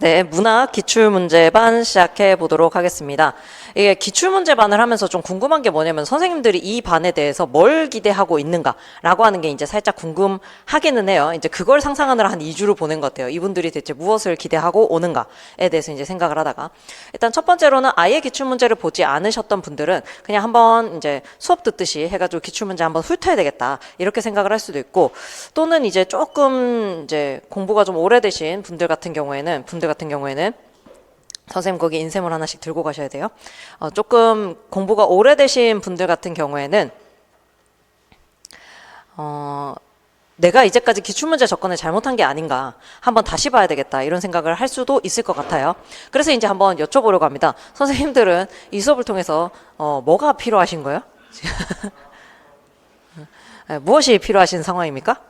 네, 문학 기출문제반 시작해 보도록 하겠습니다. 이게 기출문제반을 하면서 좀 궁금한 게 뭐냐면 선생님들이 이 반에 대해서 뭘 기대하고 있는가라고 하는 게 이제 살짝 궁금하기는 해요. 이제 그걸 상상하느라 한 2주를 보낸 것 같아요. 이분들이 대체 무엇을 기대하고 오는가에 대해서 이제 생각을 하다가 일단 첫 번째로는 아예 기출문제를 보지 않으셨던 분들은 그냥 한번 이제 수업 듣듯이 해가지고 기출문제 한번 훑어야 되겠다 이렇게 생각을 할 수도 있고 또는 이제 조금 이제 공부가 좀 오래되신 분들 같은 경우에는 선생님 거기 인쇄물 하나씩 들고 가셔야 돼요. 조금 공부가 오래되신 분들 같은 경우에는 내가 이제까지 기출문제 접근을 잘못한 게 아닌가 한번 다시 봐야 되겠다 이런 생각을 할 수도 있을 것 같아요. 그래서 이제 한번 여쭤보려고 합니다. 선생님들은 이 수업을 통해서 뭐가 필요하신 거예요? 무엇이 필요하신 상황입니까?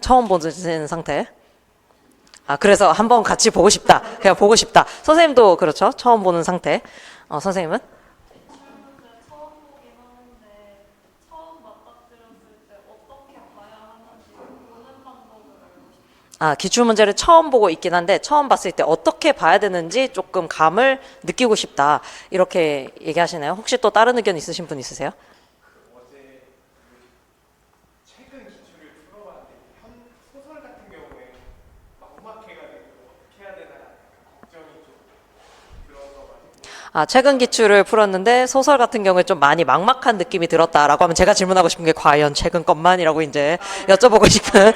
처음 보는 상태. 그래서 한번 같이 보고 싶다. 그냥 보고 싶다. 선생님도 그렇죠. 처음 보는 상태. 선생님은? 처음 보긴 하는데 처음 맞닥뜨렸을 때 어떻게 봐야 하는지 보는 방법을 알고 싶어요. 기출문제를 처음 보고 있긴 한데 처음 봤을 때 어떻게 봐야 되는지 조금 감을 느끼고 싶다. 이렇게 얘기하시나요? 혹시 또 다른 의견 있으신 분 있으세요? 어제 최근 기출을 풀어봤는데 소설 같은 경우에 막막해가지고 어떻게 해야 되나 걱정이 좀 들어서가지고. 최근 기출을 풀었는데 소설 같은 경우에 좀 많이 막막한 느낌이 들었다라고 하면 제가 질문하고 싶은 게 과연 최근 것만이라고 이제 여쭤보고 싶은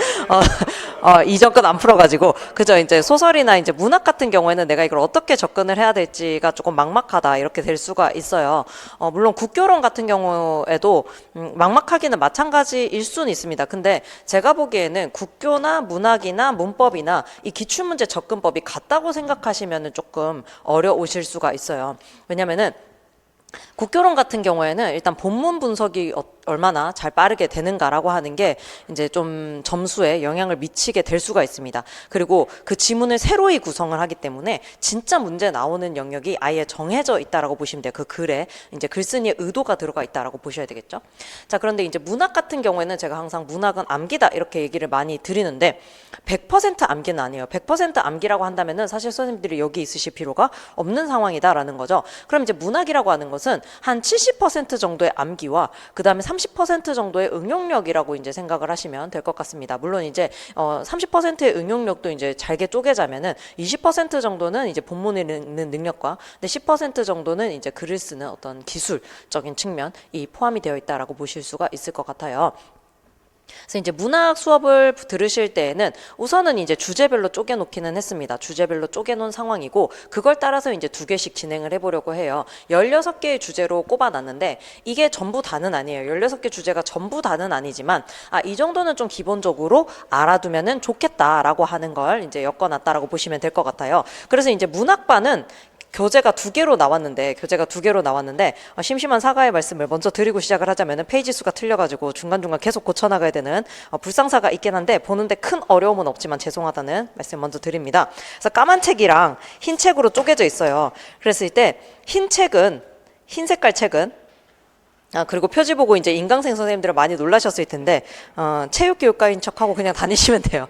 이전 건 안 풀어가지고 그죠. 이제 소설이나 이제 문학 같은 경우에는 내가 이걸 어떻게 접근을 해야 될지가 조금 막막하다 이렇게 될 수가 있어요. 물론 국교론 같은 경우에도 막막하기는 마찬가지일 수는 있습니다. 근데 제가 보기에는 국교나 문학이나 문법이나 이 기출문제 접근법이 같다고 생각하시면은 조금 어려우실 수가 있어요. 왜냐면은 국교론 같은 경우에는 일단 본문 분석이 얼마나 잘 빠르게 되는가라고 하는 게 이제 좀 점수에 영향을 미치게 될 수가 있습니다. 그리고 그 지문을 새로이 구성을 하기 때문에 진짜 문제 나오는 영역이 아예 정해져 있다라고 보시면 돼요. 그 글에 이제 글쓴이의 의도가 들어가 있다라고 보셔야 되겠죠. 자, 그런데 이제 문학 같은 경우에는 제가 항상 문학은 암기다 이렇게 얘기를 많이 드리는데 100% 암기는 아니에요. 100% 암기라고 한다면은 사실 선생님들이 여기 있으실 필요가 없는 상황이다라는 거죠. 그럼 이제 문학이라고 하는 것은 한 70% 정도의 암기와 그 다음에 30% 정도의 응용력이라고 이제 생각을 하시면 될 것 같습니다. 물론 이제 30%의 응용력도 이제 잘게 쪼개자면은 20% 정도는 이제 본문을 읽는 능력과 근데 10% 정도는 이제 글을 쓰는 어떤 기술적인 측면이 포함이 되어 있다라고 보실 수가 있을 것 같아요. 그래서 이제 문학 수업을 들으실 때에는 우선은 이제 주제별로 쪼개놓기는 했습니다. 주제별로 쪼개놓은 상황이고 그걸 따라서 이제 2개씩 진행을 해보려고 해요. 16개의 주제로 꼽아놨는데 이게 전부 다는 아니에요. 16개 주제가 전부 다는 아니지만 이 정도는 좀 기본적으로 알아두면은 좋겠다라고 하는 걸 이제 엮어놨다라고 보시면 될 것 같아요. 그래서 이제 문학반은 교재가 2개로 나왔는데 심심한 사과의 말씀을 먼저 드리고 시작을 하자면은 페이지 수가 틀려가지고 중간중간 계속 고쳐나가야 되는 불상사가 있긴 한데 보는데 큰 어려움은 없지만 죄송하다는 말씀 먼저 드립니다. 그래서 까만 책이랑 흰 책으로 쪼개져 있어요. 그랬을 때 흰 색깔 책은 그리고 표지 보고 이제 인강생 선생님들은 많이 놀라셨을 텐데 체육교육과인 척하고 그냥 다니시면 돼요.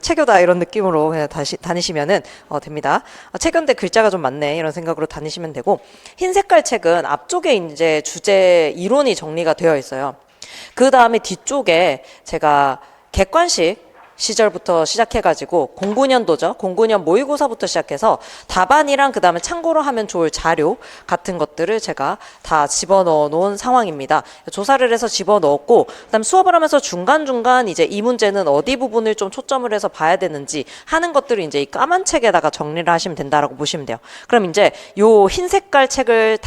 체교다 이런 느낌으로 그냥 다니시면은 됩니다. 체교인데 글자가 좀 많네 이런 생각으로 다니시면 되고 흰 색깔 책은 앞쪽에 이제 주제 이론이 정리가 되어 있어요. 그 다음에 뒤쪽에 제가 객관식 시절부터 시작해가지고 09년도죠. 09년 모의고사부터 시작해서 답안이랑 그 다음에 참고로 하면 좋을 자료 같은 것들을 제가 다 집어넣어 놓은 상황입니다. 조사를 해서 집어넣었고 그 다음 수업을 하면서 중간중간 이제 이 문제는 어디 부분을 좀 초점을 해서 봐야 되는지 하는 것들을 이제 이 까만 책에다가 정리를 하시면 된다라고 보시면 돼요. 그럼 이제 요 흰 색깔 책을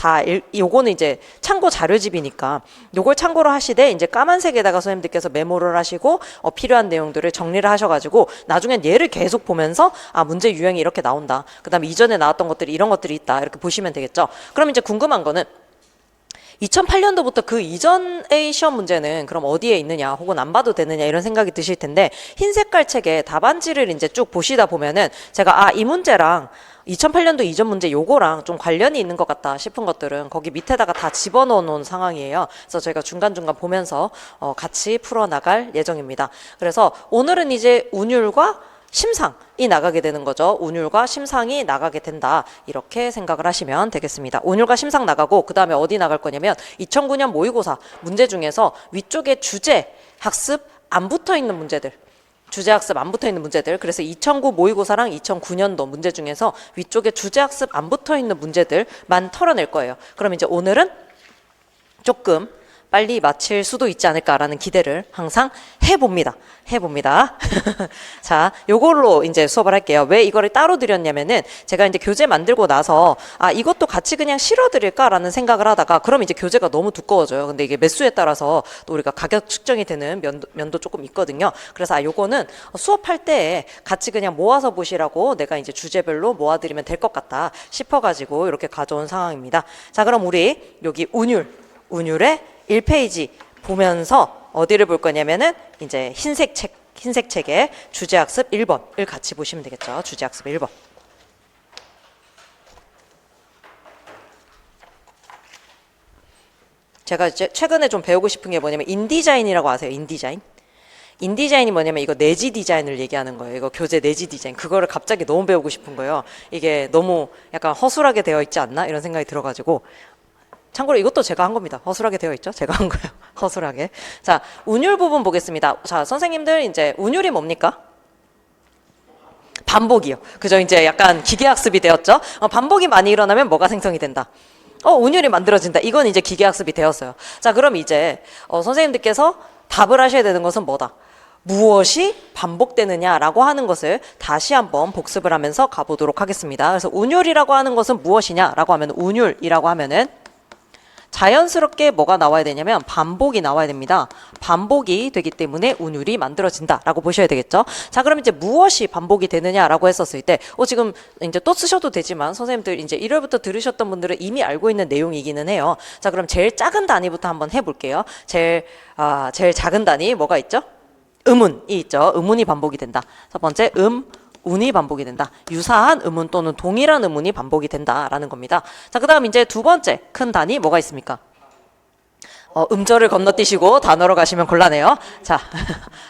요거는 이제 참고 자료집이니까 요걸 참고로 하시되 이제 까만색에다가 선생님들께서 메모를 하시고 필요한 내용들을 정리를 하셔가지고 나중엔 얘를 계속 보면서 문제 유형이 이렇게 나온다. 그 다음에 이전에 나왔던 것들이 이런 것들이 있다. 이렇게 보시면 되겠죠. 그럼 이제 궁금한 거는 2008년도부터 그 이전의 시험 문제는 그럼 어디에 있느냐 혹은 안 봐도 되느냐 이런 생각이 드실 텐데 흰 색깔 책에 답안지를 이제 쭉 보시다 보면은 제가 이 문제랑 2008년도 이전 문제 요거랑 좀 관련이 있는 것 같다 싶은 것들은 거기 밑에다가 다 집어넣어 놓은 상황이에요. 그래서 저희가 중간중간 보면서 같이 풀어나갈 예정입니다. 그래서 오늘은 이제 운율과 심상이 나가게 되는 거죠. 운율과 심상이 나가게 된다. 이렇게 생각을 하시면 되겠습니다. 운율과 심상 나가고 그 다음에 어디 나갈 거냐면 2009년 모의고사 문제 중에서 위쪽에 주제, 학습 안 붙어 있는 문제들. 주제학습 안 붙어 있는 문제들. 그래서 2009 모의고사랑 2009년도 문제 중에서 위쪽에 주제학습 안 붙어 있는 문제들만 털어낼 거예요. 그럼 이제 오늘은 조금 빨리 마칠 수도 있지 않을까라는 기대를 항상 해봅니다. 자, 요걸로 이제 수업을 할게요. 왜 이거를 따로 드렸냐면은 제가 이제 교재 만들고 나서 이것도 같이 그냥 실어드릴까라는 생각을 하다가 그럼 이제 교재가 너무 두꺼워져요. 근데 이게 매수에 따라서 또 우리가 가격 측정이 되는 면도 조금 있거든요. 그래서 요거는 수업할 때 같이 그냥 모아서 보시라고 내가 이제 주제별로 모아드리면 될 것 같다 싶어가지고 이렇게 가져온 상황입니다. 자, 그럼 우리 여기 운율의 1페이지 보면서 어디를 볼 거냐면은 이제 흰색 책에 주제학습 1번을 같이 보시면 되겠죠. 주제학습 1번. 제가 이제 최근에 좀 배우고 싶은 게 뭐냐면 인디자인이라고 아세요? 인디자인? 인디자인이 뭐냐면 이거 내지 디자인을 얘기하는 거예요. 이거 교재 내지 디자인. 그거를 갑자기 너무 배우고 싶은 거예요. 이게 너무 약간 허술하게 되어 있지 않나? 이런 생각이 들어가지고 참고로 이것도 제가 한 겁니다. 허술하게 되어 있죠? 제가 한 거예요. 허술하게. 자, 운율 부분 보겠습니다. 자, 선생님들 이제 운율이 뭡니까? 반복이요. 그죠? 이제 약간 기계학습이 되었죠? 반복이 많이 일어나면 뭐가 생성이 된다? 운율이 만들어진다. 이건 이제 기계학습이 되었어요. 자, 그럼 이제 선생님들께서 답을 하셔야 되는 것은 뭐다? 무엇이 반복되느냐라고 하는 것을 다시 한번 복습을 하면서 가보도록 하겠습니다. 그래서 운율이라고 하는 것은 무엇이냐라고 하면 운율이라고 하면은 자연스럽게 뭐가 나와야 되냐면 반복이 나와야 됩니다. 반복이 되기 때문에 운율이 만들어진다라고 보셔야 되겠죠. 자, 그럼 이제 무엇이 반복이 되느냐라고 했었을 때, 지금 이제 또 쓰셔도 되지만 선생님들 이제 1월부터 들으셨던 분들은 이미 알고 있는 내용이기는 해요. 자, 그럼 제일 작은 단위부터 한번 해볼게요. 제일 작은 단위 뭐가 있죠? 음운이 있죠. 음운이 반복이 된다. 첫 번째 운이 반복이 된다. 유사한 음운 또는 동일한 음운이 반복이 된다라는 겁니다. 자, 그 다음 이제 두 번째 큰 단위 뭐가 있습니까? 음절을 건너뛰시고 단어로 가시면 곤란해요. 자,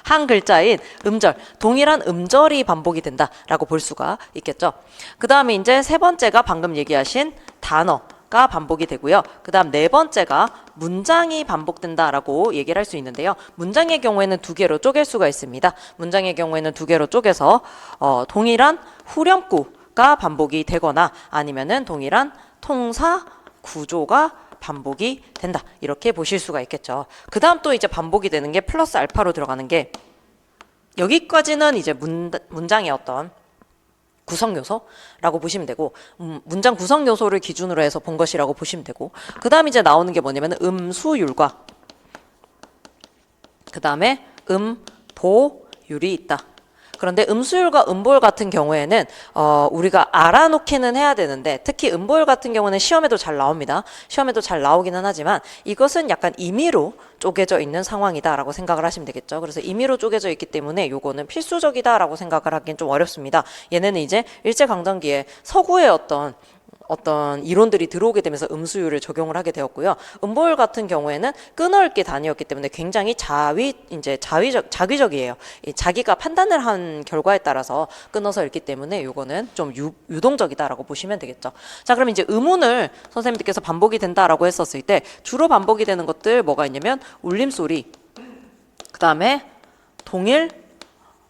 한 글자인 음절, 동일한 음절이 반복이 된다라고 볼 수가 있겠죠. 그 다음에 이제 세 번째가 방금 얘기하신 단어가 반복이 되고요. 그 다음 네 번째가 문장이 반복된다라고 얘기를 할 수 있는데요. 문장의 경우에는 두 개로 쪼갤 수가 있습니다. 문장의 경우에는 두 개로 쪼개서 동일한 후렴구가 반복이 되거나 아니면은 동일한 통사 구조가 반복이 된다. 이렇게 보실 수가 있겠죠. 그 다음 또 이제 반복이 되는 게 플러스 알파로 들어가는 게 여기까지는 이제 문장의 어떤 구성 요소라고 보시면 되고 문장 구성 요소를 기준으로 해서 본 것이라고 보시면 되고 그 다음 이제 나오는 게 뭐냐면 음수율과 그 다음에 음보율이 있다. 그런데 음수율과 음보율 같은 경우에는 우리가 알아놓기는 해야 되는데 특히 음보율 같은 경우는 시험에도 잘 나옵니다. 시험에도 잘 나오기는 하지만 이것은 약간 임의로 쪼개져 있는 상황이다라고 생각을 하시면 되겠죠. 그래서 임의로 쪼개져 있기 때문에 요거는 필수적이다라고 생각을 하기엔 좀 어렵습니다. 얘네는 이제 일제강점기에 서구의 어떤 이론들이 들어오게 되면서 음수율을 적용을 하게 되었고요. 음보율 같은 경우에는 끊어읽기 단위였기 때문에 굉장히 자기적이에요. 자기가 판단을 한 결과에 따라서 끊어서 읽기 때문에 요거는 좀 유동적이다라고 보시면 되겠죠. 자, 그럼 이제 음운을 선생님들께서 반복이 된다라고 했었을 때 주로 반복이 되는 것들 뭐가 있냐면 울림소리, 그 다음에 동일,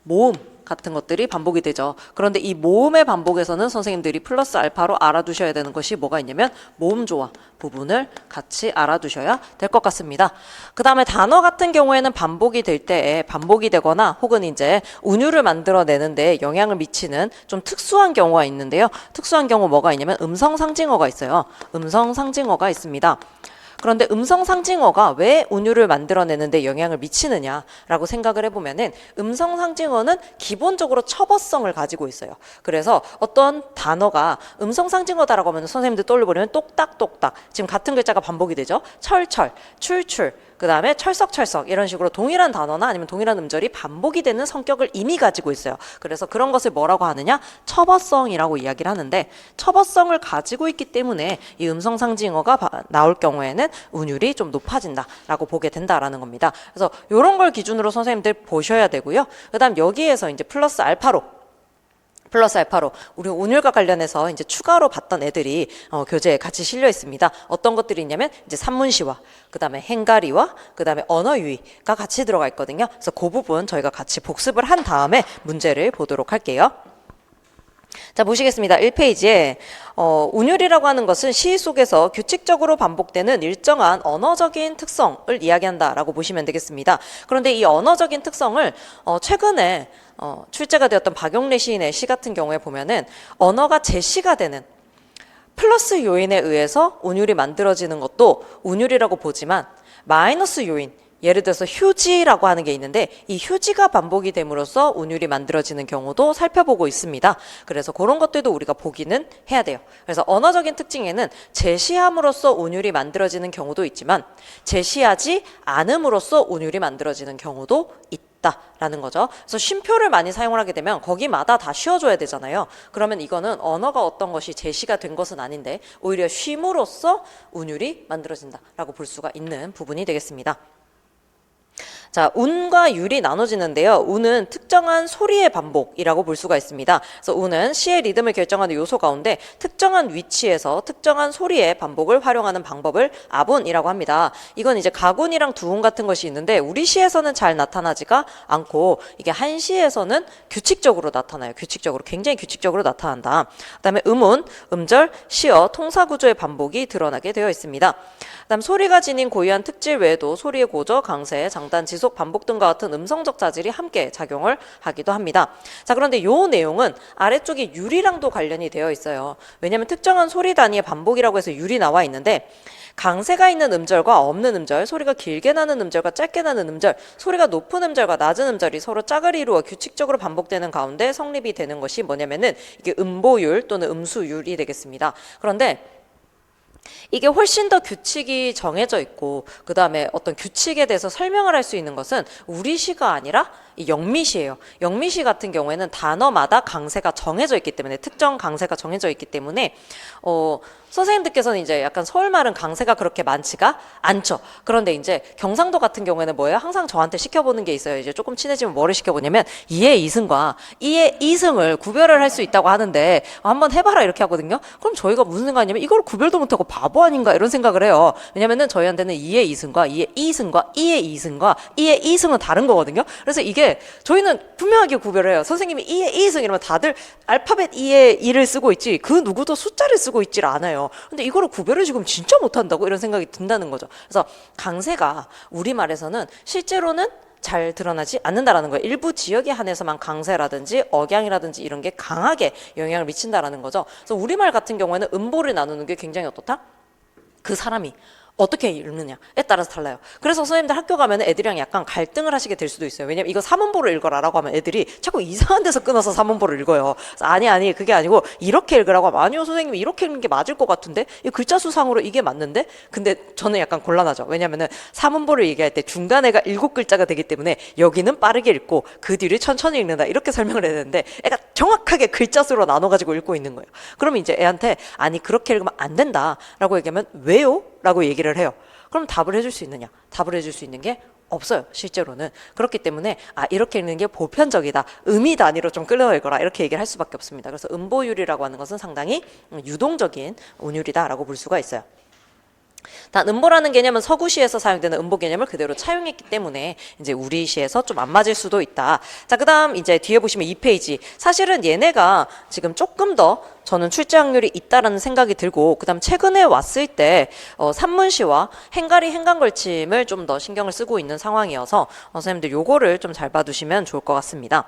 모음 같은 것들이 반복이 되죠. 그런데 이 모음의 반복에서는 선생님들이 플러스 알파로 알아두셔야 되는 것이 뭐가 있냐면 모음조화 부분을 같이 알아두셔야 될 것 같습니다. 그 다음에 단어 같은 경우에는 반복이 될 때에 반복이 되거나 혹은 이제 운율을 만들어내는데 영향을 미치는 좀 특수한 경우가 있는데요. 특수한 경우 뭐가 있냐면 음성상징어가 있어요. 음성상징어가 있습니다. 그런데 음성 상징어가 왜 운율을 만들어내는데 영향을 미치느냐라고 생각을 해보면은 음성 상징어는 기본적으로 첩어성을 가지고 있어요. 그래서 어떤 단어가 음성 상징어다라고 하면 선생님들 떠올려보면 똑딱똑딱, 지금 같은 글자가 반복이 되죠. 철철, 출출, 그 다음에 철썩철썩, 이런 식으로 동일한 단어나 아니면 동일한 음절이 반복이 되는 성격을 이미 가지고 있어요. 그래서 그런 것을 뭐라고 하느냐? 첩어성이라고 이야기를 하는데, 첩어성을 가지고 있기 때문에 이 음성 상징어가 나올 경우에는 운율이 좀 높아진다라고 보게 된다라는 겁니다. 그래서 이런 걸 기준으로 선생님들 보셔야 되고요. 그 다음 여기에서 이제 플러스 알파로 우리 운율과 관련해서 이제 추가로 봤던 애들이 교재에 같이 실려 있습니다. 어떤 것들이 있냐면 이제 산문시와 그다음에 행가리와 그다음에 언어유희가 같이 들어가 있거든요. 그래서 그 부분 저희가 같이 복습을 한 다음에 문제를 보도록 할게요. 자, 보시겠습니다. 1페이지에 운율이라고 하는 것은 시 속에서 규칙적으로 반복되는 일정한 언어적인 특성을 이야기한다라고 보시면 되겠습니다. 그런데 이 언어적인 특성을 최근에 출제가 되었던 박용래 시인의 시 같은 경우에 보면은 언어가 제시가 되는 플러스 요인에 의해서 운율이 만들어지는 것도 운율이라고 보지만, 마이너스 요인, 예를 들어서 휴지라고 하는 게 있는데 이 휴지가 반복이 됨으로써 운율이 만들어지는 경우도 살펴보고 있습니다. 그래서 그런 것들도 우리가 보기는 해야 돼요. 그래서 언어적인 특징에는 제시함으로써 운율이 만들어지는 경우도 있지만 제시하지 않음으로써 운율이 만들어지는 경우도 있다라는 거죠. 그래서 쉼표를 많이 사용을 하게 되면 거기마다 다 씌워줘야 되잖아요. 그러면 이거는 언어가 어떤 것이 제시가 된 것은 아닌데 오히려 쉼으로써 운율이 만들어진다라고 볼 수가 있는 부분이 되겠습니다. 자, 운과 율이 나눠지는데요. 운은 특정한 소리의 반복이라고 볼 수가 있습니다. 그래서 운은 시의 리듬을 결정하는 요소 가운데 특정한 위치에서 특정한 소리의 반복을 활용하는 방법을 아분이라고 합니다. 이건 이제 가군이랑 두운 같은 것이 있는데 우리 시에서는 잘 나타나지가 않고 이게 한 시에서는 규칙적으로 나타나요. 규칙적으로, 굉장히 규칙적으로 나타난다. 그다음에 음운, 음절, 시어, 통사구조의 반복이 드러나게 되어 있습니다. 그다음 소리가 지닌 고유한 특질 외에도 소리의 고저, 강세, 장단, 지속, 반복 등과 같은 음성적 자질이 함께 작용을 하기도 합니다. 자, 그런데 요 내용은 아래쪽에 율이랑도 관련이 되어 있어요. 왜냐하면 특정한 소리 단위의 반복이라고 해서 율이 나와 있는데 강세가 있는 음절과 없는 음절, 소리가 길게 나는 음절과 짧게 나는 음절, 소리가 높은 음절과 낮은 음절이 서로 짝을 이루어 규칙적으로 반복되는 가운데 성립이 되는 것이 뭐냐면은 이게 음보율 또는 음수율이 되겠습니다. 그런데 이게 훨씬 더 규칙이 정해져 있고 그 다음에 어떤 규칙에 대해서 설명을 할 수 있는 것은 우리 시가 아니라 이 영미시예요. 영미시 같은 경우에는 단어마다 강세가 정해져 있기 때문에, 특정 강세가 정해져 있기 때문에 선생님들께서는 이제 약간 서울말은 강세가 그렇게 많지가 않죠. 그런데 이제 경상도 같은 경우에는 뭐예요? 항상 저한테 시켜보는 게 있어요. 이제 조금 친해지면 뭐를 시켜보냐면 2의 2승과 2의 2승을 구별을 할 수 있다고 하는데 한번 해봐라 이렇게 하거든요. 그럼 저희가 무슨 생각이냐면 이걸 구별도 못하고 바보 아닌가 이런 생각을 해요. 왜냐면은 저희한테는 2의 2승과 2의 2승과 2의 2승과 2의 2승은 다른 거거든요. 그래서 이게 저희는 분명하게 구별을 해요. 선생님이 2의 2승 이러면 다들 알파벳 2의 2를 쓰고 있지 그 누구도 숫자를 쓰고 있질 않아요. 근데 이거를 구별을 지금 진짜 못한다고 이런 생각이 든다는 거죠. 그래서 강세가 우리말에서는 실제로는 잘 드러나지 않는다라는 거예요. 일부 지역에 한해서만 강세라든지 억양이라든지 이런 게 강하게 영향을 미친다라는 거죠. 그래서 우리말 같은 경우에는 음보를 나누는 게 굉장히 어떻다? 그 사람이 어떻게 읽느냐에 따라서 달라요. 그래서 선생님들 학교 가면 애들이랑 약간 갈등을 하시게 될 수도 있어요. 왜냐면 이거 사문보를 읽어라라고 하면 애들이 자꾸 이상한 데서 끊어서 사문보를 읽어요. 그래서 아니 그게 아니고 이렇게 읽으라고 하면 아니요 선생님이 이렇게 읽는 게 맞을 것 같은데 이 글자 수상으로 이게 맞는데? 근데 저는 약간 곤란하죠. 왜냐면은 사문보를 얘기할 때 중간에가 7글자가 되기 때문에 여기는 빠르게 읽고 그 뒤를 천천히 읽는다 이렇게 설명을 해야 되는데 애가 정확하게 글자 수로 나눠가지고 읽고 있는 거예요. 그러면 이제 애한테 아니 그렇게 읽으면 안 된다라고 얘기하면 왜요? 라고 얘기를 해요. 그럼 답을 해줄 수 있느냐? 답을 해줄 수 있는 게 없어요. 실제로는. 그렇기 때문에 이렇게 읽는 게 보편적이다. 의미 단위로 좀 끌어 읽어라. 이렇게 얘기를 할 수밖에 없습니다. 그래서 음보율이라고 하는 것은 상당히 유동적인 운율이다라고 볼 수가 있어요. 단 음보라는 개념은 서구시에서 사용되는 음보 개념을 그대로 차용했기 때문에 이제 우리 시에서 좀 안 맞을 수도 있다. 자, 그다음 이제 뒤에 보시면 2페이지. 사실은 얘네가 지금 조금 더 저는 출제 확률이 있다라는 생각이 들고 그다음 최근에 왔을 때 산문시와 행가리 행간걸침을 좀 더 신경을 쓰고 있는 상황이어서 선생님들 요거를 좀 잘 봐두시면 좋을 것 같습니다.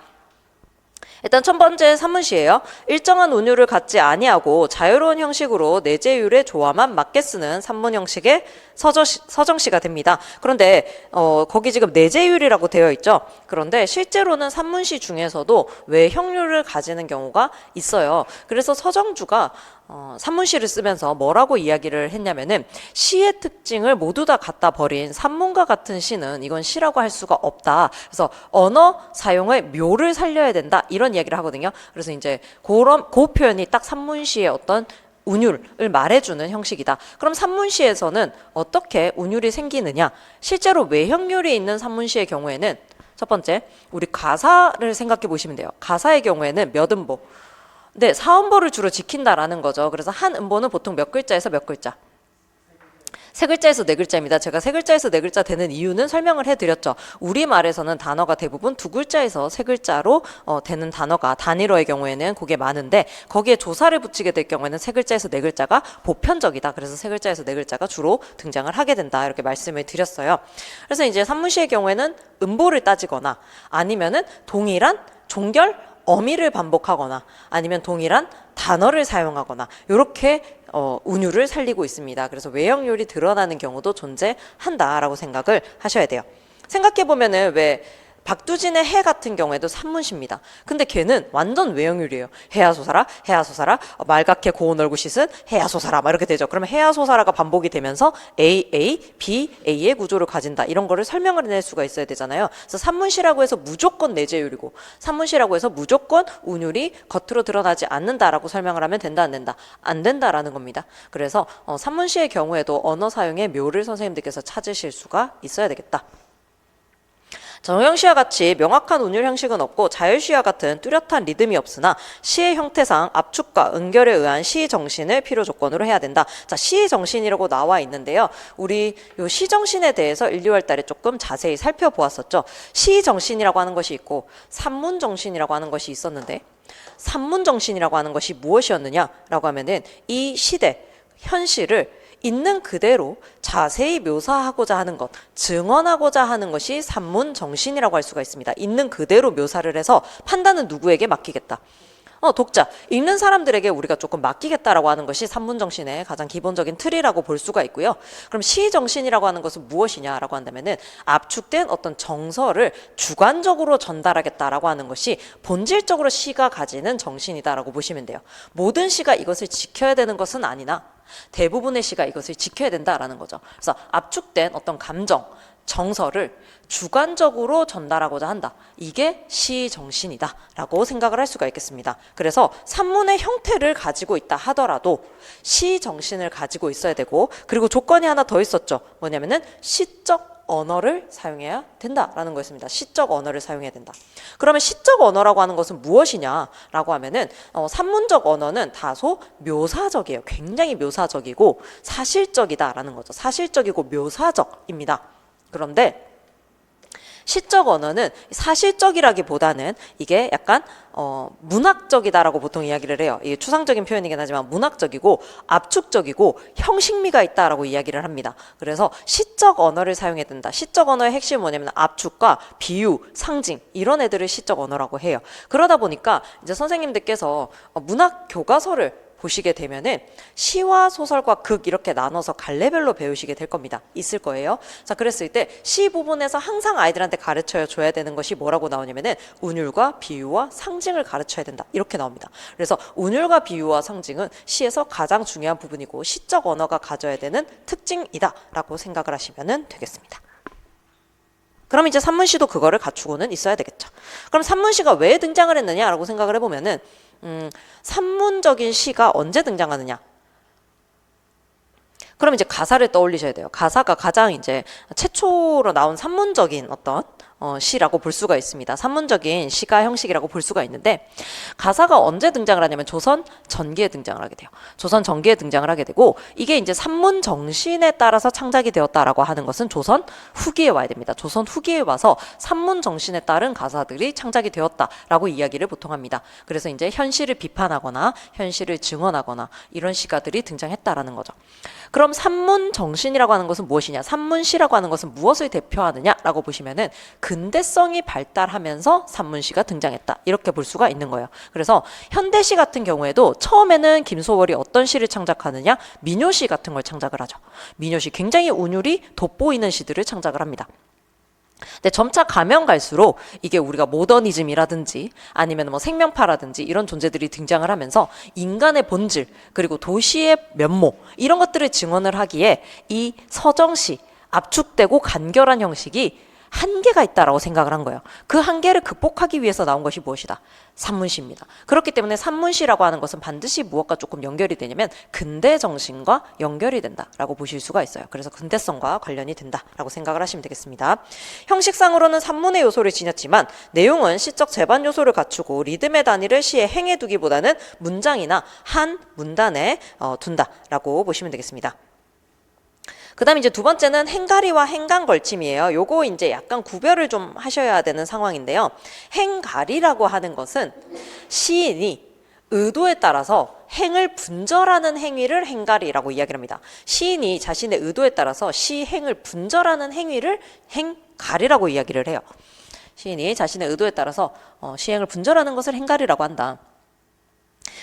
일단 첫 번째 산문시예요. 일정한 운율을 갖지 아니하고 자유로운 형식으로 내재율의 조화만 맞게 쓰는 산문 형식의 서정시가 됩니다. 그런데 거기 지금 내재율이라고 되어 있죠. 그런데 실제로는 산문시 중에서도 외형률을 가지는 경우가 있어요. 그래서 서정주가 산문시를 쓰면서 뭐라고 이야기를 했냐면은 시의 특징을 모두 다 갖다 버린 산문과 같은 시는 이건 시라고 할 수가 없다. 그래서 언어 사용의 묘를 살려야 된다. 이런 이야기를 하거든요. 그래서 이제 그 표현이 딱 산문시의 어떤 운율을 말해주는 형식이다. 그럼 산문시에서는 어떻게 운율이 생기느냐? 실제로 외형률이 있는 산문시의 경우에는 첫 번째, 우리 가사를 생각해 보시면 돼요. 가사의 경우에는 몇 음보. 네, 사음보를 주로 지킨다라는 거죠. 그래서 한 음보는 보통 몇 글자에서 몇 글자? 세 글자에서 네 글자입니다. 제가 세 글자에서 네 글자 되는 이유는 설명을 해드렸죠. 우리말에서는 단어가 대부분 두 글자에서 세 글자로 되는 단어가 단일어의 경우에는 그게 많은데 거기에 조사를 붙이게 될 경우에는 세 글자에서 네 글자가 보편적이다. 그래서 세 글자에서 네 글자가 주로 등장을 하게 된다. 이렇게 말씀을 드렸어요. 그래서 이제 산문시의 경우에는 음보를 따지거나 아니면은 동일한 종결 어미를 반복하거나 아니면 동일한 단어를 사용하거나 이렇게 운율을 살리고 있습니다. 그래서 외형률이 드러나는 경우도 존재한다라고 생각을 하셔야 돼요. 생각해 보면은 왜 박두진의 해 같은 경우에도 산문시입니다. 근데 걔는 완전 외형률이에요. 해야소사라, 해야소사라, 말갛게 고운 얼굴 씻은 해야소사라 막 이렇게 되죠. 그러면 해야소사라가 반복이 되면서 A, B, A의 구조를 가진다. 이런 거를 설명을 해낼 수가 있어야 되잖아요. 그래서 산문시라고 해서 무조건 내재율이고 산문시라고 해서 무조건 운율이 겉으로 드러나지 않는다라고 설명을 하면 된다, 안 된다? 안 된다라는 겁니다. 그래서 산문시의 경우에도 언어 사용의 묘를 선생님들께서 찾으실 수가 있어야 되겠다. 정형시와 같이 명확한 운율 형식은 없고 자율시와 같은 뚜렷한 리듬이 없으나 시의 형태상 압축과 응결에 의한 시 정신을 필요 조건으로 해야 된다. 자, 시 정신이라고 나와 있는데요. 우리 요 시 정신에 대해서 1, 2월 달에 조금 자세히 살펴보았었죠. 시 정신이라고 하는 것이 있고 산문 정신이라고 하는 것이 있었는데 산문 정신이라고 하는 것이 무엇이었느냐라고 하면은 이 시대 현실을 있는 그대로 자세히 묘사하고자 하는 것, 증언하고자 하는 것이 산문 정신이라고 할 수가 있습니다. 있는 그대로 묘사를 해서 판단은 누구에게 맡기겠다. 독자, 읽는 사람들에게 우리가 조금 맡기겠다라고 하는 것이 산문 정신의 가장 기본적인 틀이라고 볼 수가 있고요. 그럼 시 정신이라고 하는 것은 무엇이냐라고 한다면은 압축된 어떤 정서를 주관적으로 전달하겠다라고 하는 것이 본질적으로 시가 가지는 정신이다라고 보시면 돼요. 모든 시가 이것을 지켜야 되는 것은 아니나 대부분의 시가 이것을 지켜야 된다라는 거죠. 그래서 압축된 어떤 감정, 정서를 주관적으로 전달하고자 한다. 이게 시 정신이다라고 생각을 할 수가 있겠습니다. 그래서 산문의 형태를 가지고 있다 하더라도 시 정신을 가지고 있어야 되고 그리고 조건이 하나 더 있었죠. 뭐냐면은 시적 언어를 사용해야 된다라는 거였습니다. 시적 언어를 사용해야 된다. 그러면 시적 언어라고 하는 것은 무엇이냐라고 하면은 산문적 언어는 다소 묘사적이에요. 굉장히 묘사적이고 사실적이다라는 거죠. 사실적이고 묘사적입니다. 그런데 시적 언어는 사실적이라기보다는 이게 약간 문학적이다라고 보통 이야기를 해요. 이게 추상적인 표현이긴 하지만 문학적이고 압축적이고 형식미가 있다라고 이야기를 합니다. 그래서 시적 언어를 사용해야 된다. 시적 언어의 핵심이 뭐냐면 압축과 비유, 상징 이런 애들을 시적 언어라고 해요. 그러다 보니까 이제 선생님들께서 문학 교과서를 보시게 되면은 시와 소설과 극 이렇게 나눠서 갈래별로 배우시게 될 겁니다. 있을 거예요. 자, 그랬을 때 시 부분에서 항상 아이들한테 가르쳐 줘야 되는 것이 뭐라고 나오냐면은 운율과 비유와 상징을 가르쳐야 된다. 이렇게 나옵니다. 그래서 운율과 비유와 상징은 시에서 가장 중요한 부분이고 시적 언어가 가져야 되는 특징이다라고 생각을 하시면 되겠습니다. 그럼 이제 산문시도 그거를 갖추고는 있어야 되겠죠. 그럼 산문시가 왜 등장을 했느냐라고 생각을 해보면은 산문적인 시가 언제 등장하느냐? 그럼 이제 가사를 떠올리셔야 돼요. 가사가 가장 이제 최초로 나온 산문적인 어떤 시라고 볼 수가 있습니다. 산문적인 시가 형식이라고 볼 수가 있는데 가사가 언제 등장을 하냐면 조선 전기에 등장을 하게 돼요. 조선 전기에 등장을 하게 되고 이게 이제 산문 정신에 따라서 창작이 되었다라고 하는 것은 조선 후기에 와야 됩니다. 조선 후기에 와서 산문 정신에 따른 가사들이 창작이 되었다라고 이야기를 보통 합니다. 그래서 이제 현실을 비판하거나 현실을 증언하거나 이런 시가들이 등장했다라는 거죠. 그럼 산문 정신이라고 하는 것은 무엇이냐? 산문시라고 하는 것은 무엇을 대표하느냐라고 보시면은 근대성이 발달하면서 산문시가 등장했다. 이렇게 볼 수가 있는 거예요. 그래서 현대시 같은 경우에도 처음에는 김소월이 어떤 시를 창작하느냐? 민요시 같은 걸 창작을 하죠. 민요시 굉장히 운율이 돋보이는 시들을 창작을 합니다. 근데 점차 가면 갈수록 이게 우리가 모더니즘이라든지 아니면 뭐 생명파라든지 이런 존재들이 등장을 하면서 인간의 본질 그리고 도시의 면모 이런 것들을 증언을 하기에 이 서정시 압축되고 간결한 형식이 한계가 있다라고 생각을 한 거예요. 그 한계를 극복하기 위해서 나온 것이 무엇이다? 산문시입니다. 그렇기 때문에 산문시라고 하는 것은 반드시 무엇과 조금 연결이 되냐면 근대 정신과 연결이 된다라고 보실 수가 있어요. 그래서 근대성과 관련이 된다라고 생각을 하시면 되겠습니다. 형식상으로는 산문의 요소를 지녔지만 내용은 시적 재반 요소를 갖추고 리듬의 단위를 시의 행에 두기보다는 문장이나 한 문단에 둔다라고 보시면 되겠습니다. 그 다음에 이제 두 번째는 행가리와 행간걸침이에요. 요거 이제 약간 구별을 좀 하셔야 되는 상황인데요. 행가리라고 하는 것은 시인이 의도에 따라서 행을 분절하는 행위를 행가리라고 이야기를 합니다. 시인이 자신의 의도에 따라서 시행을 분절하는 행위를 행가리라고 이야기를 해요. 시인이 자신의 의도에 따라서 시행을 분절하는 것을 행가리라고 한다.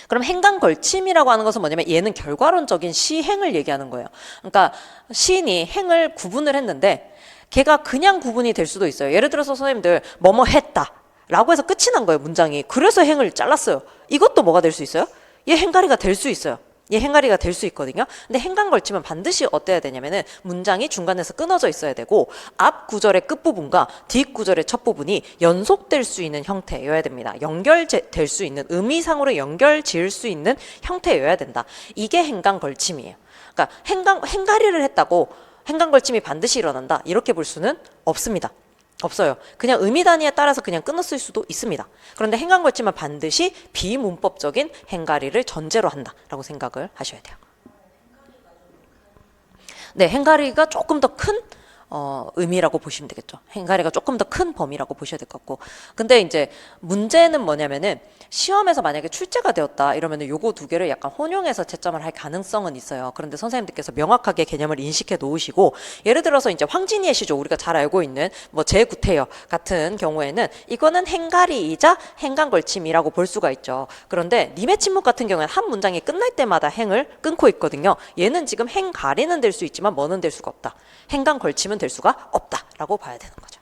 그럼 행간걸침이라고 하는 것은 뭐냐면 얘는 결과론적인 시행을 얘기하는 거예요. 그러니까 시인이 행을 구분을 했는데 걔가 그냥 구분이 될 수도 있어요. 예를 들어서 선생님들 뭐뭐 했다 라고 해서 끝이 난 거예요. 문장이. 그래서 행을 잘랐어요. 이것도 뭐가 될 수 있어요? 얘 행가리가 될 수 있어요. 얘 행가리가 될 수 있거든요. 근데 행간걸침은 반드시 어때야 되냐면은 문장이 중간에서 끊어져 있어야 되고 앞 구절의 끝부분과 뒷 구절의 첫 부분이 연속될 수 있는 형태여야 됩니다. 연결될 수 있는 의미상으로 연결 지을 수 있는 형태여야 된다. 이게 행간걸침이에요. 그러니까 행가리를 했다고 행간걸침이 반드시 일어난다. 이렇게 볼 수는 없습니다. 없어요. 그냥 의미 단위에 따라서 그냥 끊었을 수도 있습니다. 그런데 행간걸침은 반드시 비문법적인 행가리를 전제로 한다라고 생각을 하셔야 돼요. 네, 행가리가 조금 더 큰 의미라고 보시면 되겠죠. 행가리가 조금 더 큰 범위라고 보셔야 될 것 같고. 근데 이제 문제는 뭐냐면은 시험에서 만약에 출제가 되었다 이러면은 요거 두 개를 약간 혼용해서 채점을 할 가능성은 있어요. 그런데 선생님들께서 명확하게 개념을 인식해 놓으시고 예를 들어서 이제 황진이의 시조 우리가 잘 알고 있는 뭐 제구태여 같은 경우에는 이거는 행가리이자 행간걸침이라고 볼 수가 있죠. 그런데 님의 침묵 같은 경우에는 한 문장이 끝날 때마다 행을 끊고 있거든요. 얘는 지금 행가리는 될 수 있지만 뭐는 될 수가 없다. 행간걸침은 될 수가 없다라고 봐야 되는 거죠.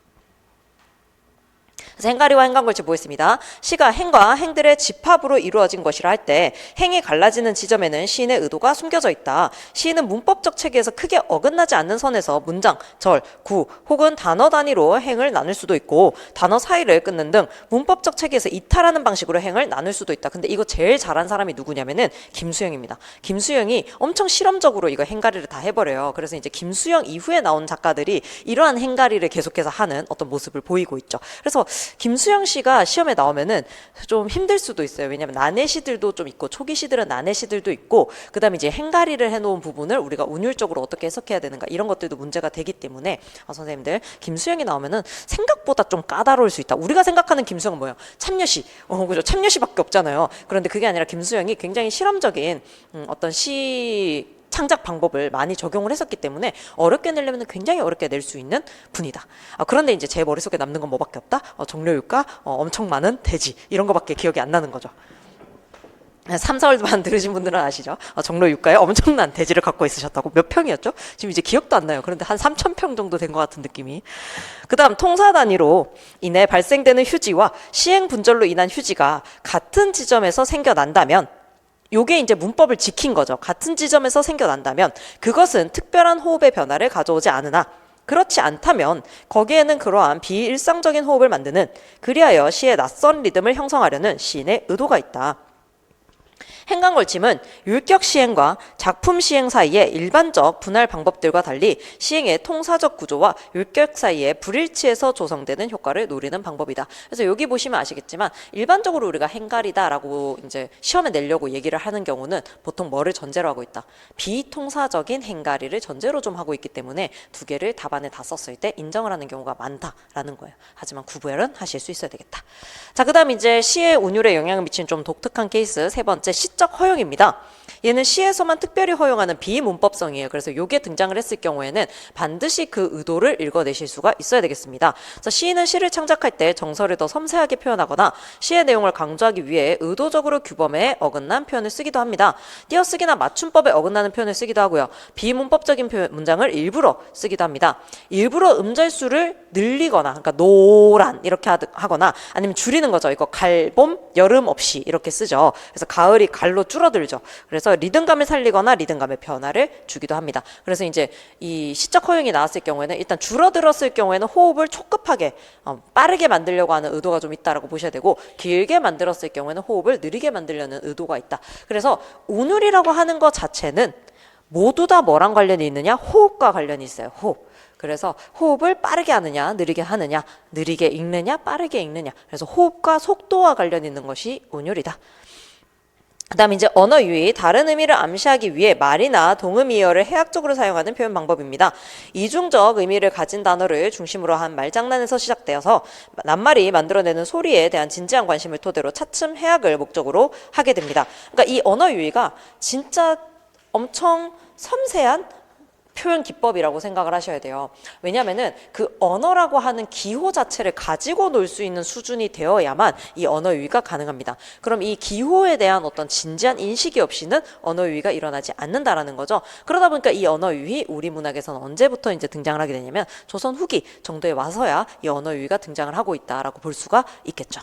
그래서 행가리와 행간걸침 보겠습니다. 시가 행과 행들의 집합으로 이루어진 것이라 할 때 행이 갈라지는 지점에는 시인의 의도가 숨겨져 있다. 시인은 문법적 체계에서 크게 어긋나지 않는 선에서 문장, 절, 구 혹은 단어 단위로 행을 나눌 수도 있고 단어 사이를 끊는 등 문법적 체계에서 이탈하는 방식으로 행을 나눌 수도 있다. 근데 이거 제일 잘한 사람이 누구냐면은 김수영입니다. 김수영이 엄청 실험적으로 이거 행가리를 다 해버려요. 그래서 이제 김수영 이후에 나온 작가들이 이러한 행가리를 계속해서 하는 어떤 모습을 보이고 있죠. 그래서 김수영 씨가 시험에 나오면은 좀 힘들 수도 있어요. 왜냐하면 난해시들도 좀 있고 초기 시들은 난해시들도 있고 그다음에 이제 행가리를 해놓은 부분을 우리가 운율적으로 어떻게 해석해야 되는가 이런 것들도 문제가 되기 때문에 선생님들 김수영이 나오면은 생각보다 좀 까다로울 수 있다. 우리가 생각하는 김수영은 뭐예요? 참여시, 그죠? 참여시밖에 없잖아요. 그런데 그게 아니라 김수영이 굉장히 실험적인 어떤 시 창작 방법을 많이 적용을 했었기 때문에 어렵게 내려면 굉장히 어렵게 낼 수 있는 분이다. 그런데 이제 제 머릿속에 남는 건 뭐밖에 없다? 정려육과 엄청 많은 대지 이런 거밖에 기억이 안 나는 거죠. 3, 4월만 들으신 분들은 아시죠? 정로육가에 엄청난 대지를 갖고 있으셨다고. 몇 평이었죠? 지금 이제 기억도 안 나요. 그런데 한 3,000평 정도 된 것 같은 느낌이. 그 다음 통사 단위로 인해 발생되는 휴지와 시행 분절로 인한 휴지가 같은 지점에서 생겨난다면 요게 이제 문법을 지킨 거죠. 같은 지점에서 생겨난다면 그것은 특별한 호흡의 변화를 가져오지 않으나 그렇지 않다면 거기에는 그러한 비일상적인 호흡을 만드는 그리하여 시의 낯선 리듬을 형성하려는 시인의 의도가 있다. 행간걸침은 율격 시행과 작품 시행 사이의 일반적 분할 방법들과 달리 시행의 통사적 구조와 율격 사이의 불일치에서 조성되는 효과를 노리는 방법이다. 그래서 여기 보시면 아시겠지만 일반적으로 우리가 행가리다라고 이제 시험에 내려고 얘기를 하는 경우는 보통 뭐를 전제로 하고 있다? 비통사적인 행가리를 전제로 좀 하고 있기 때문에 두 개를 답안에 다 썼을 때 인정을 하는 경우가 많다라는 거예요. 하지만 구별은 하실 수 있어야 되겠다. 자, 그다음 이제 시의 운율에 영향을 미치는 좀 독특한 케이스 세 번째. 번째 시적 허용입니다. 얘는 시에서만 특별히 허용하는 비문법성이에요. 그래서 요게 등장을 했을 경우에는 반드시 그 의도를 읽어내실 수가 있어야 되겠습니다. 그래서 시인은 시를 창작할 때 정서를 더 섬세하게 표현하거나 시의 내용을 강조하기 위해 의도적으로 규범에 어긋난 표현을 쓰기도 합니다. 띄어쓰기나 맞춤법에 어긋나는 표현을 쓰기도 하고요. 비문법적인 문장을 일부러 쓰기도 합니다. 일부러 음절수를 늘리거나, 그러니까 노란 이렇게 하거나 아니면 줄이는 거죠. 이거 갈, 봄, 여름 없이 이렇게 쓰죠. 그래서 가을이 갈로 줄어들죠. 그래서 리듬감을 살리거나 리듬감의 변화를 주기도 합니다. 그래서 이제 이 시적 허용이 나왔을 경우에는 일단 줄어들었을 경우에는 호흡을 촉급하게 빠르게 만들려고 하는 의도가 좀 있다라고 보셔야 되고, 길게 만들었을 경우에는 호흡을 느리게 만들려는 의도가 있다. 그래서 운율이라고 하는 것 자체는 모두 다 뭐랑 관련이 있느냐? 호흡과 관련이 있어요. 호흡. 그래서 호흡을 빠르게 하느냐, 느리게 하느냐, 느리게 읽느냐, 빠르게 읽느냐. 그래서 호흡과 속도와 관련 있는 것이 운율이다. 그다음 이제 언어 유희, 다른 의미를 암시하기 위해 말이나 동음이어를 해학적으로 사용하는 표현 방법입니다. 이중적 의미를 가진 단어를 중심으로 한 말장난에서 시작되어서 낱말이 만들어내는 소리에 대한 진지한 관심을 토대로 차츰 해학을 목적으로 하게 됩니다. 그러니까 이 언어 유희가 진짜 엄청 섬세한 표현 기법이라고 생각을 하셔야 돼요. 왜냐하면은 그 언어라고 하는 기호 자체를 가지고 놀 수 있는 수준이 되어야만 이 언어 유희가 가능합니다. 그럼 이 기호에 대한 어떤 진지한 인식이 없이는 언어 유희가 일어나지 않는다라는 거죠. 그러다 보니까 이 언어 유희, 우리 문학에서는 언제부터 이제 등장을 하게 되냐면 조선 후기 정도에 와서야 이 언어 유희가 등장을 하고 있다라고 볼 수가 있겠죠.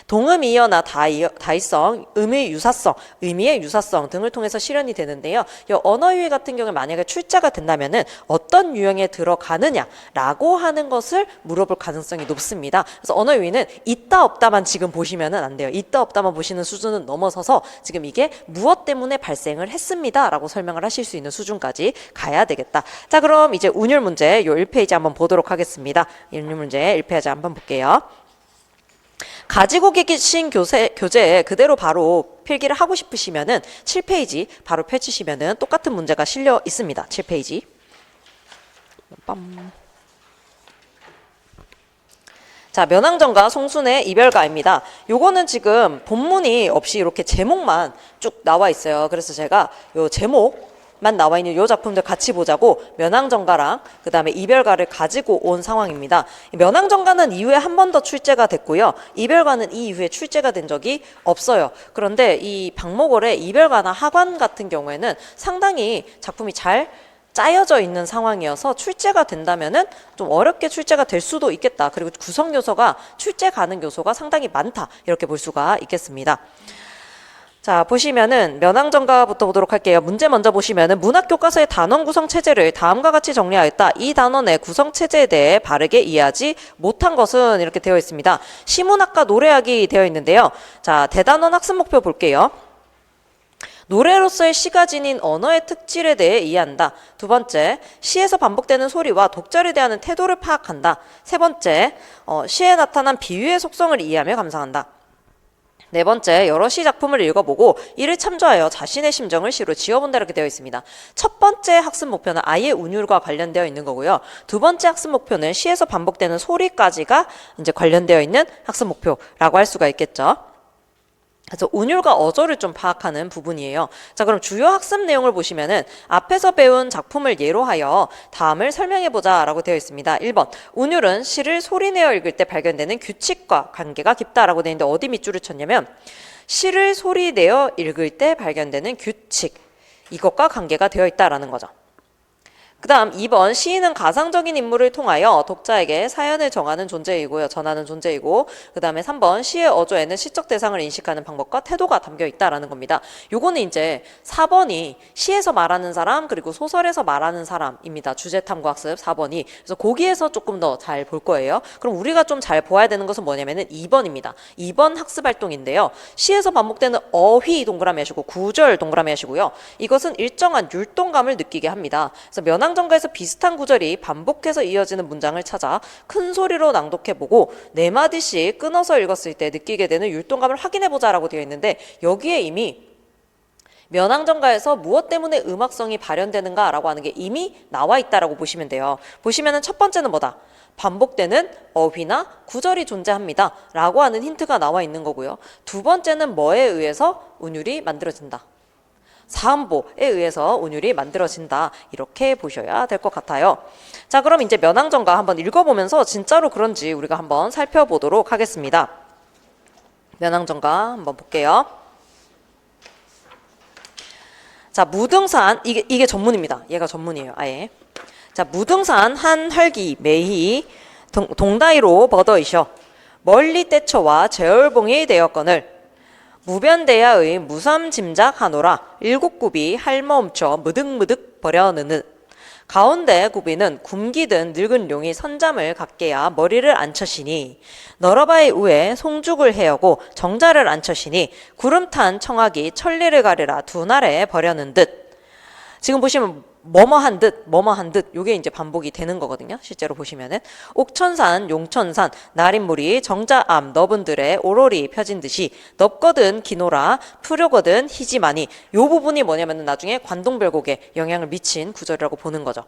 동음이어나 다이성, 의미의 유사성, 의미의 유사성 등을 통해서 실현이 되는데요. 이 언어 유희 같은 경우에 만약에 출제가 된다면 어떤 유형에 들어가느냐라고 하는 것을 물어볼 가능성이 높습니다. 그래서 언어 유희는 있다 없다만 지금 보시면은 안 돼요. 있다 없다만 보시는 수준은 넘어서서 지금 이게 무엇 때문에 발생을 했습니다라고 설명을 하실 수 있는 수준까지 가야 되겠다. 자, 그럼 이제 운율 문제 요 1페이지 한번 보도록 하겠습니다. 운율 문제 1페이지 한번 볼게요. 가지고 계신 교재에 그대로 바로 필기를 하고 싶으시면은 7페이지 바로 펼치시면은 똑같은 문제가 실려 있습니다. 7페이지. 자, 면왕정가 송순의 이별가입니다. 요거는 지금 본문이 없이 이렇게 제목만 쭉 나와 있어요. 그래서 제가 요 제목만 나와 있는 요 작품들 같이 보자고 면왕정가랑 그 다음에 이별가를 가지고 온 상황입니다. 면왕정가는 이후에 한 번 더 출제가 됐고요. 이별가는 이 이후에 출제가 된 적이 없어요. 그런데 이 박목월의 이별가나 하관 같은 경우에는 상당히 작품이 잘 짜여져 있는 상황이어서 출제가 된다면은 좀 어렵게 출제가 될 수도 있겠다. 그리고 구성 요소가 출제 가능 요소가 상당히 많다. 이렇게 볼 수가 있겠습니다. 자, 보시면은 면왕정가부터 보도록 할게요. 문제 먼저 보시면은 문학교과서의 단원 구성 체제를 다음과 같이 정리하였다. 이 단원의 구성 체제에 대해 바르게 이해하지 못한 것은 이렇게 되어 있습니다. 시문학과 노래학이 되어 있는데요. 자, 대단원 학습 목표 볼게요. 노래로서의 시가 지닌 언어의 특질에 대해 이해한다. 두 번째, 시에서 반복되는 소리와 독자를 대하는 태도를 파악한다. 세 번째, 시에 나타난 비유의 속성을 이해하며 감상한다. 네 번째, 여러 시 작품을 읽어보고 이를 참조하여 자신의 심정을 시로 지어본다 이렇게 되어 있습니다. 첫 번째 학습 목표는 아예 운율과 관련되어 있는 거고요. 두 번째 학습 목표는 시에서 반복되는 소리까지가 이제 관련되어 있는 학습 목표라고 할 수가 있겠죠. 그래서 운율과 어조를 좀 파악하는 부분이에요. 자, 그럼 주요 학습 내용을 보시면은 앞에서 배운 작품을 예로 하여 다음을 설명해보자 라고 되어 있습니다. 1번, 운율은 시를 소리내어 읽을 때 발견되는 규칙과 관계가 깊다라고 되어 있는데 어디 밑줄을 쳤냐면 시를 소리내어 읽을 때 발견되는 규칙, 이것과 관계가 되어 있다라는 거죠. 그 다음 2번, 시인은 가상적인 인물을 통하여 독자에게 사연을 전하는 존재이고, 그 다음에 3번, 시의 어조에는 시적 대상을 인식하는 방법과 태도가 담겨 있다라는 겁니다. 요거는 이제 4번이 시에서 말하는 사람, 그리고 소설에서 말하는 사람입니다. 주제탐구학습 4번이. 그래서 거기에서 조금 더 잘 볼 거예요. 그럼 우리가 좀 잘 보아야 되는 것은 뭐냐면은 2번입니다. 2번 학습 활동인데요. 시에서 반복되는 어휘 동그라미 하시고, 구절 동그라미 하시고요. 이것은 일정한 율동감을 느끼게 합니다. 그래서 면왕정가에서 비슷한 구절이 반복해서 이어지는 문장을 찾아 큰 소리로 낭독해보고 4마디씩 끊어서 읽었을 때 느끼게 되는 율동감을 확인해보자 라고 되어 있는데 여기에 이미 면왕정가에서 무엇 때문에 음악성이 발현되는가 라고 하는 게 이미 나와 있다라고 보시면 돼요. 보시면은 첫 번째는 뭐다? 반복되는 어휘나 구절이 존재합니다 라고 하는 힌트가 나와 있는 거고요. 두 번째는 뭐에 의해서 운율이 만들어진다. 사음보에 의해서 운율이 만들어진다. 이렇게 보셔야 될 것 같아요. 자, 그럼 이제 면왕정가 한번 읽어보면서 진짜로 그런지 우리가 한번 살펴보도록 하겠습니다. 면왕정가 한번 볼게요. 자, 무등산, 이게 전문입니다. 얘가 전문이에요, 아예. 자, 무등산 한 활기 매희 동다이로 버더이셔 멀리 떼쳐와 제얼봉이 되었거늘 무변대야의 무삼짐작하노라 일곱굽이 할멈쳐 무득무득 버려느는 가운데 구비는 굶기든 늙은 용이 선잠을 갖게야 머리를 앉혀시니 너러바의 우에 송죽을 해여고 정자를 앉혀시니 구름탄 청하기 천리를 가리라 두 날에 버려는 듯. 지금 보시면 뭐뭐한 듯 요게 이제 반복이 되는 거거든요. 실제로 보시면은 옥천산 용천산 날인물이 정자암 너분들의 오로리 펴진 듯이 넙거든 기노라 푸려거든 희지마니 요 부분이 뭐냐면은 나중에 관동별곡에 영향을 미친 구절이라고 보는 거죠.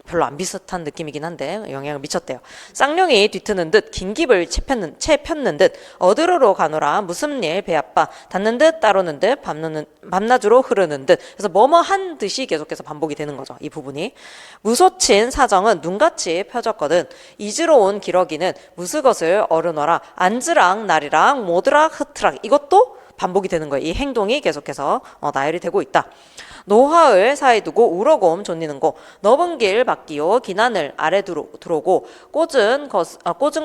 별로 안 비슷한 느낌이긴 한데 영향을 미쳤대요. 쌍룡이 뒤트는 듯 긴깁을 채 폈는 듯 어드르러 가노라 무슨 일 배아빠 닿는 듯 따르는 듯 밤낮으로 흐르는 듯. 그래서 뭐뭐한 듯이 계속해서 반복이 되는 거죠. 이 부분이. 무소친 사정은 눈같이 펴졌거든 이즈로운 기러기는 무스것을 어르너라 앉으랑 날이랑 모드락 흐트락 이것도 반복이 되는 거예요. 이 행동이 계속해서 나열이 되고 있다. 노화을 사이 두고 우러곰 존니는 고 넓은 길 밖이요 기난을 아래 들어오고 꽂은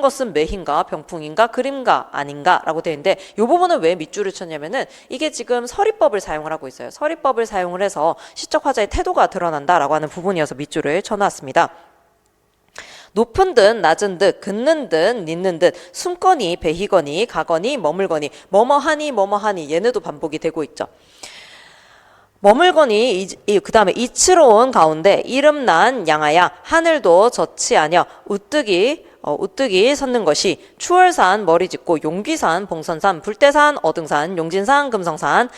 것은 매hin가 병풍인가 그림가 아닌가 라고 되어 있는데 이 부분은 왜 밑줄을 쳤냐면은 이게 지금 서리법을 사용을 하고 있어요. 서리법을 사용을 해서 시적 화자의 태도가 드러난다 라고 하는 부분이어서 밑줄을 쳐놨습니다. 높은 듯 낮은 듯 긋는 듯 딛는 듯 숨거니 배히거니 가거니 머물거니 뭐뭐하니 얘네도 반복이 되고 있죠. 머물거니 그 다음에 이치로운 가운데 이름난 양아야 하늘도 젖지 아니여 우뜨기 섰는 것이 추월산 머리짓고 용귀산 봉선산 불대산 어등산 용진산 금성산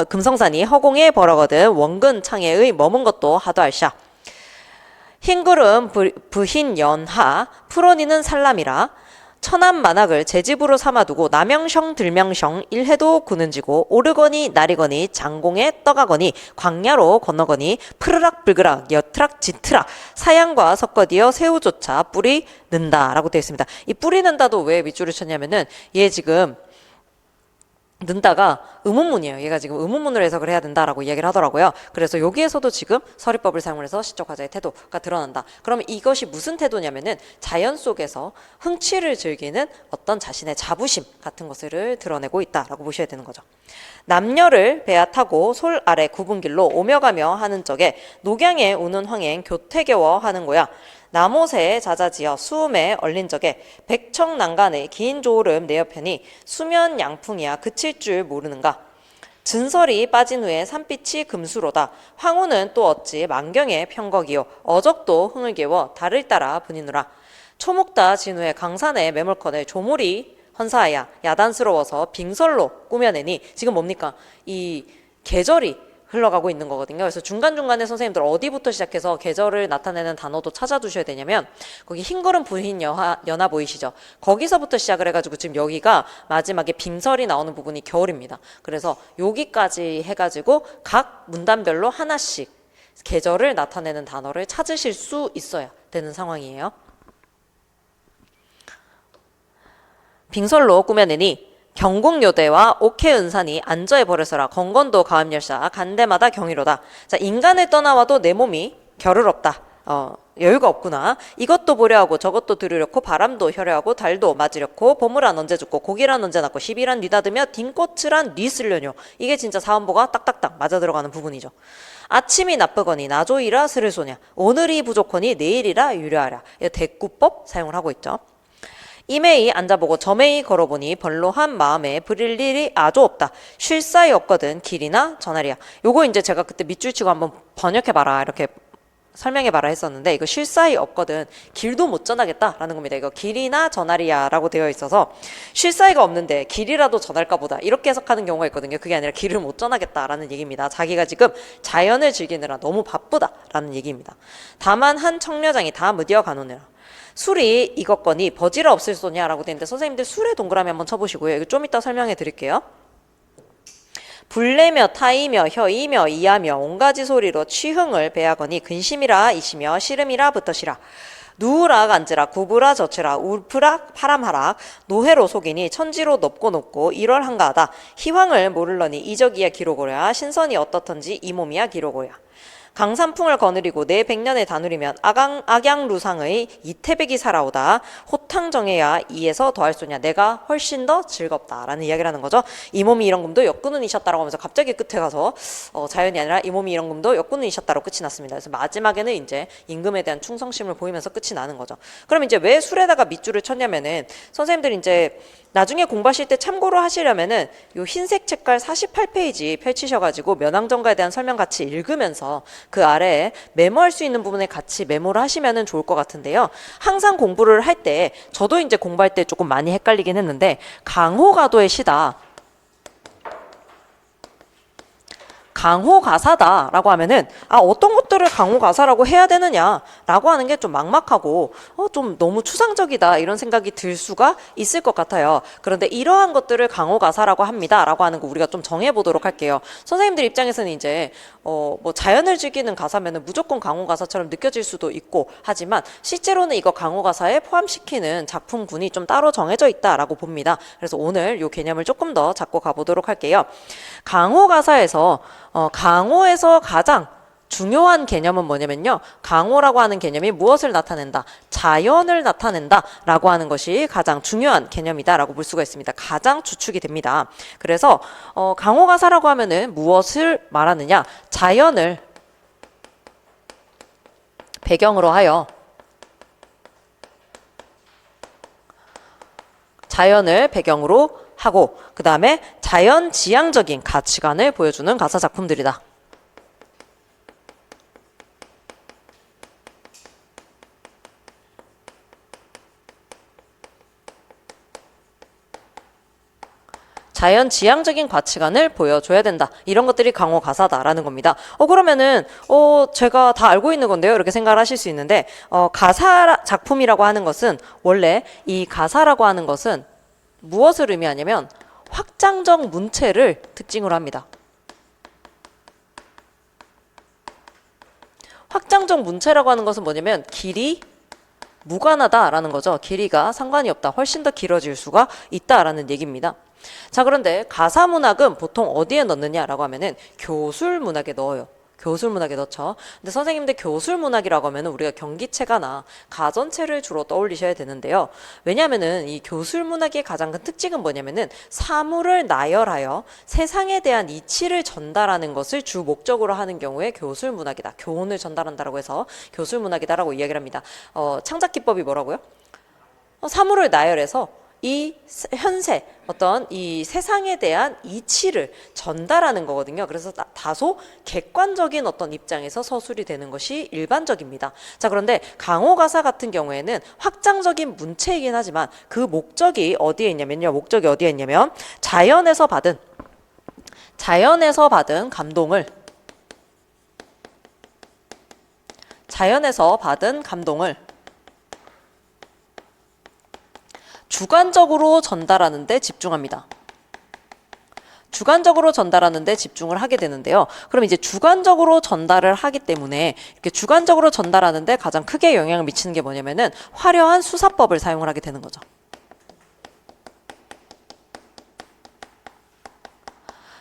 금성산이 허공에 벌어거든 원근 창해의 머문 것도 하도 알샤 흰구름 부흰 연하 푸로니는 살람이라 천암 만학을 제 집으로 삼아두고 남영성 들명성 일해도 구는지고 오르거니 나리거니 장공에 떠가거니 광야로 건너거니 푸르락 불그락 여트락 짙으락 사양과 섞어디어 새우조차 뿌리 는다 라고 되어 있습니다. 이 뿌리 는다도 왜 밑줄을 쳤냐면은 얘 지금 는다가 의문문이에요. 얘가 지금 의문문으로 해석을 해야 된다라고 이야기를 하더라고요. 그래서 여기에서도 지금 서리법을 사용을 해서 시적 화자의 태도가 드러난다. 그러면 이것이 무슨 태도냐면은 자연 속에서 흥취를 즐기는 어떤 자신의 자부심 같은 것을 드러내고 있다라고 보셔야 되는 거죠. 남녀를 배아 타고 솔 아래 굽은 길로 오며 가며 하는 적에 녹양에 우는 황행 교태겨워 하는 거야. 남옷에 자자지어 수음에 얼린 적에 백청난간의 긴 조울음 내 옆편이 수면 양풍이야 그칠 줄 모르는가. 진설이 빠진 후에 산빛이 금수로다. 황후는 또 어찌 만경의 편곡이요 어적도 흥을 개워 달을 따라 분이누라. 초목다 진후에 강산에 매몰컨을 조물이 헌사하야 야단스러워서 빙설로 꾸며내니 지금 뭡니까? 이 계절이 흘러가고 있는 거거든요. 그래서 중간중간에 선생님들 어디부터 시작해서 계절을 나타내는 단어도 찾아두셔야 되냐면 거기 흰구름 부흰 연하 보이시죠? 거기서부터 시작을 해가지고 지금 여기가 마지막에 빙설이 나오는 부분이 겨울입니다. 그래서 여기까지 해가지고 각 문단별로 하나씩 계절을 나타내는 단어를 찾으실 수 있어야 되는 상황이에요. 빙설로 꾸며내니 경공요대와 옥해은산이 안저해 버려서라 건건도 가음열사 간대마다 경이로다. 자, 인간을 떠나와도 내 몸이 겨를 없다. 여유가 없구나. 이것도 보려하고 저것도 들으려고 바람도 혈려하고 달도 맞으려고 보물란 언제 죽고 고기란 언제 낳고 시비란 뉘다드며 딩꽃이란 뉘 쓸려뇨. 이게 진짜 사음보가 딱딱딱 맞아 들어가는 부분이죠. 아침이 나쁘거니 나조이라 스를 쏘냐. 오늘이 부족하니 내일이라 유려하랴. 대꾸법 사용을 하고 있죠. 이매이 앉아보고 저매이 걸어보니 벌로한 마음에 부릴 일이 아주 없다. 쉴 사이 없거든 길이나 전할이야. 요거 이제 제가 그때 밑줄 치고 한번 번역해봐라 이렇게 설명해 봐라 했었는데 이거 쉴 사이 없거든. 길도 못 전하겠다라는 겁니다. 이거 길이나 전하리야라고 되어 있어서 쉴 사이가 없는데 길이라도 전할까 보다 이렇게 해석하는 경우가 있거든요. 그게 아니라 길을 못 전하겠다라는 얘기입니다. 자기가 지금 자연을 즐기느라 너무 바쁘다라는 얘기입니다. 다만 한 청려장이 다 무디어 가노느라 술이 이것거니 버지라 없을 소냐라고 되는데 선생님들 술에 동그라미 한번 쳐보시고요. 이거 좀 이따 설명해 드릴게요. 불내며 타이며 혀이며 이하며 온가지 소리로 취흥을 배하거니 근심이라 이시며 시름이라 붙으시라. 누우라 앉으라 구부라 젖으라 울프라 파람하라 노회로 속이니 천지로 높고 높고 일월한가하다. 희황을 모를러니 이적이야 기록오랴 신선이 어떻던지 이 몸이야 기록오랴. 강산풍을 거느리고 내 백년에 다누리면 악양루상의 이태백이 살아오다. 호탕정해야 이에서 더할 소냐 내가 훨씬 더 즐겁다라는 이야기를 하는 거죠. 이 몸이 이런 금도 역군은 이셨다라고 하면서 갑자기 끝에 가서 자연이 아니라 이 몸이 이런 금도 역군은 이셨다로 끝이 났습니다. 그래서 마지막에는 이제 임금에 대한 충성심을 보이면서 끝이 나는 거죠. 그럼 이제 왜 술에다가 밑줄을 쳤냐면은 선생님들 이제 나중에 공부하실 때 참고로 하시려면은 요 흰색 책깔 48페이지 펼치셔가지고 면왕정가에 대한 설명 같이 읽으면서 그 아래에 메모할 수 있는 부분에 같이 메모를 하시면은 좋을 것 같은데요. 항상 공부를 할 때 저도 이제 공부할 때 조금 많이 헷갈리긴 했는데 강호가도의 시다. 강호가사다라고 하면은 어떤 것들을 강호가사라고 해야 되느냐라고 하는 게 좀 막막하고 좀 너무 추상적이다 이런 생각이 들 수가 있을 것 같아요. 그런데 이러한 것들을 강호가사라고 합니다라고 하는 거 우리가 좀 정해보도록 할게요. 선생님들 입장에서는 이제 뭐 자연을 즐기는 가사면은 무조건 강호가사처럼 느껴질 수도 있고 하지만 실제로는 이거 강호가사에 포함시키는 작품군이 좀 따로 정해져 있다라고 봅니다. 그래서 오늘 이 개념을 조금 더 잡고 가보도록 할게요. 강호가사에서 강호에서 가장 중요한 개념은 뭐냐면요. 강호라고 하는 개념이 무엇을 나타낸다? 자연을 나타낸다 라고 하는 것이 가장 중요한 개념이다 라고 볼 수가 있습니다. 가장 주축이 됩니다. 그래서 강호가사라고 하면은 무엇을 말하느냐? 자연을 배경으로 하여 하고 그 다음에 자연지향적인 가치관을 보여주는 가사 작품들이다. 자연지향적인 가치관을 보여줘야 된다. 이런 것들이 강호가사다라는 겁니다. 그러면은 제가 다 알고 있는 건데요. 이렇게 생각을 하실 수 있는데 가사 작품이라고 하는 것은 원래 이 가사라고 하는 것은 무엇을 의미하냐면 확장적 문체를 특징으로 합니다. 확장적 문체라고 하는 것은 뭐냐면 길이 무관하다라는 거죠. 길이가 상관이 없다. 훨씬 더 길어질 수가 있다라는 얘기입니다. 자, 그런데 가사문학은 보통 어디에 넣느냐라고 하면은 교술문학에 넣어요. 교술문학에 넣죠. 근데 선생님들 교술문학이라고 하면 우리가 경기체가나 가전체를 주로 떠올리셔야 되는데요. 왜냐하면은 이 교술문학의 가장 큰 특징은 뭐냐면은 사물을 나열하여 세상에 대한 이치를 전달하는 것을 주 목적으로 하는 경우에 교술문학이다. 교훈을 전달한다라고 해서 교술문학이다라고 이야기를 합니다. 창작기법이 뭐라고요? 사물을 나열해서 이 현세 어떤 이 세상에 대한 이치를 전달하는 거거든요. 그래서 다소 객관적인 어떤 입장에서 서술이 되는 것이 일반적입니다. 자, 그런데 강호가사 같은 경우에는 확장적인 문체이긴 하지만 그 목적이 어디에 있냐면요. 목적이 어디에 있냐면 자연에서 받은 감동을 주관적으로 전달하는 데 집중합니다. 주관적으로 전달하는 데 집중을 하게 되는데요. 그럼 이제 주관적으로 전달을 하기 때문에 이렇게 주관적으로 전달하는 데 가장 크게 영향을 미치는 게 뭐냐면은 화려한 수사법을 사용을 하게 되는 거죠.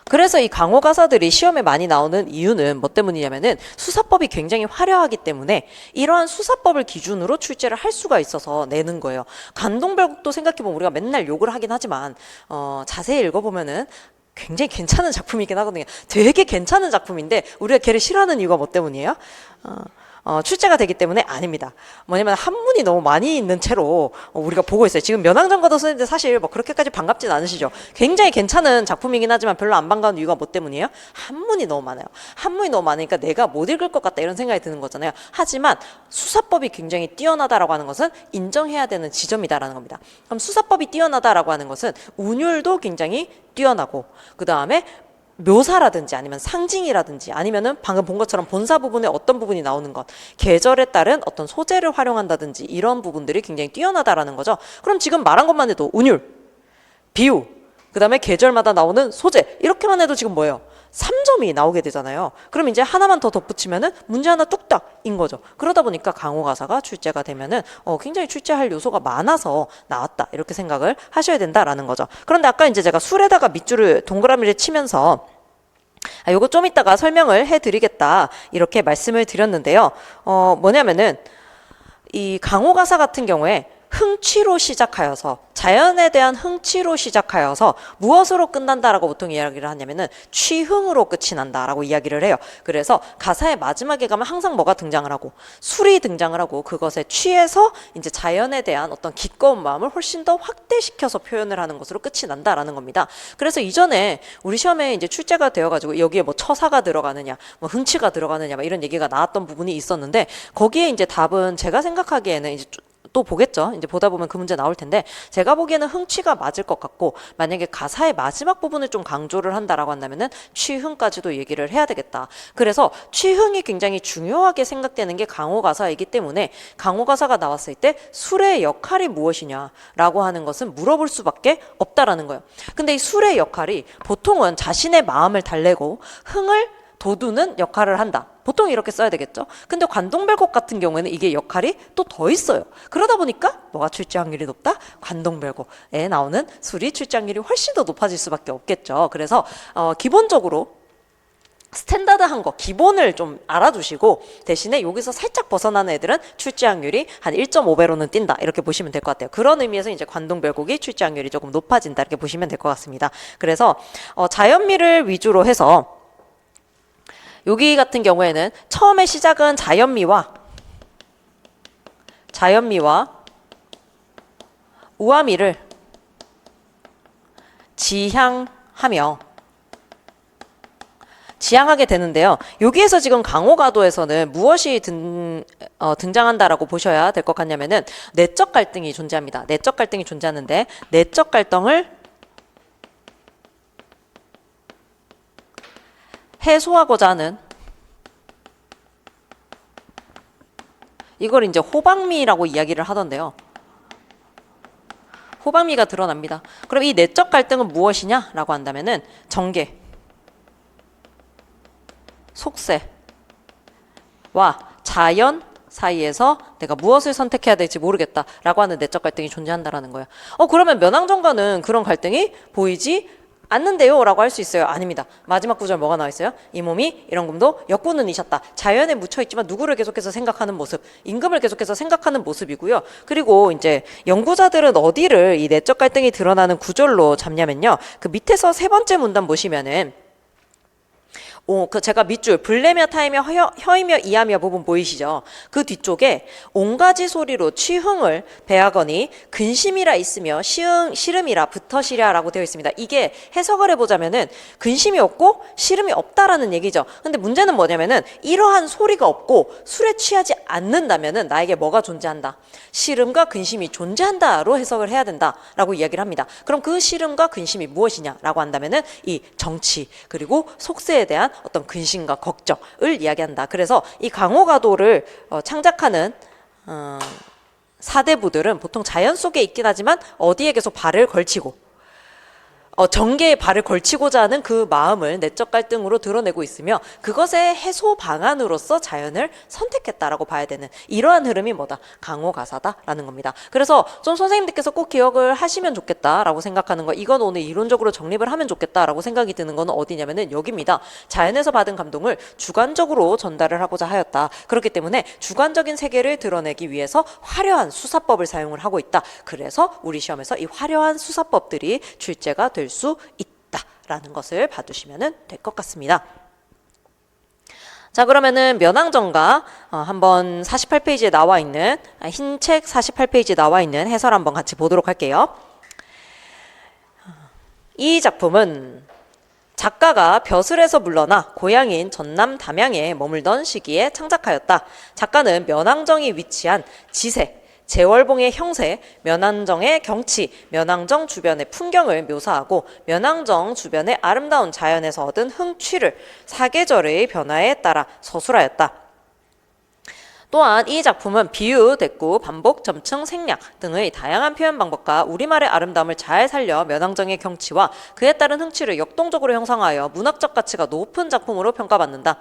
그래서 이 강호가사들이 시험에 많이 나오는 이유는 뭐 때문이냐면은 수사법이 굉장히 화려하기 때문에 이러한 수사법을 기준으로 출제를 할 수가 있어서 내는 거예요. 간동별국도 생각해보면 우리가 맨날 욕을 하긴 하지만 자세히 읽어보면은 굉장히 괜찮은 작품이긴 하거든요. 되게 괜찮은 작품인데 우리가 걔를 싫어하는 이유가 뭐 때문이에요? 출제가 되기 때문에 아닙니다. 뭐냐면 한문이 너무 많이 있는 채로 우리가 보고 있어요. 지금 면왕전과도 쓰는데 사실 뭐 그렇게까지 반갑진 않으시죠. 굉장히 괜찮은 작품이긴 하지만 별로 안 반가운 이유가 뭐 때문이에요? 한문이 너무 많아요. 한문이 너무 많으니까 내가 못 읽을 것 같다 이런 생각이 드는 거잖아요. 하지만 수사법이 굉장히 뛰어나다라고 하는 것은 인정해야 되는 지점이다라는 겁니다. 그럼 수사법이 뛰어나다라고 하는 것은 운율도 굉장히 뛰어나고 그 다음에 묘사라든지 아니면 상징이라든지 아니면은 방금 본 것처럼 본사 부분에 어떤 부분이 나오는 것, 계절에 따른 어떤 소재를 활용한다든지 이런 부분들이 굉장히 뛰어나다라는 거죠. 그럼 지금 말한 것만 해도 운율, 비유, 그 다음에 계절마다 나오는 소재 이렇게만 해도 지금 뭐예요? 3점이 나오게 되잖아요. 그럼 이제 하나만 더 덧붙이면은 문제 하나 뚝딱인 거죠. 그러다 보니까 강호가사가 출제가 되면은 굉장히 출제할 요소가 많아서 나왔다 이렇게 생각을 하셔야 된다라는 거죠. 그런데 아까 이제 제가 술에다가 밑줄을 동그라미를 치면서 요거 좀 이따가 설명을 해드리겠다 이렇게 말씀을 드렸는데요. 뭐냐면은 이 강호가사 같은 경우에 흥취로 시작하여서 자연에 대한 흥취로 시작하여서 무엇으로 끝난다라고 보통 이야기를 하냐면은 취흥으로 끝이 난다라고 이야기를 해요. 그래서 가사의 마지막에 가면 항상 뭐가 등장을 하고 술이 등장을 하고 그것에 취해서 이제 자연에 대한 어떤 기꺼운 마음을 훨씬 더 확대시켜서 표현을 하는 것으로 끝이 난다라는 겁니다. 그래서 이전에 우리 시험에 이제 출제가 되어가지고 여기에 뭐 처사가 들어가느냐, 뭐 흥취가 들어가느냐, 막 이런 얘기가 나왔던 부분이 있었는데 거기에 이제 답은 제가 생각하기에는 이제 또 보겠죠. 이제 보다 보면 그 문제 나올 텐데 제가 보기에는 흥취가 맞을 것 같고 만약에 가사의 마지막 부분을 좀 강조를 한다라고 한다면은 취흥까지도 얘기를 해야 되겠다. 그래서 취흥이 굉장히 중요하게 생각되는 게 강호가사이기 때문에 강호가사가 나왔을 때 술의 역할이 무엇이냐라고 하는 것은 물어볼 수밖에 없다라는 거예요. 근데 이 술의 역할이 보통은 자신의 마음을 달래고 흥을 돋우는 역할을 한다. 보통 이렇게 써야 되겠죠. 근데 관동별곡 같은 경우에는 이게 역할이 또 더 있어요. 그러다 보니까 뭐가 출제 확률이 높다? 관동별곡에 나오는 술이 출제 확률이 훨씬 더 높아질 수밖에 없겠죠. 그래서 기본적으로 스탠다드한 거 기본을 좀 알아두시고 대신에 여기서 살짝 벗어나는 애들은 출제 확률이 한 1.5배로는 뛴다 이렇게 보시면 될 것 같아요. 그런 의미에서 이제 관동별곡이 출제 확률이 조금 높아진다 이렇게 보시면 될 것 같습니다. 그래서 자연미를 위주로 해서 여기 같은 경우에는 처음에 시작은 자연미와 우아미를 지향하게 되는데요. 여기에서 지금 강호가도에서는 무엇이 등장한다라고 보셔야 될 것 같냐면은 내적 갈등이 존재합니다. 내적 갈등이 존재하는데 내적 갈등을 해소하고자 하는 이걸 이제 호방미라고 이야기를 하던데요. 호방미가 드러납니다. 그럼 이 내적 갈등은 무엇이냐라고 한다면은 정계, 속세와 자연 사이에서 내가 무엇을 선택해야 될지 모르겠다라고 하는 내적 갈등이 존재한다라는 거예요. 그러면 면왕전과는 그런 갈등이 보이지 않는데요 라고 할 수 있어요. 아닙니다. 마지막 구절 뭐가 나와 있어요? 이 몸이 이런금도 역구는 이셨다. 자연에 묻혀있지만 누구를 계속해서 생각하는 모습, 임금을 계속해서 생각하는 모습이고요. 그리고 이제 연구자들은 어디를 이 내적 갈등이 드러나는 구절로 잡냐면요. 그 밑에서 세 번째 문단 보시면은 제가 밑줄 불내며 타이며 혀이며 이하며 부분 보이시죠? 그 뒤쪽에 온가지 소리로 취흥을 배하거니 근심이라 있으며 시름이라 붙어시랴라고 되어 있습니다. 이게 해석을 해보자면은 근심이 없고 시름이 없다라는 얘기죠. 근데 문제는 뭐냐면은 이러한 소리가 없고 술에 취하지 않는다면은 나에게 뭐가 존재한다? 시름과 근심이 존재한다로 해석을 해야 된다라고 이야기를 합니다. 그럼 그 시름과 근심이 무엇이냐라고 한다면은 이 정치 그리고 속세에 대한 어떤 근심과 걱정을 이야기한다. 그래서 이 강호가도를 창작하는 사대부들은 보통 자연 속에 있긴 하지만 어디에 계속 발을 걸치고 정계에 발을 걸치고자 하는 그 마음을 내적 갈등으로 드러내고 있으며 그것의 해소 방안으로서 자연을 선택했다라고 봐야 되는 이러한 흐름이 뭐다? 강호가사다라는 겁니다. 그래서 좀 선생님들께서 꼭 기억을 하시면 좋겠다라고 생각하는 거 이건 오늘 이론적으로 정립을 하면 좋겠다라고 생각이 드는 건 어디냐면은 여기입니다. 자연에서 받은 감동을 주관적으로 전달을 하고자 하였다. 그렇기 때문에 주관적인 세계를 드러내기 위해서 화려한 수사법을 사용을 하고 있다. 그래서 우리 시험에서 이 화려한 수사법들이 출제가 될 수 있다라는 것을 봐두시면 될 것 같습니다. 자, 그러면은 면왕정가 한번 48페이지에 나와 있는 흰 책 48페이지에 나와 있는 해설 한번 같이 보도록 할게요. 이 작품은 작가가 벼슬에서 물러나 고향인 전남 담양에 머물던 시기에 창작하였다. 작가는 면왕정이 위치한 지세, 제월봉의 형세, 면왕정의 경치, 면왕정 주변의 풍경을 묘사하고 면왕정 주변의 아름다운 자연에서 얻은 흥취를 사계절의 변화에 따라 서술하였다. 또한 이 작품은 비유, 대꾸, 반복, 점층, 생략 등의 다양한 표현 방법과 우리말의 아름다움을 잘 살려 면왕정의 경치와 그에 따른 흥취를 역동적으로 형성하여 문학적 가치가 높은 작품으로 평가받는다.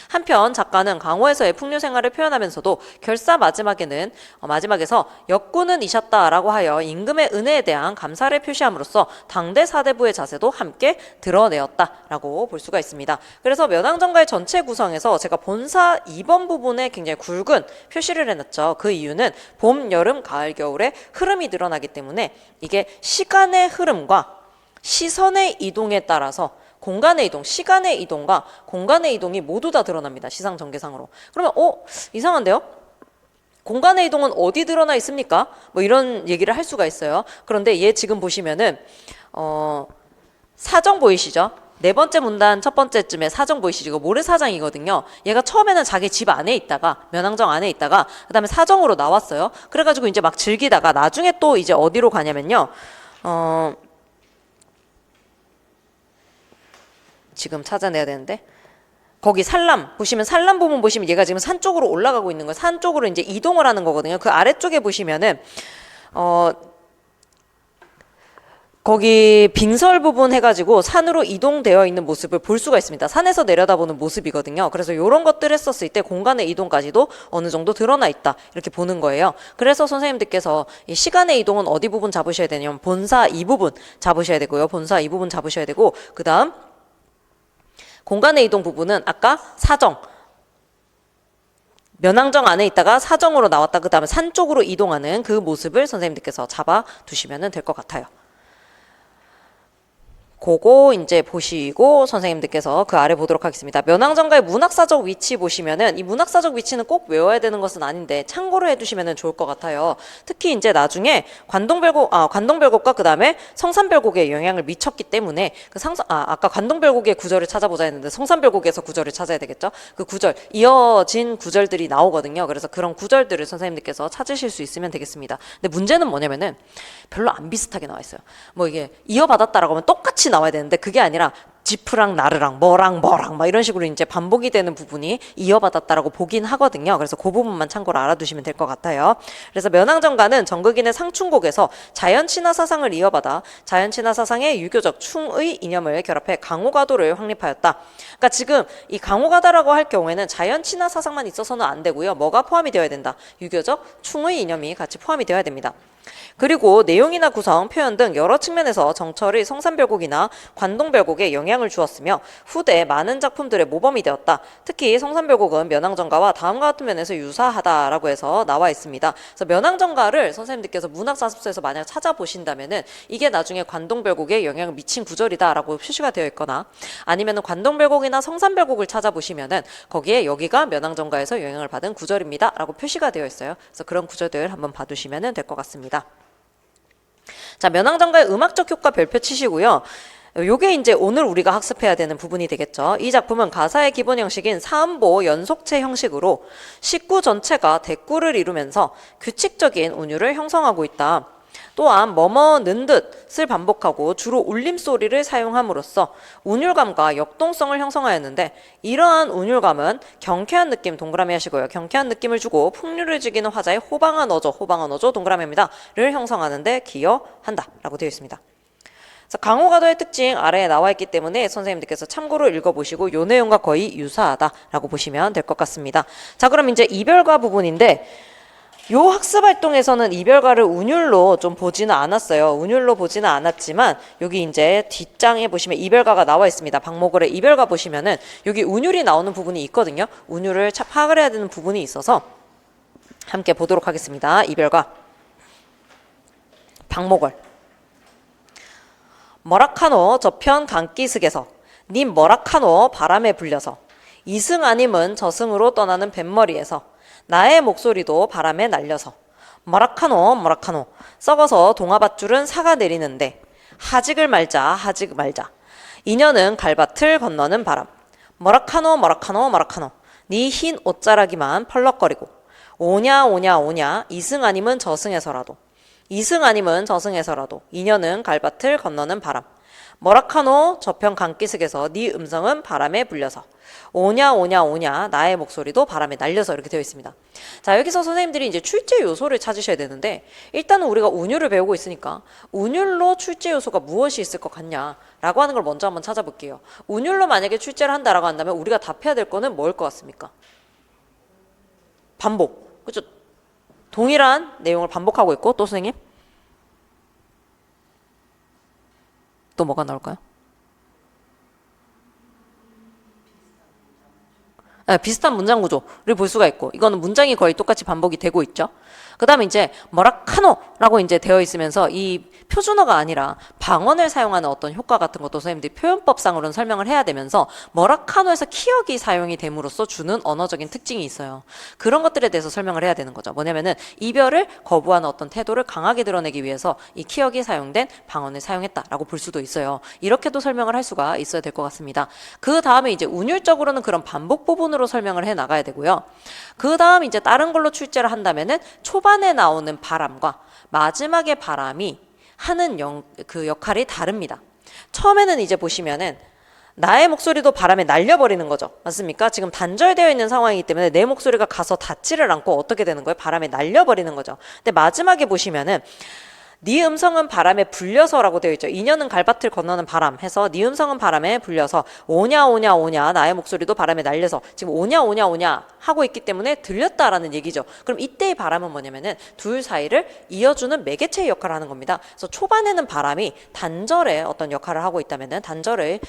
한편 작가는 강호에서의 풍류 생활을 표현하면서도 결사 마지막에서 역군은 이셨다라고 하여 임금의 은혜에 대한 감사를 표시함으로써 당대 사대부의 자세도 함께 드러내었다라고 볼 수가 있습니다. 그래서 면왕정가의 전체 구성에서 제가 본사 2번 부분에 굉장히 굵은 표시를 해놨죠. 그 이유는 봄, 여름, 가을, 겨울의 흐름이 드러나기 때문에 이게 시간의 흐름과 시선의 이동에 따라서 공간의 이동, 시간의 이동과 공간의 이동이 모두 다 드러납니다. 시상 전개상으로. 그러면 이상한데요? 공간의 이동은 어디 드러나 있습니까? 뭐 이런 얘기를 할 수가 있어요. 그런데 얘 지금 보시면은 사정 보이시죠? 네 번째 문단 첫 번째쯤에 사정 보이시죠? 이거 모래사장이거든요. 얘가 처음에는 자기 집 안에 있다가 면왕정 안에 있다가 그 다음에 사정으로 나왔어요. 그래가지고 이제 막 즐기다가 나중에 또 이제 어디로 가냐면요. 지금 찾아내야 되는데 거기 산람 보시면 산람 부분 보시면 얘가 지금 산 쪽으로 올라가고 있는 거예요. 산 쪽으로 이제 이동을 하는 거거든요. 그 아래쪽에 보시면은 거기 빙설 부분 해가지고 산으로 이동되어 있는 모습을 볼 수가 있습니다. 산에서 내려다보는 모습이거든요. 그래서 이런 것들 했었을 때 공간의 이동까지도 어느 정도 드러나 있다 이렇게 보는 거예요. 그래서 선생님들께서 이 시간의 이동은 어디 부분 잡으셔야 되냐면 본사 이 부분 잡으셔야 되고요. 본사 이 부분 잡으셔야 되고 그 다음 공간의 이동 부분은 아까 사정, 면왕정 안에 있다가 사정으로 나왔다 그 다음에 산 쪽으로 이동하는 그 모습을 선생님들께서 잡아두시면 될 것 같아요. 그거 이제 보시고 선생님들께서 그 아래 보도록 하겠습니다. 면왕정가의 문학사적 위치 보시면은 이 문학사적 위치는 꼭 외워야 되는 것은 아닌데 참고로 해두시면 좋을 것 같아요. 특히 이제 나중에 관동별곡과 그 다음에 성산별곡에 영향을 미쳤기 때문에 아까 관동별곡의 구절을 찾아보자 했는데 성산별곡에서 구절을 찾아야 되겠죠. 그 구절 이어진 구절들이 나오거든요. 그래서 그런 구절들을 선생님들께서 찾으실 수 있으면 되겠습니다. 근데 문제는 뭐냐면은 별로 안 비슷하게 나와 있어요. 뭐 이게 이어받았다라고 하면 똑같이 나와야 되는데 그게 아니라 지프랑 나르랑 뭐랑 막 이런 식으로 이제 반복이 되는 부분이 이어받았다라고 보긴 하거든요. 그래서 그 부분만 참고로 알아두시면 될 것 같아요. 그래서 면왕정가는 정극인의 상충곡에서 자연친화 사상을 이어받아 자연친화 사상의 유교적 충의 이념을 결합해 강호가도를 확립하였다. 그러니까 지금 이 강호가다라고 할 경우에는 자연친화 사상만 있어서는 안 되고요. 뭐가 포함이 되어야 된다. 유교적 충의 이념이 같이 포함이 되어야 됩니다. 그리고 내용이나 구성, 표현 등 여러 측면에서 정철의 성산별곡이나 관동별곡에 영향을 주었으며 후대 많은 작품들의 모범이 되었다. 특히 성산별곡은 면왕정가와 다음과 같은 면에서 유사하다라고 해서 나와 있습니다. 그래서 면왕정가를 선생님들께서 문학사습서에서 만약 찾아보신다면은 이게 나중에 관동별곡에 영향을 미친 구절이다라고 표시가 되어 있거나 아니면은 관동별곡이나 성산별곡을 찾아보시면은 거기에 여기가 면왕정가에서 영향을 받은 구절입니다라고 표시가 되어 있어요. 그래서 그런 구절들 한번 봐두시면 될 것 같습니다. 자, 면왕정가의 음악적 효과 별표 치시고요. 요게 이제 오늘 우리가 학습해야 되는 부분이 되겠죠. 이 작품은 가사의 기본 형식인 사음보 연속체 형식으로 식구 전체가 대꾸를 이루면서 규칙적인 운율을 형성하고 있다. 또한 뭐뭐는 듯을 반복하고 주로 울림소리를 사용함으로써 운율감과 역동성을 형성하였는데 이러한 운율감은 경쾌한 느낌 동그라미 하시고요. 경쾌한 느낌을 주고 풍류를 즐기는 화자의 호방한 어조 동그라미입니다. 를 형성하는 데 기여한다 라고 되어 있습니다. 강호가도의 특징 아래에 나와 있기 때문에 선생님들께서 참고로 읽어보시고 요 내용과 거의 유사하다라고 보시면 될 것 같습니다. 자, 그럼 이제 이별가 부분인데 요 학습활동에서는 이별가를 운율로 좀 보지는 않았어요. 운율로 보지는 않았지만 여기 이제 뒷장에 보시면 이별가가 나와 있습니다. 박목월의 이별가 보시면은 여기 운율이 나오는 부분이 있거든요. 운율을 파악을 해야 되는 부분이 있어서 함께 보도록 하겠습니다. 이별가 박목월 뭐라카노 저편 강기슭에서 님 뭐라카노 바람에 불려서 이승 아님은 저승으로 떠나는 뱃머리에서 나의 목소리도 바람에 날려서 뭐라카노 뭐라카노 썩어서 동화밧줄은 사가 내리는데 하직을 말자 하직 말자 인연은 갈밭을 건너는 바람 뭐라카노 뭐라카노 뭐라카노 네 흰 옷자락이만 펄럭거리고 오냐 오냐 오냐 이승 아님은 저승에서라도 이승 아님은 저승에서라도 인연은 갈밭을 건너는 바람 뭐라카노 저편 강기슭에서 네 음성은 바람에 불려서 오냐 오냐 오냐 나의 목소리도 바람에 날려서 이렇게 되어 있습니다. 자, 여기서 선생님들이 이제 출제 요소를 찾으셔야 되는데 일단은 우리가 운율을 배우고 있으니까 운율로 출제 요소가 무엇이 있을 것 같냐라고 하는 걸 먼저 한번 찾아볼게요. 운율로 만약에 출제를 한다라고 한다면 우리가 답해야 될 거는 뭐일 것 같습니까? 반복. 그렇죠? 동일한 내용을 반복하고 있고 또 선생님? 또 뭐가 나올까요? 네, 비슷한 문장 구조를 볼 수가 있고 이거는 문장이 거의 똑같이 반복이 되고 있죠. 그 다음에 이제 뭐라카노라고 이제 되어 있으면서 이 표준어가 아니라 방언을 사용하는 어떤 효과 같은 것도 선생님들이 표현법상으로는 설명을 해야 되면서 뭐라카노에서 키역이 사용이 됨으로써 주는 언어적인 특징이 있어요. 그런 것들에 대해서 설명을 해야 되는 거죠. 뭐냐면은 이별을 거부하는 어떤 태도를 강하게 드러내기 위해서 이 키역이 사용된 방언을 사용했다라고 볼 수도 있어요. 이렇게도 설명을 할 수가 있어야 될 것 같습니다. 그 다음에 이제 운율적으로는 그런 반복 부분으로 설명을 해 나가야 되고요. 그 다음 이제 다른 걸로 출제를 한다면은 초반에 나오는 바람과 마지막에 바람이 하는 그 역할이 다릅니다. 처음에는 이제 보시면은 나의 목소리도 바람에 날려버리는 거죠. 맞습니까? 지금 단절되어 있는 상황이기 때문에 내 목소리가 가서 닿지를 않고 어떻게 되는 거예요? 바람에 날려버리는 거죠. 근데 마지막에 보시면은 네 음성은 바람에 불려서라고 되어 있죠. 인연은 갈밭을 건너는 바람 해서 네 음성은 바람에 불려서 오냐 오냐 오냐 나의 목소리도 바람에 날려서 지금 오냐 오냐 오냐 하고 있기 때문에 들렸다라는 얘기죠. 그럼 이때의 바람은 뭐냐면은 둘 사이를 이어주는 매개체의 역할을 하는 겁니다. 그래서 초반에는 바람이 단절의 어떤 역할을 하고 있다면은 단절의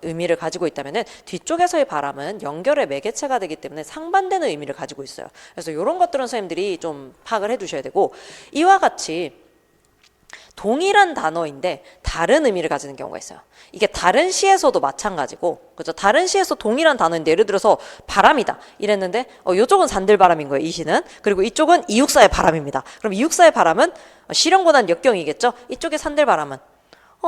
의미를 가지고 있다면은 뒤쪽에서의 바람은 연결의 매개체가 되기 때문에 상반되는 의미를 가지고 있어요. 그래서 이런 것들은 선생님들이 좀 파악을 해두셔야 되고 이와 같이 동일한 단어인데 다른 의미를 가지는 경우가 있어요. 이게 다른 시에서도 마찬가지고, 그죠? 다른 시에서 동일한 단어인데 예를 들어서 바람이다 이랬는데 이쪽은 산들바람인 거예요. 이 시는. 그리고 이쪽은 이육사의 바람입니다. 그럼 이육사의 바람은 실현고난 역경이겠죠. 이쪽의 산들바람은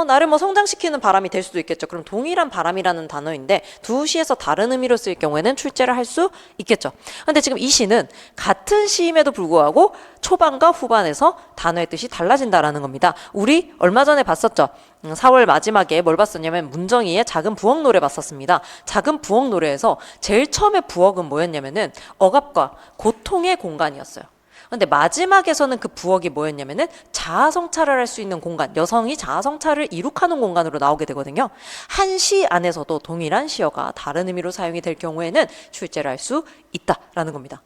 나를 뭐 성장시키는 바람이 될 수도 있겠죠. 그럼 동일한 바람이라는 단어인데 두 시에서 다른 의미로 쓰일 경우에는 출제를 할 수 있겠죠. 근데 지금 이 시는 같은 시임에도 불구하고 초반과 후반에서 단어의 뜻이 달라진다라는 겁니다. 우리 얼마 전에 봤었죠. 4월 마지막에 뭘 봤었냐면 문정희의 작은 부엌 노래 봤었습니다. 작은 부엌 노래에서 제일 처음에 부엌은 뭐였냐면은 억압과 고통의 공간이었어요. 근데 마지막에서는 그 부엌이 뭐였냐면은 자아성찰을 할 수 있는 공간, 여성이 자아성찰을 이룩하는 공간으로 나오게 되거든요. 한 시 안에서도 동일한 시어가 다른 의미로 사용이 될 경우에는 출제를 할 수 있다라는 겁니다.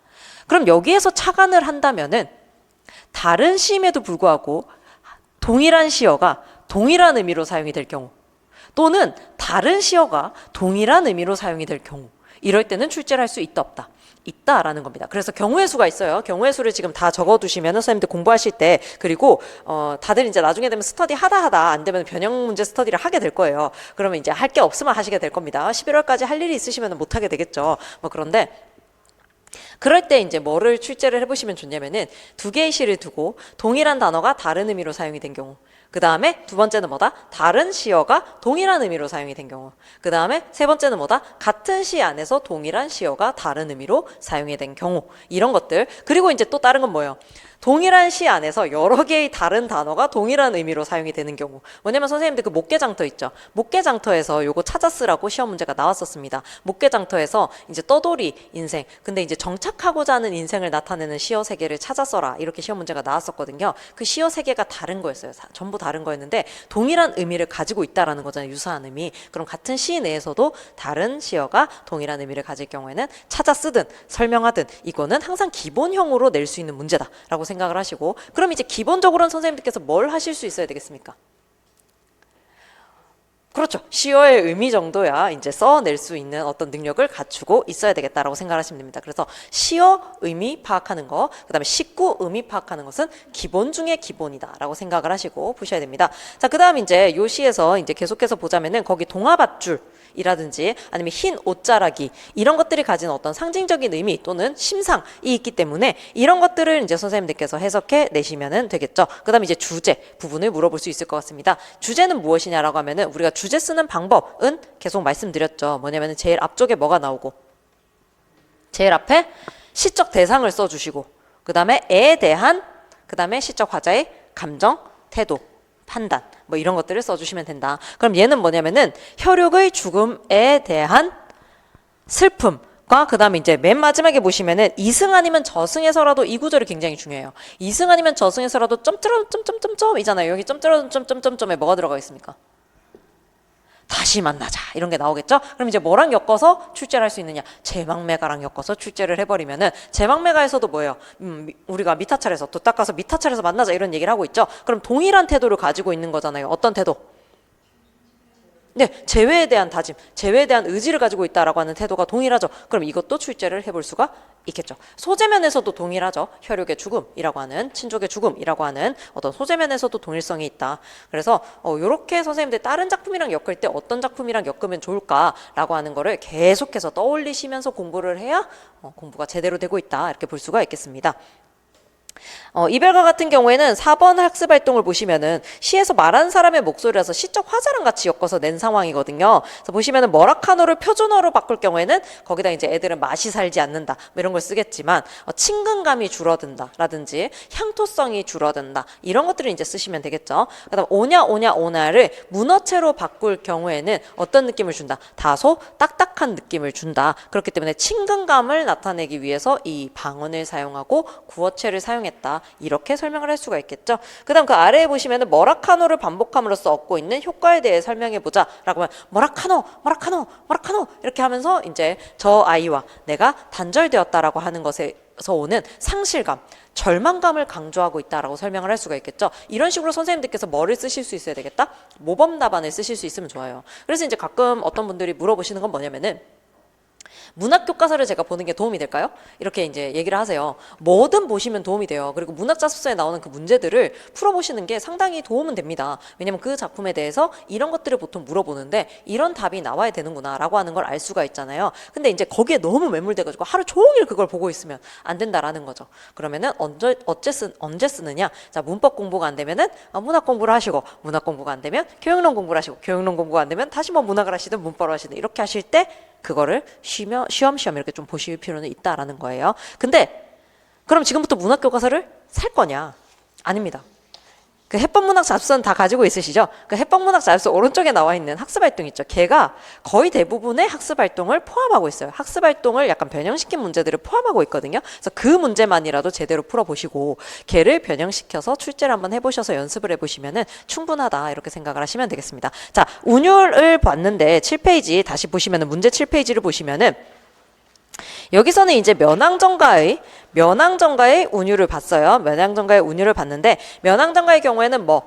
그럼 여기에서 착안을 한다면은 다른 시임에도 불구하고 동일한 시어가 동일한 의미로 사용이 될 경우 또는 다른 시어가 동일한 의미로 사용이 될 경우 이럴 때는 출제를 할 수 있다 없다. 있다라는 겁니다. 그래서 경우의 수가 있어요. 경우의 수를 지금 다 적어두시면 선생님들 공부하실 때 그리고 다들 이제 나중에 되면 스터디 하다 안 되면 변형 문제 스터디를 하게 될 거예요. 그러면 이제 할 게 없으면 하시게 될 겁니다. 11월까지 할 일이 있으시면 못 하게 되겠죠. 뭐 그런데 그럴 때 이제 뭐를 출제를 해보시면 좋냐면은 두 개의 시를 두고 동일한 단어가 다른 의미로 사용이 된 경우 그 다음에 두 번째는 뭐다? 다른 시어가 동일한 의미로 사용이 된 경우 그 다음에 세 번째는 뭐다? 같은 시 안에서 동일한 시어가 다른 의미로 사용이 된 경우 이런 것들 그리고 이제 또 다른 건 뭐예요? 동일한 시 안에서 여러 개의 다른 단어가 동일한 의미로 사용이 되는 경우 뭐냐면 선생님들 그 목계장터 있죠. 목계장터에서 요거 찾아 쓰라고 시험 문제가 나왔었습니다. 목계장터에서 이제 떠돌이 인생 근데 이제 정착하고자 하는 인생을 나타내는 시어 세 개를 찾아 써라 이렇게 시험 문제가 나왔었거든요. 그 시어 세 개가 다른 거였어요. 전부 다른 거였는데 동일한 의미를 가지고 있다라는 거잖아요. 유사한 의미. 그럼 같은 시 내에서도 다른 시어가 동일한 의미를 가질 경우에는 찾아 쓰든 설명하든 이거는 항상 기본형으로 낼 수 있는 문제다라고 생각을 하시고 그럼 이제 기본적으로는 선생님들께서 뭘 하실 수 있어야 되겠습니까? 그렇죠. 시어의 의미 정도야 이제 써낼 수 있는 어떤 능력을 갖추고 있어야 되겠다라고 생각하시면 됩니다. 그래서 시어 의미 파악하는 거, 그다음에 식구 의미 파악하는 것은 기본 중에 기본이다라고 생각을 하시고 보셔야 됩니다. 자, 그다음 이제 요 시에서 이제 계속해서 보자면은 거기 동화밧줄 이라든지 아니면 흰 옷자락이 이런 것들이 가진 어떤 상징적인 의미 또는 심상이 있기 때문에 이런 것들을 이제 선생님들께서 해석해 내시면은 되겠죠. 그다음에 이제 주제 부분을 물어볼 수 있을 것 같습니다. 주제는 무엇이냐라고 하면은 우리가 주제 쓰는 방법은 계속 말씀드렸죠. 뭐냐면은 제일 앞쪽에 뭐가 나오고 제일 앞에 시적 대상을 써주시고 그다음에 에에 대한 그다음에 시적 화자의 감정, 태도, 판단 뭐 이런 것들을 써주시면 된다. 그럼 얘는 뭐냐면은 혈육의 죽음에 대한 슬픔과 그 다음에 이제 맨 마지막에 보시면은 이승 아니면 저승에서라도 이 구절이 굉장히 중요해요. 이승 아니면 저승에서라도 점점점점점점이잖아요. 여기 점점점점점점에 뭐가 들어가 있습니까? 다시 만나자 이런 게 나오겠죠. 그럼 이제 뭐랑 엮어서 출제를 할 수 있느냐, 제망매가랑 엮어서 출제를 해버리면은 제망매가에서도 뭐예요, 우리가 미타찰에서 도 닦아서 미타찰에서 만나자 이런 얘기를 하고 있죠. 그럼 동일한 태도를 가지고 있는 거잖아요. 어떤 태도? 네, 재회에 대한 다짐, 재회에 대한 의지를 가지고 있다라고 하는 태도가 동일하죠. 그럼 이것도 출제를 해볼 수가 있겠죠. 소재면에서도 동일하죠. 혈육의 죽음이라고 하는, 친족의 죽음이라고 하는 어떤 소재면에서도 동일성이 있다. 그래서 이렇게 선생님들 다른 작품이랑 엮을 때 어떤 작품이랑 엮으면 좋을까라고 하는 거를 계속해서 떠올리시면서 공부를 해야 공부가 제대로 되고 있다 이렇게 볼 수가 있겠습니다. 이별과 같은 경우에는 4번 학습 활동을 보시면은 시에서 말하는 사람의 목소리라서 시적 화자랑 같이 엮어서 낸 상황이거든요. 그래서 보시면은 머라카노를 표준어로 바꿀 경우에는 거기다 이제 애들은 맛이 살지 않는다 뭐 이런 걸 쓰겠지만 친근감이 줄어든다라든지 향토성이 줄어든다 이런 것들을 이제 쓰시면 되겠죠. 그다음 오냐 오냐 오냐를 문어체로 바꿀 경우에는 어떤 느낌을 준다? 다소 딱딱한 느낌을 준다. 그렇기 때문에 친근감을 나타내기 위해서 이 방언을 사용하고 구어체를 사용했다. 이렇게 설명을 할 수가 있겠죠. 그 다음 그 아래에 보시면은 머라카노를 반복함으로써 얻고 있는 효과에 대해 설명해 보자 라고 하면 머라카노 머라카노 머라카노 이렇게 하면서 이제 저 아이와 내가 단절되었다라고 하는 것에서 오는 상실감, 절망감을 강조하고 있다라고 설명을 할 수가 있겠죠. 이런 식으로 선생님들께서 뭐를 쓰실 수 있어야 되겠다? 모범 답안을 쓰실 수 있으면 좋아요. 그래서 이제 가끔 어떤 분들이 물어보시는 건 뭐냐면은 문학 교과서를 제가 보는 게 도움이 될까요? 이렇게 이제 얘기를 하세요. 뭐든 보시면 도움이 돼요. 그리고 문학 자습서에 나오는 그 문제들을 풀어보시는 게 상당히 도움은 됩니다. 왜냐면 그 작품에 대해서 이런 것들을 보통 물어보는데 이런 답이 나와야 되는구나 라고 하는 걸 알 수가 있잖아요. 근데 이제 거기에 너무 매몰돼가지고 하루 종일 그걸 보고 있으면 안 된다라는 거죠. 그러면은 언제 쓰느냐? 자, 문법 공부가 안 되면은 문학 공부를 하시고, 문학 공부가 안 되면 교육론 공부를 하시고, 교육론 공부가 안 되면 다시 뭐 문학을 하시든 문법을 하시든 이렇게 하실 때 그거를 쉬엄쉬엄 이렇게 좀 보실 필요는 있다라는 거예요. 근데 그럼 지금부터 문학 교과서를 살 거냐? 아닙니다. 그 해법문학 자습서는 다 가지고 있으시죠? 그 해법문학 자습서 오른쪽에 나와 있는 학습활동 있죠? 걔가 거의 대부분의 학습활동을 포함하고 있어요. 학습활동을 약간 변형시킨 문제들을 포함하고 있거든요. 그래서 그 문제만이라도 제대로 풀어보시고 걔를 변형시켜서 출제를 한번 해보셔서 연습을 해보시면 충분하다 이렇게 생각을 하시면 되겠습니다. 자, 운율을 봤는데 7페이지 다시 보시면 문제 7페이지를 보시면은 여기서는 이제 면왕정가의 운율을 봤어요. 면왕정가의 운율을 봤는데 면왕정가의 경우에는 뭐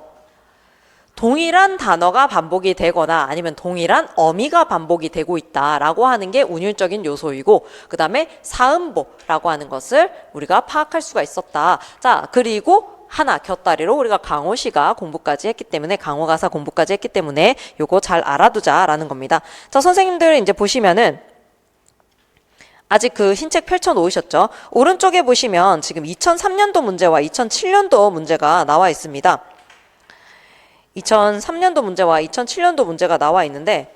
동일한 단어가 반복이 되거나 아니면 동일한 어미가 반복이 되고 있다라고 하는 게 운율적인 요소이고 그 다음에 사음보라고 하는 것을 우리가 파악할 수가 있었다. 자, 그리고 하나 곁다리로 우리가 강호시가 공부까지 했기 때문에 강호가사 공부까지 했기 때문에 요거 잘 알아두자라는 겁니다. 자, 선생님들 이제 보시면은 아직 그 흰 책 펼쳐 놓으셨죠? 오른쪽에 보시면 지금 2003년도 문제와 2007년도 문제가 나와 있습니다. 2003년도 문제와 2007년도 문제가 나와 있는데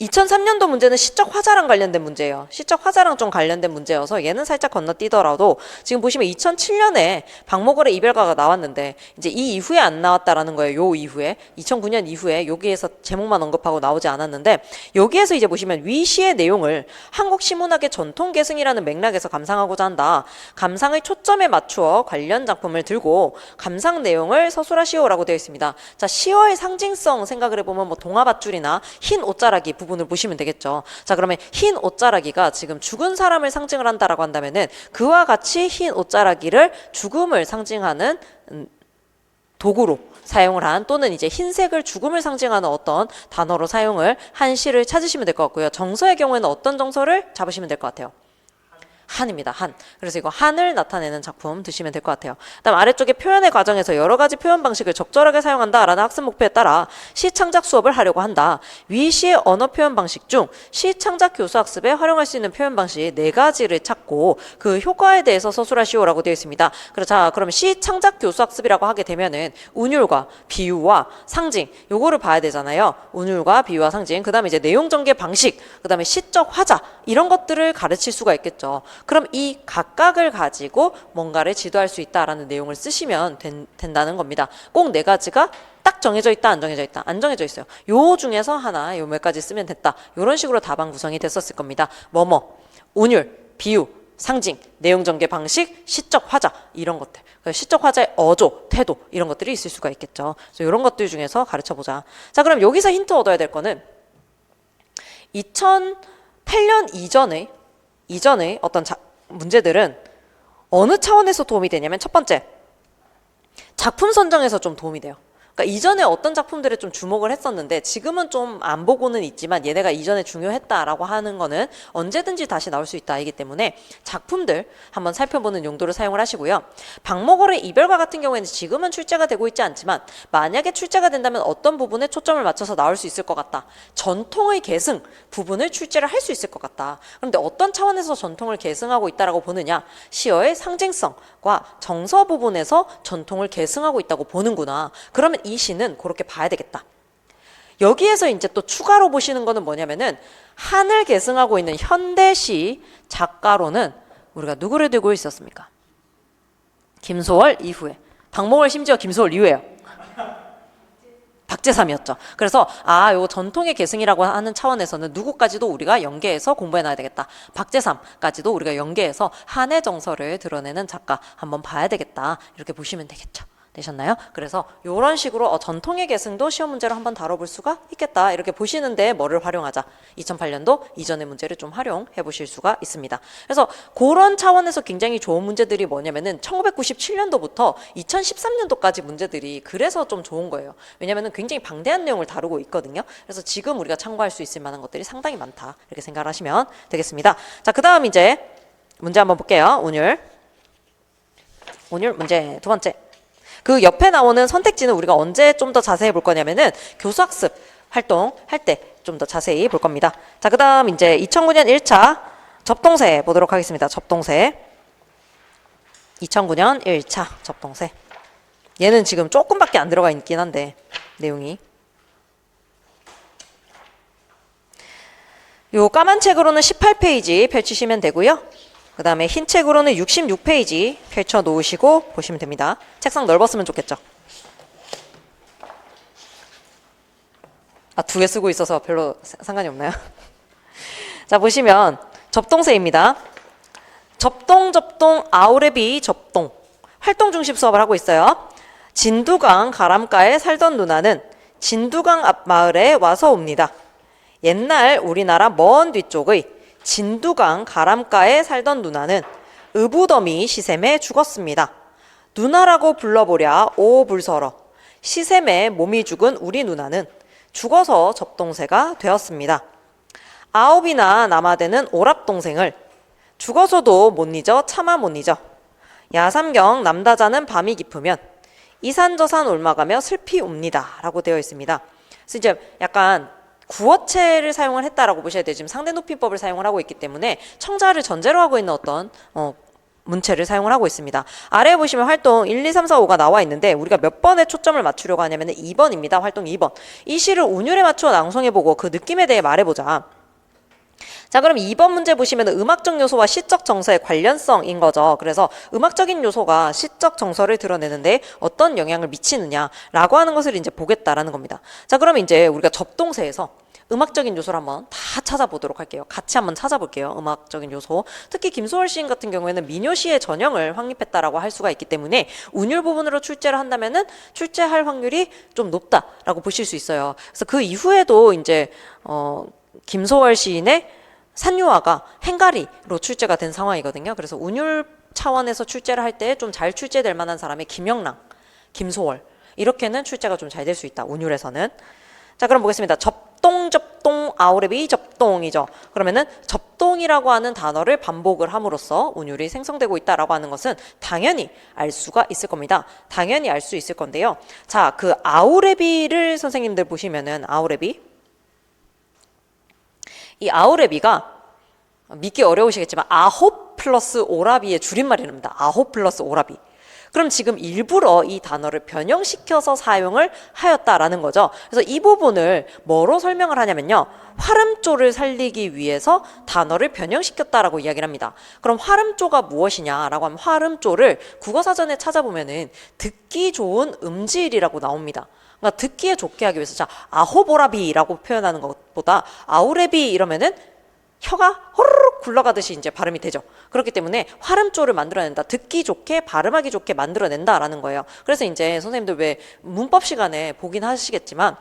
2003년도 문제는 시적 화자랑 관련된 문제예요. 시적 화자랑 좀 관련된 문제여서 얘는 살짝 건너뛰더라도 지금 보시면 2007년에 박목월의 이별가가 나왔는데 이제 이 이후에 안 나왔다라는 거예요. 요 이후에 2009년 이후에 여기에서 제목만 언급하고 나오지 않았는데 여기에서 이제 보시면 위 시의 내용을 한국 시문학의 전통 계승이라는 맥락에서 감상하고자 한다. 감상의 초점에 맞추어 관련 작품을 들고 감상 내용을 서술하시오라고 되어 있습니다. 자, 시어의 상징성 생각을 해보면 뭐 동화밧줄이나 흰 옷자락이 부분을 보시면 되겠죠. 자, 그러면 흰 옷자락이가 지금 죽은 사람을 상징을 한다라고 한다면은 그와 같이 흰 옷자락이를 죽음을 상징하는 도구로 사용을 한 또는 이제 흰색을 죽음을 상징하는 어떤 단어로 사용을 한 시를 찾으시면 될 것 같고요. 정서의 경우에는 어떤 정서를 잡으시면 될 것 같아요. 한입니다. 한. 그래서 이거 한을 나타내는 작품 드시면 될 것 같아요. 그다음 아래쪽에 표현의 과정에서 여러 가지 표현 방식을 적절하게 사용한다라는 학습 목표에 따라 시 창작 수업을 하려고 한다. 위 시의 언어 표현 방식 중 시 창작 교수 학습에 활용할 수 있는 표현 방식 4가지를 찾고 그 효과에 대해서 서술하시오라고 되어 있습니다. 자, 그러면 시 창작 교수 학습이라고 하게 되면은 운율과 비유와 상징 요거를 봐야 되잖아요. 운율과 비유와 상징. 그다음에 이제 내용 전개 방식, 그다음에 시적 화자 이런 것들을 가르칠 수가 있겠죠. 그럼 이 각각을 가지고 뭔가를 지도할 수 있다라는 내용을 쓰시면 된다는 겁니다. 꼭 4가지가 딱 정해져 있다, 안 정해져 있다, 안 정해져 있어요. 요 중에서 하나, 요 몇 가지 쓰면 됐다. 이런 식으로 답안 구성이 됐었을 겁니다. 운율, 비유, 상징, 내용 전개 방식, 시적 화자 이런 것들. 시적 화자의 어조, 태도 이런 것들이 있을 수가 있겠죠. 그래서 이런 것들 중에서 가르쳐 보자. 자, 그럼 여기서 힌트 얻어야 될 거는 2008년 이전의 어떤 문제들은 어느 차원에서 도움이 되냐면 첫 번째, 작품 선정에서 좀 도움이 돼요. 그러니까 이전에 어떤 작품들에 좀 주목을 했었는데 지금은 좀 안 보고는 있지만 얘네가 이전에 중요했다라고 하는 거는 언제든지 다시 나올 수 있다이기 때문에 작품들 한번 살펴보는 용도로 사용을 하시고요. 박목월의 이별과 같은 경우에는 지금은 출제가 되고 있지 않지만 만약에 출제가 된다면 어떤 부분에 초점을 맞춰서 나올 수 있을 것 같다. 전통의 계승 부분을 출제를 할 수 있을 것 같다. 그런데 어떤 차원에서 전통을 계승하고 있다라고 보느냐? 시어의 상징성과 정서 부분에서 전통을 계승하고 있다고 보는구나. 그러면 이 시는 그렇게 봐야 되겠다. 여기에서 이제 또 추가로 보시는 거는 뭐냐면은 한을 계승하고 있는 현대시 작가로는 우리가 누구를 들고 있었습니까? 김소월 이후에. 박목월 심지어 김소월 이후에요. 박재삼이었죠. 그래서 요 전통의 계승이라고 하는 차원에서는 누구까지도 우리가 연계해서 공부해놔야 되겠다. 박재삼까지도 우리가 연계해서 한의 정서를 드러내는 작가 한번 봐야 되겠다. 이렇게 보시면 되겠죠. 되셨나요? 그래서 이런 식으로 전통의 계승도 시험 문제로 한번 다뤄볼 수가 있겠다. 이렇게 보시는데 뭐를 활용하자. 2008년도 이전의 문제를 좀 활용해 보실 수가 있습니다. 그래서 그런 차원에서 굉장히 좋은 문제들이 뭐냐면은 1997년도부터 2013년도까지 문제들이 그래서 좀 좋은 거예요. 왜냐면은 굉장히 방대한 내용을 다루고 있거든요. 그래서 지금 우리가 참고할 수 있을 만한 것들이 상당히 많다. 이렇게 생각을 하시면 되겠습니다. 자, 그 다음 이제 문제 한번 볼게요. 운율 문제 두 번째. 그 옆에 나오는 선택지는 우리가 언제 좀 더 자세히 볼 거냐면은 교수학습 활동할 때 좀 더 자세히 볼 겁니다. 자, 그 다음 이제 2009년 1차 접동세 보도록 하겠습니다. 접동세. 2009년 1차 접동세. 얘는 지금 조금밖에 안 들어가 있긴 한데 내용이. 요 까만 책으로는 18페이지 펼치시면 되고요. 그 다음에 흰 책으로는 66페이지 펼쳐 놓으시고 보시면 됩니다. 책상 넓었으면 좋겠죠. 2개 쓰고 있어서 별로 상관이 없나요? 자, 보시면 접동세입니다. 접동 아우레비 접동 활동 중심 수업을 하고 있어요. 진두강 가람가에 살던 누나는 진두강 앞 마을에 와서 옵니다. 옛날 우리나라 먼 뒤쪽의 진두강 가람가에 살던 누나는 의부더미 시샘에 죽었습니다. 누나라고 불러보랴 오 불서러. 시샘에 몸이 죽은 우리 누나는 죽어서 접동세가 되었습니다. 아홉이나 남아되는 오랍동생을 죽어서도 못 잊어 차마 못 잊어. 야삼경 남다자는 밤이 깊으면 이산저산 옮아가며 슬피 옵니다. 라고 되어 있습니다. 그래서 이제 약간 구어체를 사용을 했다라고 보셔야 돼요. 지금 상대높임법을 사용을 하고 있기 때문에 청자를 전제로 하고 있는 어떤 문체를 사용을 하고 있습니다. 아래에 보시면 활동 1, 2, 3, 4, 5가 나와 있는데 우리가 몇 번에 초점을 맞추려고 하냐면 2번입니다. 활동 2번. 이 시를 운율에 맞추어 낭송해보고 그 느낌에 대해 말해보자. 자, 그럼 2번 문제 보시면 음악적 요소와 시적 정서의 관련성인 거죠. 그래서 음악적인 요소가 시적 정서를 드러내는데 어떤 영향을 미치느냐라고 하는 것을 이제 보겠다라는 겁니다. 자, 그럼 이제 우리가 접동세에서 음악적인 요소를 한번 다 찾아보도록 할게요. 같이 한번 찾아볼게요. 음악적인 요소. 특히 김소월 시인 같은 경우에는 민요시의 전형을 확립했다라고 할 수가 있기 때문에 운율 부분으로 출제를 한다면은 출제할 확률이 좀 높다라고 보실 수 있어요. 그래서 그 이후에도 이제 김소월 시인의 산유화가 행가리로 출제가 된 상황이거든요. 그래서 운율 차원에서 출제를 할 때 좀 잘 출제될 만한 사람이 김영랑, 김소월 이렇게는 출제가 좀 잘 될 수 있다. 운율에서는. 자, 그럼 보겠습니다. 접동, 아우레비 접동이죠. 그러면은 접동이라고 하는 단어를 반복을 함으로써 운율이 생성되고 있다라고 하는 것은 당연히 알 수가 있을 겁니다. 당연히 알 수 있을 건데요. 자, 그 아우레비를 선생님들 보시면은 아우레비. 이 아우레비가 믿기 어려우시겠지만 아홉 플러스 오라비의 줄임말이랍니다. 아홉 플러스 오라비. 그럼 지금 일부러 이 단어를 변형시켜서 사용을 하였다라는 거죠. 그래서 이 부분을 뭐로 설명을 하냐면요. 활음조를 살리기 위해서 단어를 변형시켰다라고 이야기를 합니다. 그럼 활음조가 무엇이냐라고 하면 활음조를 국어사전에 찾아보면은 듣기 좋은 음질이라고 나옵니다. 그러니까 듣기에 좋게 하기 위해서 자 아호보라비라고 표현하는 것보다 아우레비 이러면은 혀가 호로록 굴러가듯이 이제 발음이 되죠. 그렇기 때문에 활음조를 만들어낸다. 듣기 좋게, 발음하기 좋게 만들어낸다라는 거예요. 그래서 이제 선생님들 왜 문법 시간에 보긴 하시겠지만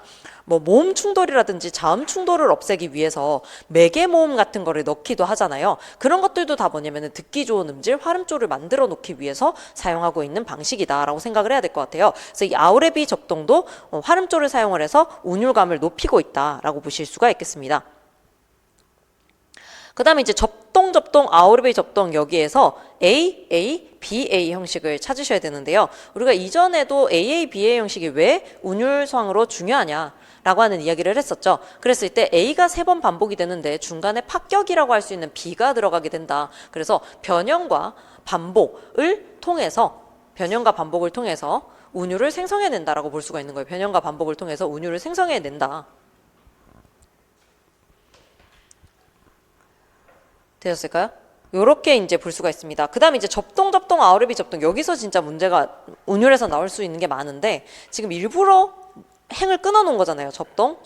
뭐 모음 충돌이라든지 자음 충돌을 없애기 위해서 매개 모음 같은 거를 넣기도 하잖아요. 그런 것들도 다 뭐냐면은 듣기 좋은 음질, 활음조를 만들어 놓기 위해서 사용하고 있는 방식이다라고 생각을 해야 될 것 같아요. 그래서 이 아우레비 접동도 활음조를 사용을 해서 운율감을 높이고 있다라고 보실 수가 있겠습니다. 그 다음에 이제 접동, 아우레비 접동 여기에서 AA, BA 형식을 찾으셔야 되는데요. 우리가 이전에도 AA, BA 형식이 왜 운율상으로 중요하냐라고 하는 이야기를 했었죠. 그랬을 때 A가 3번 반복이 되는데 중간에 파격이라고 할 수 있는 B가 들어가게 된다. 그래서 변형과 반복을 통해서 운율을 생성해낸다라고 볼 수가 있는 거예요. 변형과 반복을 통해서 운율을 생성해낸다. 되셨을까요? 요렇게 이제 볼 수가 있습니다. 그 다음에 이제 접동, 아우레비 접동. 여기서 진짜 문제가 운율에서 나올 수 있는 게 많은데 지금 일부러 행을 끊어 놓은 거잖아요. 접동,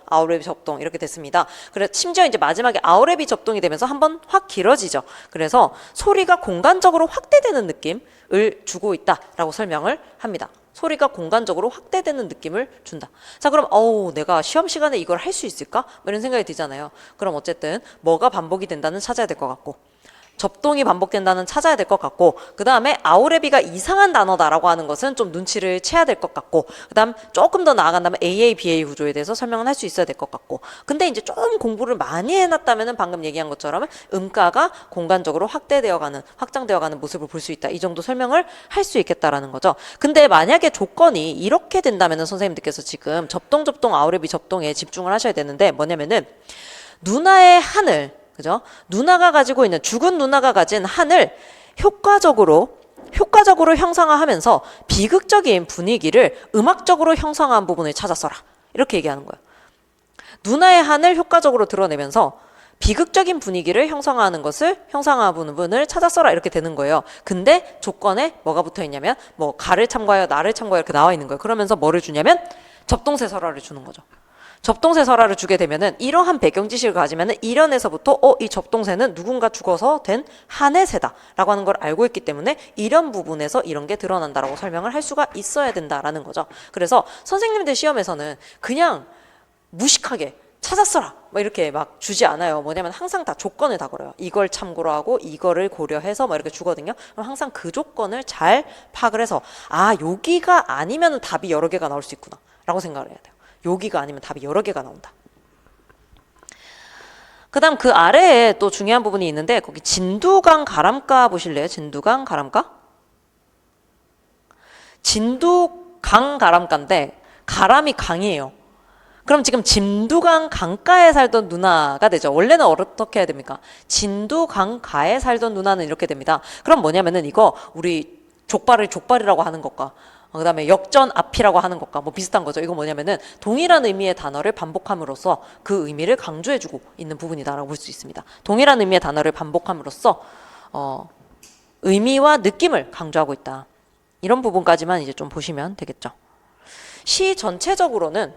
아우레비 접동 이렇게 됐습니다. 그래 심지어 이제 마지막에 아우레비 접동이 되면서 한번 확 길어지죠. 그래서 소리가 공간적으로 확대되는 느낌을 주고 있다라고 설명을 합니다. 소리가 공간적으로 확대되는 느낌을 준다. 자, 그럼 내가 시험 시간에 이걸 할 수 있을까? 뭐 이런 생각이 들잖아요. 그럼 어쨌든 뭐가 반복이 된다는 찾아야 될 것 같고 접동이 반복된다는 찾아야 될 것 같고 그 다음에 아우레비가 이상한 단어다라고 하는 것은 좀 눈치를 채야 될 것 같고 그 다음 조금 더 나아간다면 AA, BA 구조에 대해서 설명을 할 수 있어야 될 것 같고 근데 이제 좀 공부를 많이 해놨다면 방금 얘기한 것처럼 음가가 공간적으로 확장되어가는 모습을 볼 수 있다. 이 정도 설명을 할 수 있겠다라는 거죠. 근데 만약에 조건이 이렇게 된다면 선생님들께서 지금 접동, 아우레비 접동에 집중을 하셔야 되는데 뭐냐면은 누나의 하늘 그죠? 죽은 누나가 가진 한을 효과적으로 형상화하면서 비극적인 분위기를 음악적으로 형상화한 부분을 찾아서라. 이렇게 얘기하는 거예요. 누나의 한을 효과적으로 드러내면서 비극적인 분위기를 형상화하는 부분을 찾아서라 이렇게 되는 거예요. 근데 조건에 뭐가 붙어 있냐면 뭐 가를 참고하여 나를 참고하여 이렇게 나와 있는 거예요. 그러면서 뭐를 주냐면 접동세설화를 주는 거죠. 접동세설화를 주게 되면은 이러한 배경 지식을 가지면은 이련에서부터 이 접동세는 누군가 죽어서 된 한의 세다라고 하는 걸 알고 있기 때문에 이런 부분에서 이런 게 드러난다라고 설명을 할 수가 있어야 된다라는 거죠. 그래서 선생님들 시험에서는 그냥 무식하게 찾았어라 뭐 이렇게 막 주지 않아요. 뭐냐면 항상 다 조건을 다 걸어요. 이걸 참고로 하고 이거를 고려해서 뭐 이렇게 주거든요. 그럼 항상 그 조건을 잘 파악을 해서 여기가 아니면 답이 여러 개가 나올 수 있구나 라고 생각을 해야 돼요. 여기가 아니면 답이 여러 개가 나온다. 그 다음 그 아래에 또 중요한 부분이 있는데 거기 진두강 가람가 보실래요? 진두강 가람가? 진두강 가람가인데 가람이 강이에요. 그럼 지금 진두강 강가에 살던 누나가 되죠. 원래는 어떻게 해야 됩니까? 진두강가에 살던 누나는 이렇게 됩니다. 그럼 뭐냐면은 이거 우리 족발이라고 하는 것과 그 다음에 역전 앞이라고 하는 것과 뭐 비슷한 거죠. 이거 뭐냐면은 동일한 의미의 단어를 반복함으로써 그 의미를 강조해주고 있는 부분이다라고 볼 수 있습니다. 동일한 의미의 단어를 반복함으로써 의미와 느낌을 강조하고 있다. 이런 부분까지만 이제 좀 보시면 되겠죠. 시 전체적으로는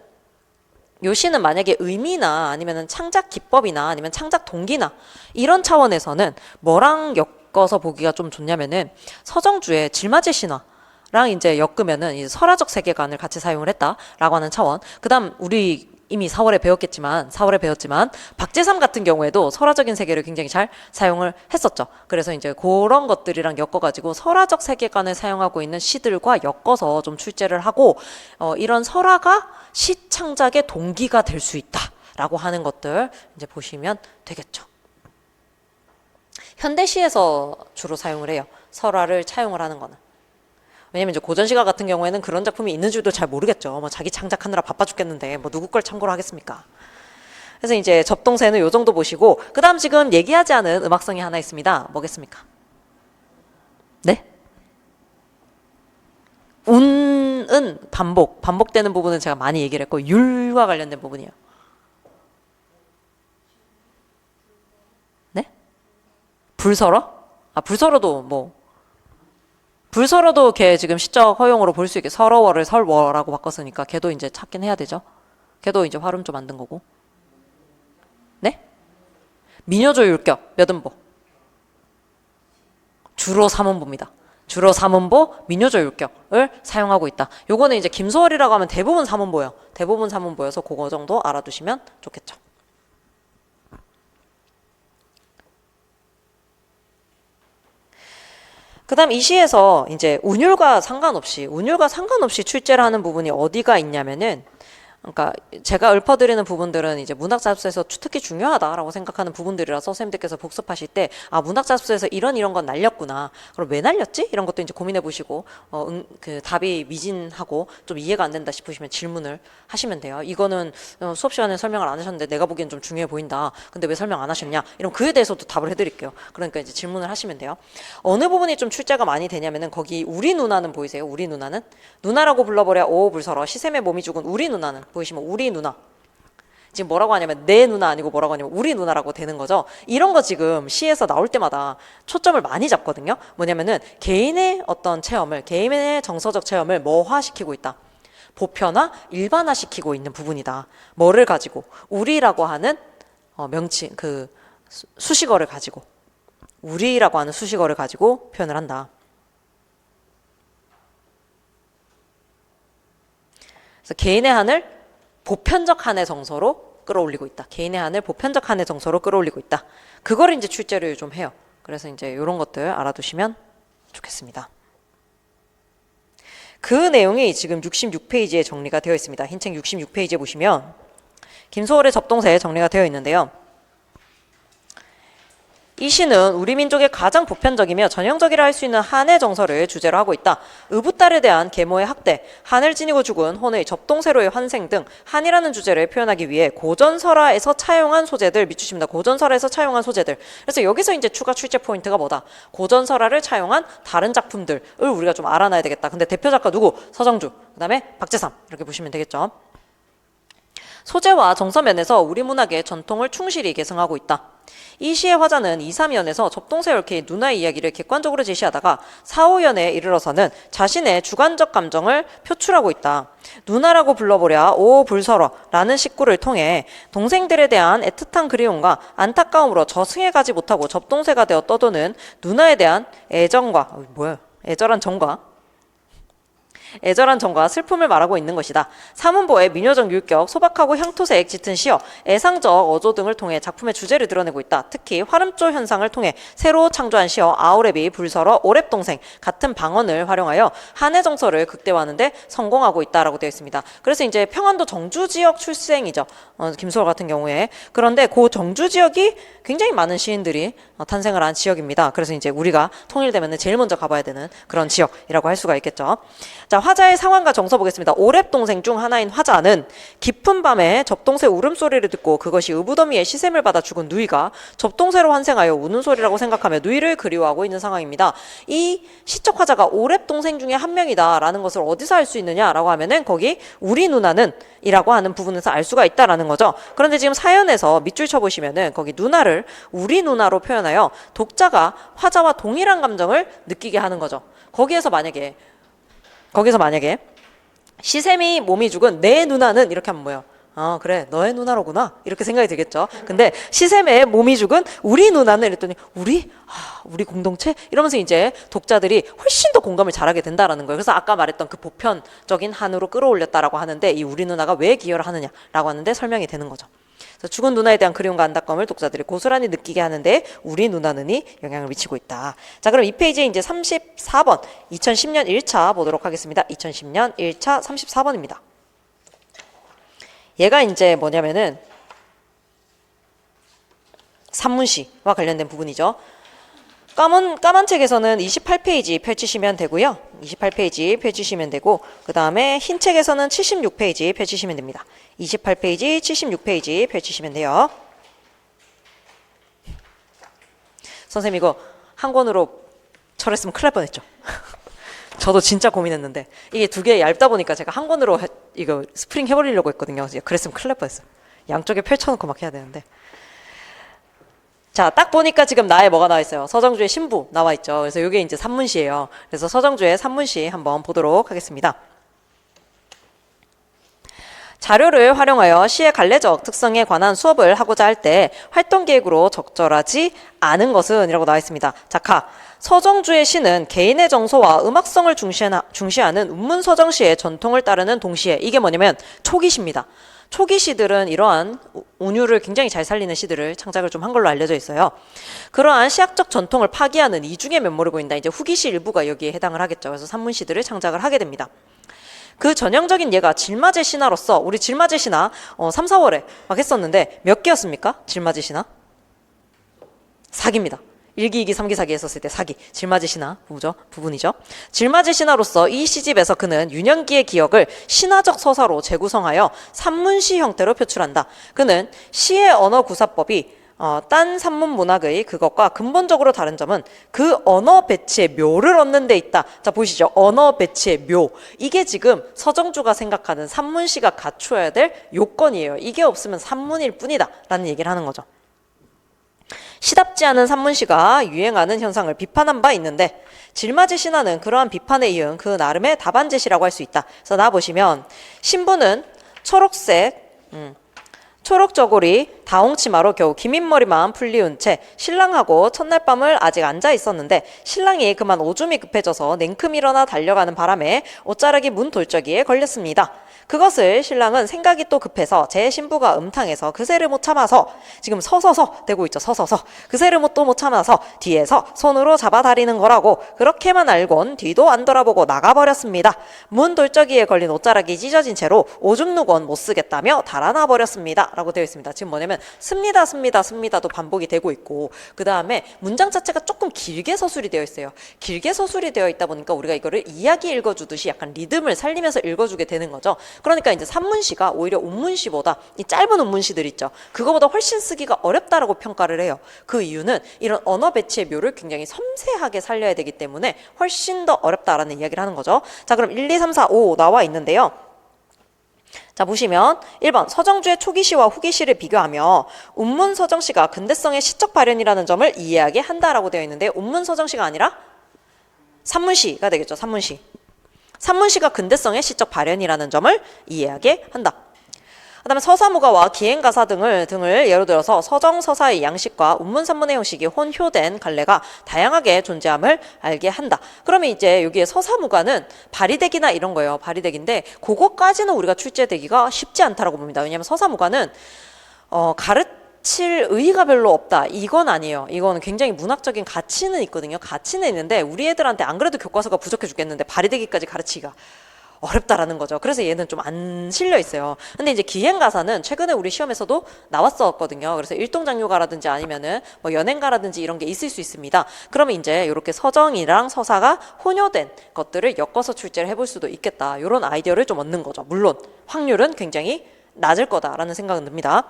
요 시는 만약에 의미나 아니면 창작 기법이나 아니면 창작 동기나 이런 차원에서는 뭐랑 엮어서 보기가 좀 좋냐면은 서정주의 질맞이 신화 랑 이제 엮으면은 이제 설화적 세계관을 같이 사용을 했다라고 하는 차원. 그다음 우리 이미 4월에 배웠지만 박제삼 같은 경우에도 설화적인 세계를 굉장히 잘 사용을 했었죠. 그래서 이제 그런 것들이랑 엮어가지고 설화적 세계관을 사용하고 있는 시들과 엮어서 좀 출제를 하고 이런 설화가 시 창작의 동기가 될 수 있다라고 하는 것들 이제 보시면 되겠죠. 현대시에서 주로 사용을 해요. 설화를 차용을 하는 거는. 왜냐면 이제 고전시가 같은 경우에는 그런 작품이 있는 줄도 잘 모르겠죠. 뭐 자기 창작하느라 바빠 죽겠는데 뭐 누구 걸 참고로 하겠습니까? 그래서 이제 접동세는 요 정도 보시고 그다음 지금 얘기하지 않은 음악성이 하나 있습니다. 뭐겠습니까? 네? 운은 반복되는 부분은 제가 많이 얘기를 했고 율과 관련된 부분이에요. 네? 불설어? 불설어도 걔 지금 시적 허용으로 볼 수 있게 설어워를 설워라고 바꿨으니까 걔도 이제 찾긴 해야 되죠. 걔도 이제 활음조 만든 거고. 네? 미녀조 율격 몇 음보? 주로 3음보입니다. 주로 3음보 미녀조 율격을 사용하고 있다. 요거는 이제 김소월이라고 하면 대부분 3음보예요. 대부분 3음보여서 그거 정도 알아두시면 좋겠죠. 그 다음 이 시에서 이제 운율과 상관없이 출제를 하는 부분이 어디가 있냐면은 그러니까 제가 읊어드리는 부분들은 이제 문학자습서에서 특히 중요하다라고 생각하는 부분들이라서 선생님들께서 복습하실 때 문학자습서에서 이런 건 날렸구나. 그럼 왜 날렸지? 이런 것도 이제 고민해 보시고 그 답이 미진하고 좀 이해가 안 된다 싶으시면 질문을 하시면 돼요. 이거는 수업 시간에 설명을 안 하셨는데 내가 보기엔 좀 중요해 보인다. 근데 왜 설명 안 하셨냐? 이런 그에 대해서도 답을 해드릴게요. 그러니까 이제 질문을 하시면 돼요. 어느 부분이 좀 출제가 많이 되냐면은 거기 우리 누나는 보이세요? 우리 누나는 누나라고 불러버려 오불설어 시샘의 몸이 죽은 우리 누나는 보이시면 우리 누나 지금 뭐라고 하냐면 내 누나 아니고 뭐라고 하냐면 우리 누나라고 되는 거죠. 이런 거 지금 시에서 나올 때마다 초점을 많이 잡거든요. 뭐냐면은 개인의 어떤 체험을 개인의 정서적 체험을 뭐화시키고 있다. 보편화, 일반화시키고 있는 부분이다. 뭐를 가지고 우리라고 하는 명칭 그 수식어를 가지고 우리라고 하는 수식어를 가지고 표현을 한다. 그래서 개인의 한을 보편적 한의 정서로 끌어올리고 있다. 개인의 한을 보편적 한의 정서로 끌어올리고 있다. 그걸 이제 출제를 좀 해요. 그래서 이제 이런 것들 알아두시면 좋겠습니다. 그 내용이 지금 66페이지에 정리가 되어 있습니다. 흰책 66페이지에 보시면 김소월의 접동세에 정리가 되어 있는데요. 이 시는 우리 민족의 가장 보편적이며 전형적이라 할 수 있는 한의 정서를 주제로 하고 있다. 의붓딸에 대한 계모의 학대, 한을 지니고 죽은 혼의 접동세로의 환생 등 한이라는 주제를 표현하기 위해 고전설화에서 차용한 소재들 밑주십니다. 고전설화에서 차용한 소재들. 그래서 여기서 이제 추가 출제 포인트가 뭐다? 고전설화를 차용한 다른 작품들을 우리가 좀 알아놔야 되겠다. 근데 대표 작가 누구? 서정주, 그 다음에 박제삼 이렇게 보시면 되겠죠. 소재와 정서면에서 우리 문학의 전통을 충실히 계승하고 있다. 이 시의 화자는 2, 3연에서 접동세 얽혀인 누나의 이야기를 객관적으로 제시하다가 4, 5연에 이르러서는 자신의 주관적 감정을 표출하고 있다. 누나라고 불러보랴 오 불설어라는 식구를 통해 동생들에 대한 애틋한 그리움과 안타까움으로 저승해가지 못하고 접동세가 되어 떠도는 누나에 대한 애절한 정과 슬픔을 말하고 있는 것이다. 삼음보의 민요적 율격, 소박하고 향토색 짙은 시어, 애상적 어조 등을 통해 작품의 주제를 드러내고 있다. 특히 화름조 현상을 통해 새로 창조한 시어 아우랩이 불설어 오랩동생 같은 방언을 활용하여 한의 정서를 극대화하는 데 성공하고 있다라고 되어 있습니다. 그래서 이제 평안도 정주 지역 출생이죠. 김소월 같은 경우에. 그런데 그 정주 지역이 굉장히 많은 시인들이 탄생을 한 지역입니다. 그래서 이제 우리가 통일되면 제일 먼저 가봐야 되는 그런 지역이라고 할 수가 있겠죠. 자, 화자의 상황과 정서 보겠습니다. 오랩동생 중 하나인 화자는 깊은 밤에 접동새 울음소리를 듣고 그것이 의붓더미에 시샘을 받아 죽은 누이가 접동새로 환생하여 우는 소리라고 생각하며 누이를 그리워하고 있는 상황입니다. 이 시적 화자가 오랩동생 중에 한 명이다라는 것을 어디서 알 수 있느냐라고 하면은 거기 우리 누나는 이라고 하는 부분에서 알 수가 있다라는 거죠. 그런데 지금 사연에서 밑줄 쳐보시면은 거기 누나를 우리 누나로 표현하여 독자가 화자와 동일한 감정을 느끼게 하는 거죠. 거기에서 만약에 시샘이 몸이 죽은 내 누나는 이렇게 하면 뭐예요? 그래 너의 누나로구나 이렇게 생각이 들겠죠. 근데 시샘의 몸이 죽은 우리 누나는 이랬더니 우리 공동체 이러면서 이제 독자들이 훨씬 더 공감을 잘하게 된다라는 거예요. 그래서 아까 말했던 그 보편적인 한으로 끌어올렸다라고 하는데 이 우리 누나가 왜 기여를 하느냐라고 하는데 설명이 되는 거죠. 그래서 죽은 누나에 대한 그리움과 안타까움을 독자들이 고스란히 느끼게 하는데 우리 누나는이 영향을 미치고 있다. 자, 그럼 이 페이지에 이제 34번 2010년 1차 보도록 하겠습니다. 2010년 1차 34번입니다. 얘가 이제 뭐냐면은 산문시와 관련된 부분이죠. 까만 책에서는 28페이지 펼치시면 되고요. 28페이지 펼치시면 되고 그 다음에 흰 책에서는 76페이지 펼치시면 됩니다. 28페이지, 76페이지 펼치시면 돼요. 선생님 이거 한 권으로 철했으면 큰일 날 뻔했죠. 저도 진짜 고민했는데 이게 두 개 얇다 보니까 제가 한 권으로 이거 스프링 해버리려고 했거든요. 그랬으면 큰일 날 뻔했어요. 양쪽에 펼쳐놓고 막 해야 되는데. 자, 딱 보니까 지금 나에 뭐가 나와 있어요? 서정주의 신부 나와 있죠. 그래서 이게 이제 산문시예요. 그래서 서정주의 산문시 한번 보도록 하겠습니다. 자료를 활용하여 시의 갈래적 특성에 관한 수업을 하고자 할 때 활동 계획으로 적절하지 않은 것은 이라고 나와 있습니다. 자, 서정주의 시는 개인의 정서와 음악성을 중시하는 운문서정시의 전통을 따르는 동시에 이게 뭐냐면 초기시입니다. 초기 시들은 이러한 운율을 굉장히 잘 살리는 시들을 창작을 좀 한 걸로 알려져 있어요. 그러한 시학적 전통을 파기하는 이중의 면모를 보인다. 이제 후기시 일부가 여기에 해당을 하겠죠. 그래서 산문시들을 창작을 하게 됩니다. 그 전형적인 예가 질맞의 신화로서 우리 질맞의 신화 3, 4월에 막 했었는데 몇 개였습니까? 질맞의 신화? 4기입니다. 1기, 2기, 3기, 4기 했었을 때 4기 질맞의 신화 부분이죠. 질맞의 신화로서 이 시집에서 그는 유년기의 기억을 신화적 서사로 재구성하여 산문시 형태로 표출한다. 그는 시의 언어 구사법이 딴 산문 문학의 그것과 근본적으로 다른 점은 그 언어 배치의 묘를 얻는 데 있다. 자, 보시죠. 언어 배치의 묘. 이게 지금 서정주가 생각하는 산문시가 갖추어야 될 요건이에요. 이게 없으면 산문일 뿐이다. 라는 얘기를 하는 거죠. 시답지 않은 산문시가 유행하는 현상을 비판한 바 있는데 질맞의 신화는 그러한 비판에 이은 그 나름의 답안 제시라고 할 수 있다. 그래서 나보시면 신부는 초록 저고리 다홍치마로 겨우 기민머리만 풀리운 채 신랑하고 첫날 밤을 아직 앉아 있었는데 신랑이 그만 오줌이 급해져서 냉큼 일어나 달려가는 바람에 옷자락이 문 돌적이에 걸렸습니다. 그것을 신랑은 생각이 또 급해서 제 신부가 음탕해서 그새를 못 참아서 지금 서서서 되고 있죠. 서서서 그새를 또 못 참아서 뒤에서 손으로 잡아 다리는 거라고 그렇게만 알곤 뒤도 안 돌아보고 나가버렸습니다. 문 돌적이에 걸린 옷자락이 찢어진 채로 오줌 누건 못 쓰겠다며 달아나 버렸습니다. 라고 되어 있습니다. 지금 뭐냐면 씁니다도 반복이 되고 있고 그 다음에 문장 자체가 조금 길게 서술이 되어 있어요. 길게 서술이 되어 있다 보니까 우리가 이거를 이야기 읽어주듯이 약간 리듬을 살리면서 읽어주게 되는 거죠. 그러니까 이제 산문시가 오히려 운문시보다 이 짧은 운문시들 있죠. 그거보다 훨씬 쓰기가 어렵다라고 평가를 해요. 그 이유는 이런 언어 배치의 묘를 굉장히 섬세하게 살려야 되기 때문에 훨씬 더 어렵다라는 이야기를 하는 거죠. 자, 그럼 1, 2, 3, 4, 5 나와 있는데요. 자, 보시면 1번 서정주의 초기시와 후기시를 비교하며 운문서정시가 근대성의 시적 발현이라는 점을 이해하게 한다라고 되어 있는데 운문서정시가 아니라 산문시가 되겠죠. 산문시가 근대성의 시적 발현이라는 점을 이해하게 한다. 그 다음에 서사무가와 기행가사 등을 예로 들어서 서정서사의 양식과 운문산문의 형식이 혼효된 갈래가 다양하게 존재함을 알게 한다. 그러면 이제 여기에 서사무가는 발휘대기나 이런 거예요. 발휘대기인데 그거까지는 우리가 출제되기가 쉽지 않다라고 봅니다. 왜냐하면 서사무가는 가르칠 의의가 별로 없다. 이건 아니에요. 이건 굉장히 문학적인 가치는 있거든요. 가치는 있는데 우리 애들한테 안 그래도 교과서가 부족해 죽겠는데 발휘대기까지 가르치기가 어렵다라는 거죠. 그래서 얘는 좀 안 실려 있어요. 근데 이제 기행가사는 최근에 우리 시험에서도 나왔었거든요. 그래서 일동장요가라든지 아니면은 뭐 연행가라든지 이런 게 있을 수 있습니다. 그러면 이제 이렇게 서정이랑 서사가 혼효된 것들을 엮어서 출제를 해볼 수도 있겠다. 이런 아이디어를 좀 얻는 거죠. 물론 확률은 굉장히 낮을 거다라는 생각은 듭니다.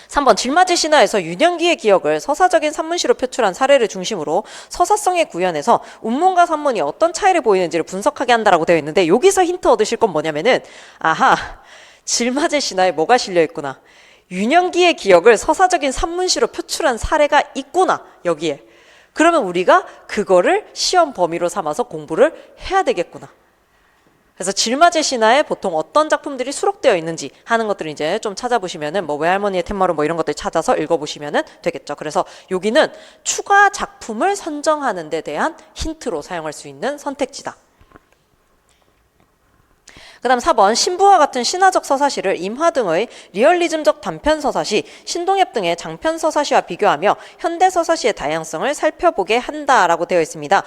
3번 질맞의 신화에서 유년기의 기억을 서사적인 산문시로 표출한 사례를 중심으로 서사성에 구현해서 운문과 산문이 어떤 차이를 보이는지를 분석하게 한다라고 되어 있는데 여기서 힌트 얻으실 건 뭐냐면은 질맞의 신화에 뭐가 실려 있구나. 유년기의 기억을 서사적인 산문시로 표출한 사례가 있구나. 여기에. 그러면 우리가 그거를 시험 범위로 삼아서 공부를 해야 되겠구나. 그래서 질맞의 신화에 보통 어떤 작품들이 수록되어 있는지 하는 것들을 이제 좀 찾아보시면은 뭐 외할머니의 툇마루 뭐 이런 것들 찾아서 읽어보시면은 되겠죠. 그래서 여기는 추가 작품을 선정하는 데 대한 힌트로 사용할 수 있는 선택지다. 그 다음 4번 신부와 같은 신화적 서사시를 임화 등의 리얼리즘적 단편 서사시, 신동엽 등의 장편 서사시와 비교하며 현대 서사시의 다양성을 살펴보게 한다라고 되어 있습니다.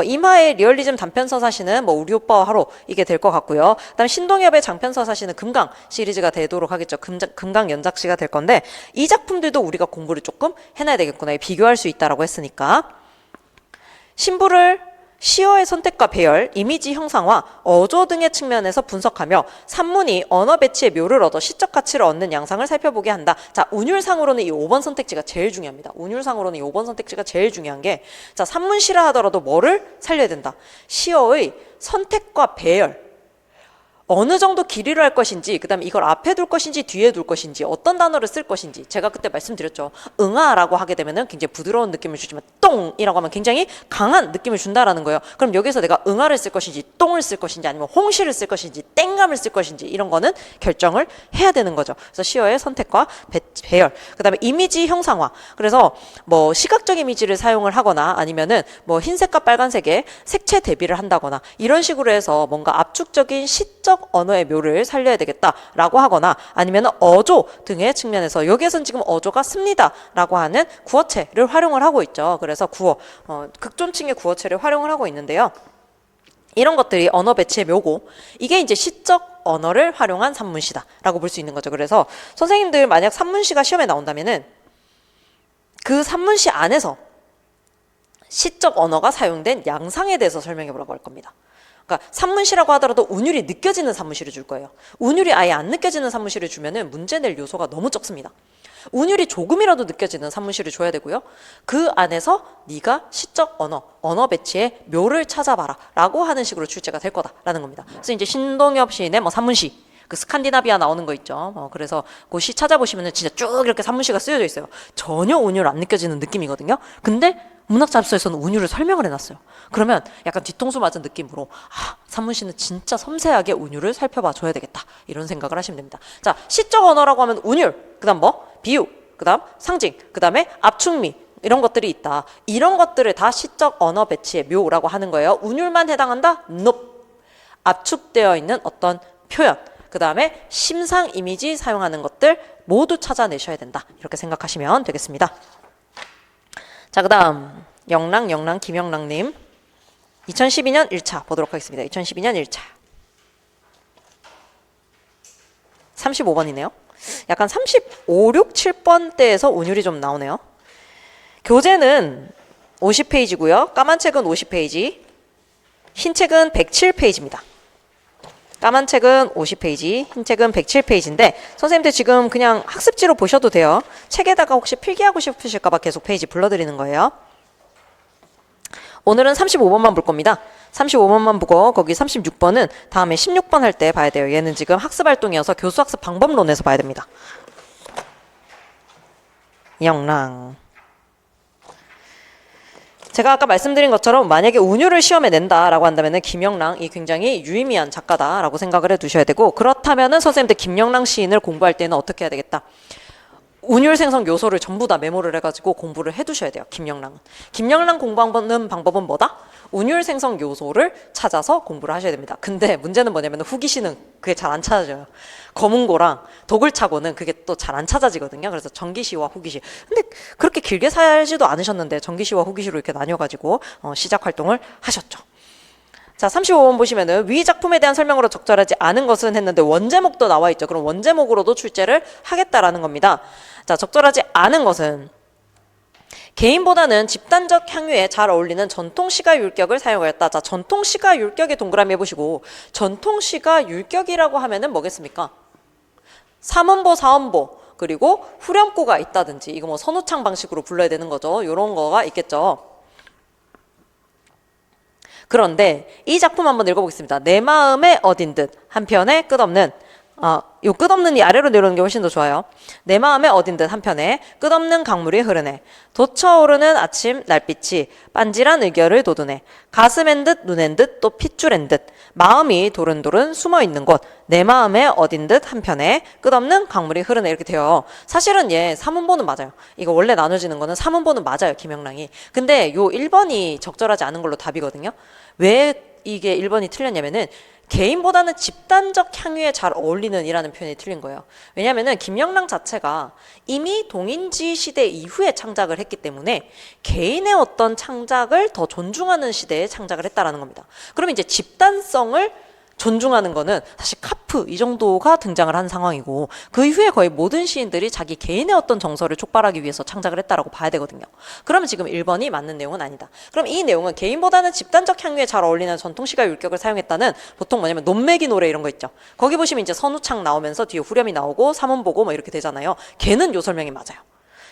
임화의 리얼리즘 단편 서사시는 뭐 우리 오빠와 하루 이게 될 것 같고요. 그 다음 신동엽의 장편 서사시는 금강 시리즈가 되도록 하겠죠. 금강 연작시가 될 건데 이 작품들도 우리가 공부를 조금 해놔야 되겠구나. 비교할 수 있다라고 했으니까 신부를 시어의 선택과 배열, 이미지 형상화, 어조 등의 측면에서 분석하며 산문이 언어 배치의 묘를 얻어 시적 가치를 얻는 양상을 살펴보게 한다. 자, 운율상으로는 이 5번 선택지가 제일 중요합니다. 운율상으로는 이 5번 선택지가 제일 중요한 게 자, 산문시라 하더라도 뭐를 살려야 된다. 시어의 선택과 배열. 어느 정도 길이를 할 것인지, 그 다음에 이걸 앞에 둘 것인지 뒤에 둘 것인지, 어떤 단어를 쓸 것인지. 제가 그때 말씀드렸죠. 응아라고 하게 되면은 굉장히 부드러운 느낌을 주지만 똥이라고 하면 굉장히 강한 느낌을 준다라는 거예요. 그럼 여기서 내가 응아를 쓸 것인지 똥을 쓸 것인지 아니면 홍시를 쓸 것인지 땡감을 쓸 것인지 이런 거는 결정을 해야 되는 거죠. 그래서 시어의 선택과 배열. 그 다음에 이미지 형상화. 그래서 뭐 시각적 이미지를 사용을 하거나 아니면은 뭐 흰색과 빨간색의 색채 대비를 한다거나 이런 식으로 해서 뭔가 압축적인 시적 언어의 묘를 살려야 되겠다라고 하거나 아니면 어조 등의 측면에서 여기에서는 지금 어조가 씁니다라고 하는 구어체를 활용을 하고 있죠. 그래서 구어, 극존칭의 구어체를 활용을 하고 있는데요. 이런 것들이 언어 배치의 묘고 이게 이제 시적 언어를 활용한 산문시다라고 볼 수 있는 거죠. 그래서 선생님들 만약 산문시가 시험에 나온다면은 그 산문시 안에서 시적 언어가 사용된 양상에 대해서 설명해 보라고 할 겁니다. 그러니까 산문시라고 하더라도 운율이 느껴지는 산문시를 줄 거예요. 운율이 아예 안 느껴지는 산문시를 주면은 문제 낼 요소가 너무 적습니다. 운율이 조금이라도 느껴지는 산문시를 줘야 되고요. 그 안에서 네가 시적 언어 배치의 묘를 찾아봐라 라고 하는 식으로 출제가 될 거다라는 겁니다. 그래서 이제 신동엽 시인의 뭐 산문시 그 스칸디나비아 나오는 거 있죠. 그래서 그 시 찾아보시면은 진짜 쭉 이렇게 산문시가 쓰여져 있어요. 전혀 운율 안 느껴지는 느낌이거든요. 근데 문학잡서에서는 운율을 설명을 해놨어요. 그러면 약간 뒤통수 맞은 느낌으로 산문시는 진짜 섬세하게 운율을 살펴봐 줘야 되겠다. 이런 생각을 하시면 됩니다. 자, 시적 언어라고 하면 운율, 그 다음 뭐? 비유, 그 다음 상징, 그 다음에 압축미 이런 것들이 있다. 이런 것들을 다 시적 언어 배치의 묘라고 하는 거예요. 운율만 해당한다? Nope. 압축되어 있는 어떤 표현, 그 다음에 심상 이미지 사용하는 것들 모두 찾아내셔야 된다. 이렇게 생각하시면 되겠습니다. 자, 그 다음 김영랑님 2012년 1차 보도록 하겠습니다. 2012년 1차 35번이네요. 약간 35, 6, 7번대에서 운율이 좀 나오네요. 교재는 50페이지고요. 까만 책은 50페이지, 흰 책은 107페이지입니다. 까만 책은 50페이지, 흰 책은 107페이지인데 선생님들 지금 그냥 학습지로 보셔도 돼요. 책에다가 혹시 필기하고 싶으실까 봐 계속 페이지 불러드리는 거예요. 오늘은 35번만 볼 겁니다. 35번만 보고 거기 36번은 다음에 16번 할 때 봐야 돼요. 얘는 지금 학습활동이어서 교수학습 방법론에서 봐야 됩니다. 영랑. 제가 아까 말씀드린 것처럼 만약에 운율을 시험에 낸다라고 한다면 김영랑이 굉장히 유의미한 작가다라고 생각을 해두셔야 되고 그렇다면 선생님들 김영랑 시인을 공부할 때는 어떻게 해야 되겠다. 운율 생성 요소를 전부 다 메모를 해가지고 공부를 해두셔야 돼요. 김영랑은. 김영랑 공부하는 방법은 뭐다? 운율 생성 요소를 찾아서 공부를 하셔야 됩니다. 근데 문제는 뭐냐면 후기시는 그게 잘 안 찾아져요. 검은고랑 도굴차고는 그게 또 잘 안 찾아지거든요. 그래서 전기시와 후기시. 근데 그렇게 길게 살지도 않으셨는데 전기시와 후기시로 이렇게 나뉘어가지고 시작 활동을 하셨죠. 자, 35번 보시면은 위 작품에 대한 설명으로 적절하지 않은 것은 했는데 원제목도 나와 있죠. 그럼 원제목으로도 출제를 하겠다라는 겁니다. 자, 적절하지 않은 것은 개인보다는 집단적 향유에 잘 어울리는 전통시가 율격을 사용하였다. 자, 전통시가 율격에 동그라미 해보시고 전통시가 율격이라고 하면은 뭐겠습니까? 삼음보, 사음보 그리고 후렴구가 있다든지 이거 뭐 선우창 방식으로 불러야 되는 거죠. 이런 거가 있겠죠. 그런데 이 작품 한번 읽어보겠습니다. 내 마음에 어딘 듯 한편의 끝없는 요 끝없는 이 아래로 내려오는 게 훨씬 더 좋아요. 내 마음에 어딘 듯 한편에 끝없는 강물이 흐르네. 돋쳐오르는 아침 날빛이 빤질한 의결을 돋우네. 가슴엔 듯 눈엔 듯 또 핏줄엔 듯 마음이 도른도른 숨어있는 곳. 내 마음에 어딘 듯 한편에 끝없는 강물이 흐르네. 이렇게 돼요. 사실은 얘 사문보는 맞아요. 이거 원래 나눠지는 거는 사문보는 맞아요. 김영랑이. 근데 요 1번이 적절하지 않은 걸로 답이거든요. 왜 이게 1번이 틀렸냐면은 개인보다는 집단적 향유에 잘 어울리는 이라는 표현이 틀린 거예요. 왜냐하면 김영랑 자체가 이미 동인지 시대 이후에 창작을 했기 때문에 개인의 어떤 창작을 더 존중하는 시대에 창작을 했다라는 겁니다. 그러면 이제 집단성을 존중하는 거는 사실 카프 이 정도가 등장을 한 상황이고 그 이후에 거의 모든 시인들이 자기 개인의 어떤 정서를 촉발하기 위해서 창작을 했다라고 봐야 되거든요. 그러면 지금 1번이 맞는 내용은 아니다. 그럼 이 내용은 개인보다는 집단적 향유에 잘 어울리는 전통시가 율격을 사용했다는 보통 뭐냐면 논매기 노래 이런 거 있죠. 거기 보시면 이제 선우창 나오면서 뒤에 후렴이 나오고 삼원보고 뭐 이렇게 되잖아요. 걔는 요 설명이 맞아요.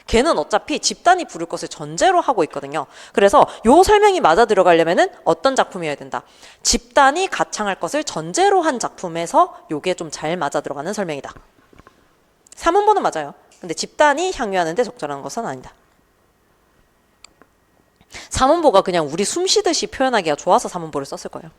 걔는 어차피 집단이 부를 것을 전제로 하고 있거든요. 그래서 요 설명이 맞아 들어가려면은 어떤 작품이어야 된다. 집단이 가창할 것을 전제로 한 작품에서 요게 좀 잘 맞아 들어가는 설명이다. 사문보는 맞아요. 근데 집단이 향유하는데 적절한 것은 아니다. 사문보가 그냥 우리 숨 쉬듯이 표현하기가 좋아서 사문보를 썼을 거예요.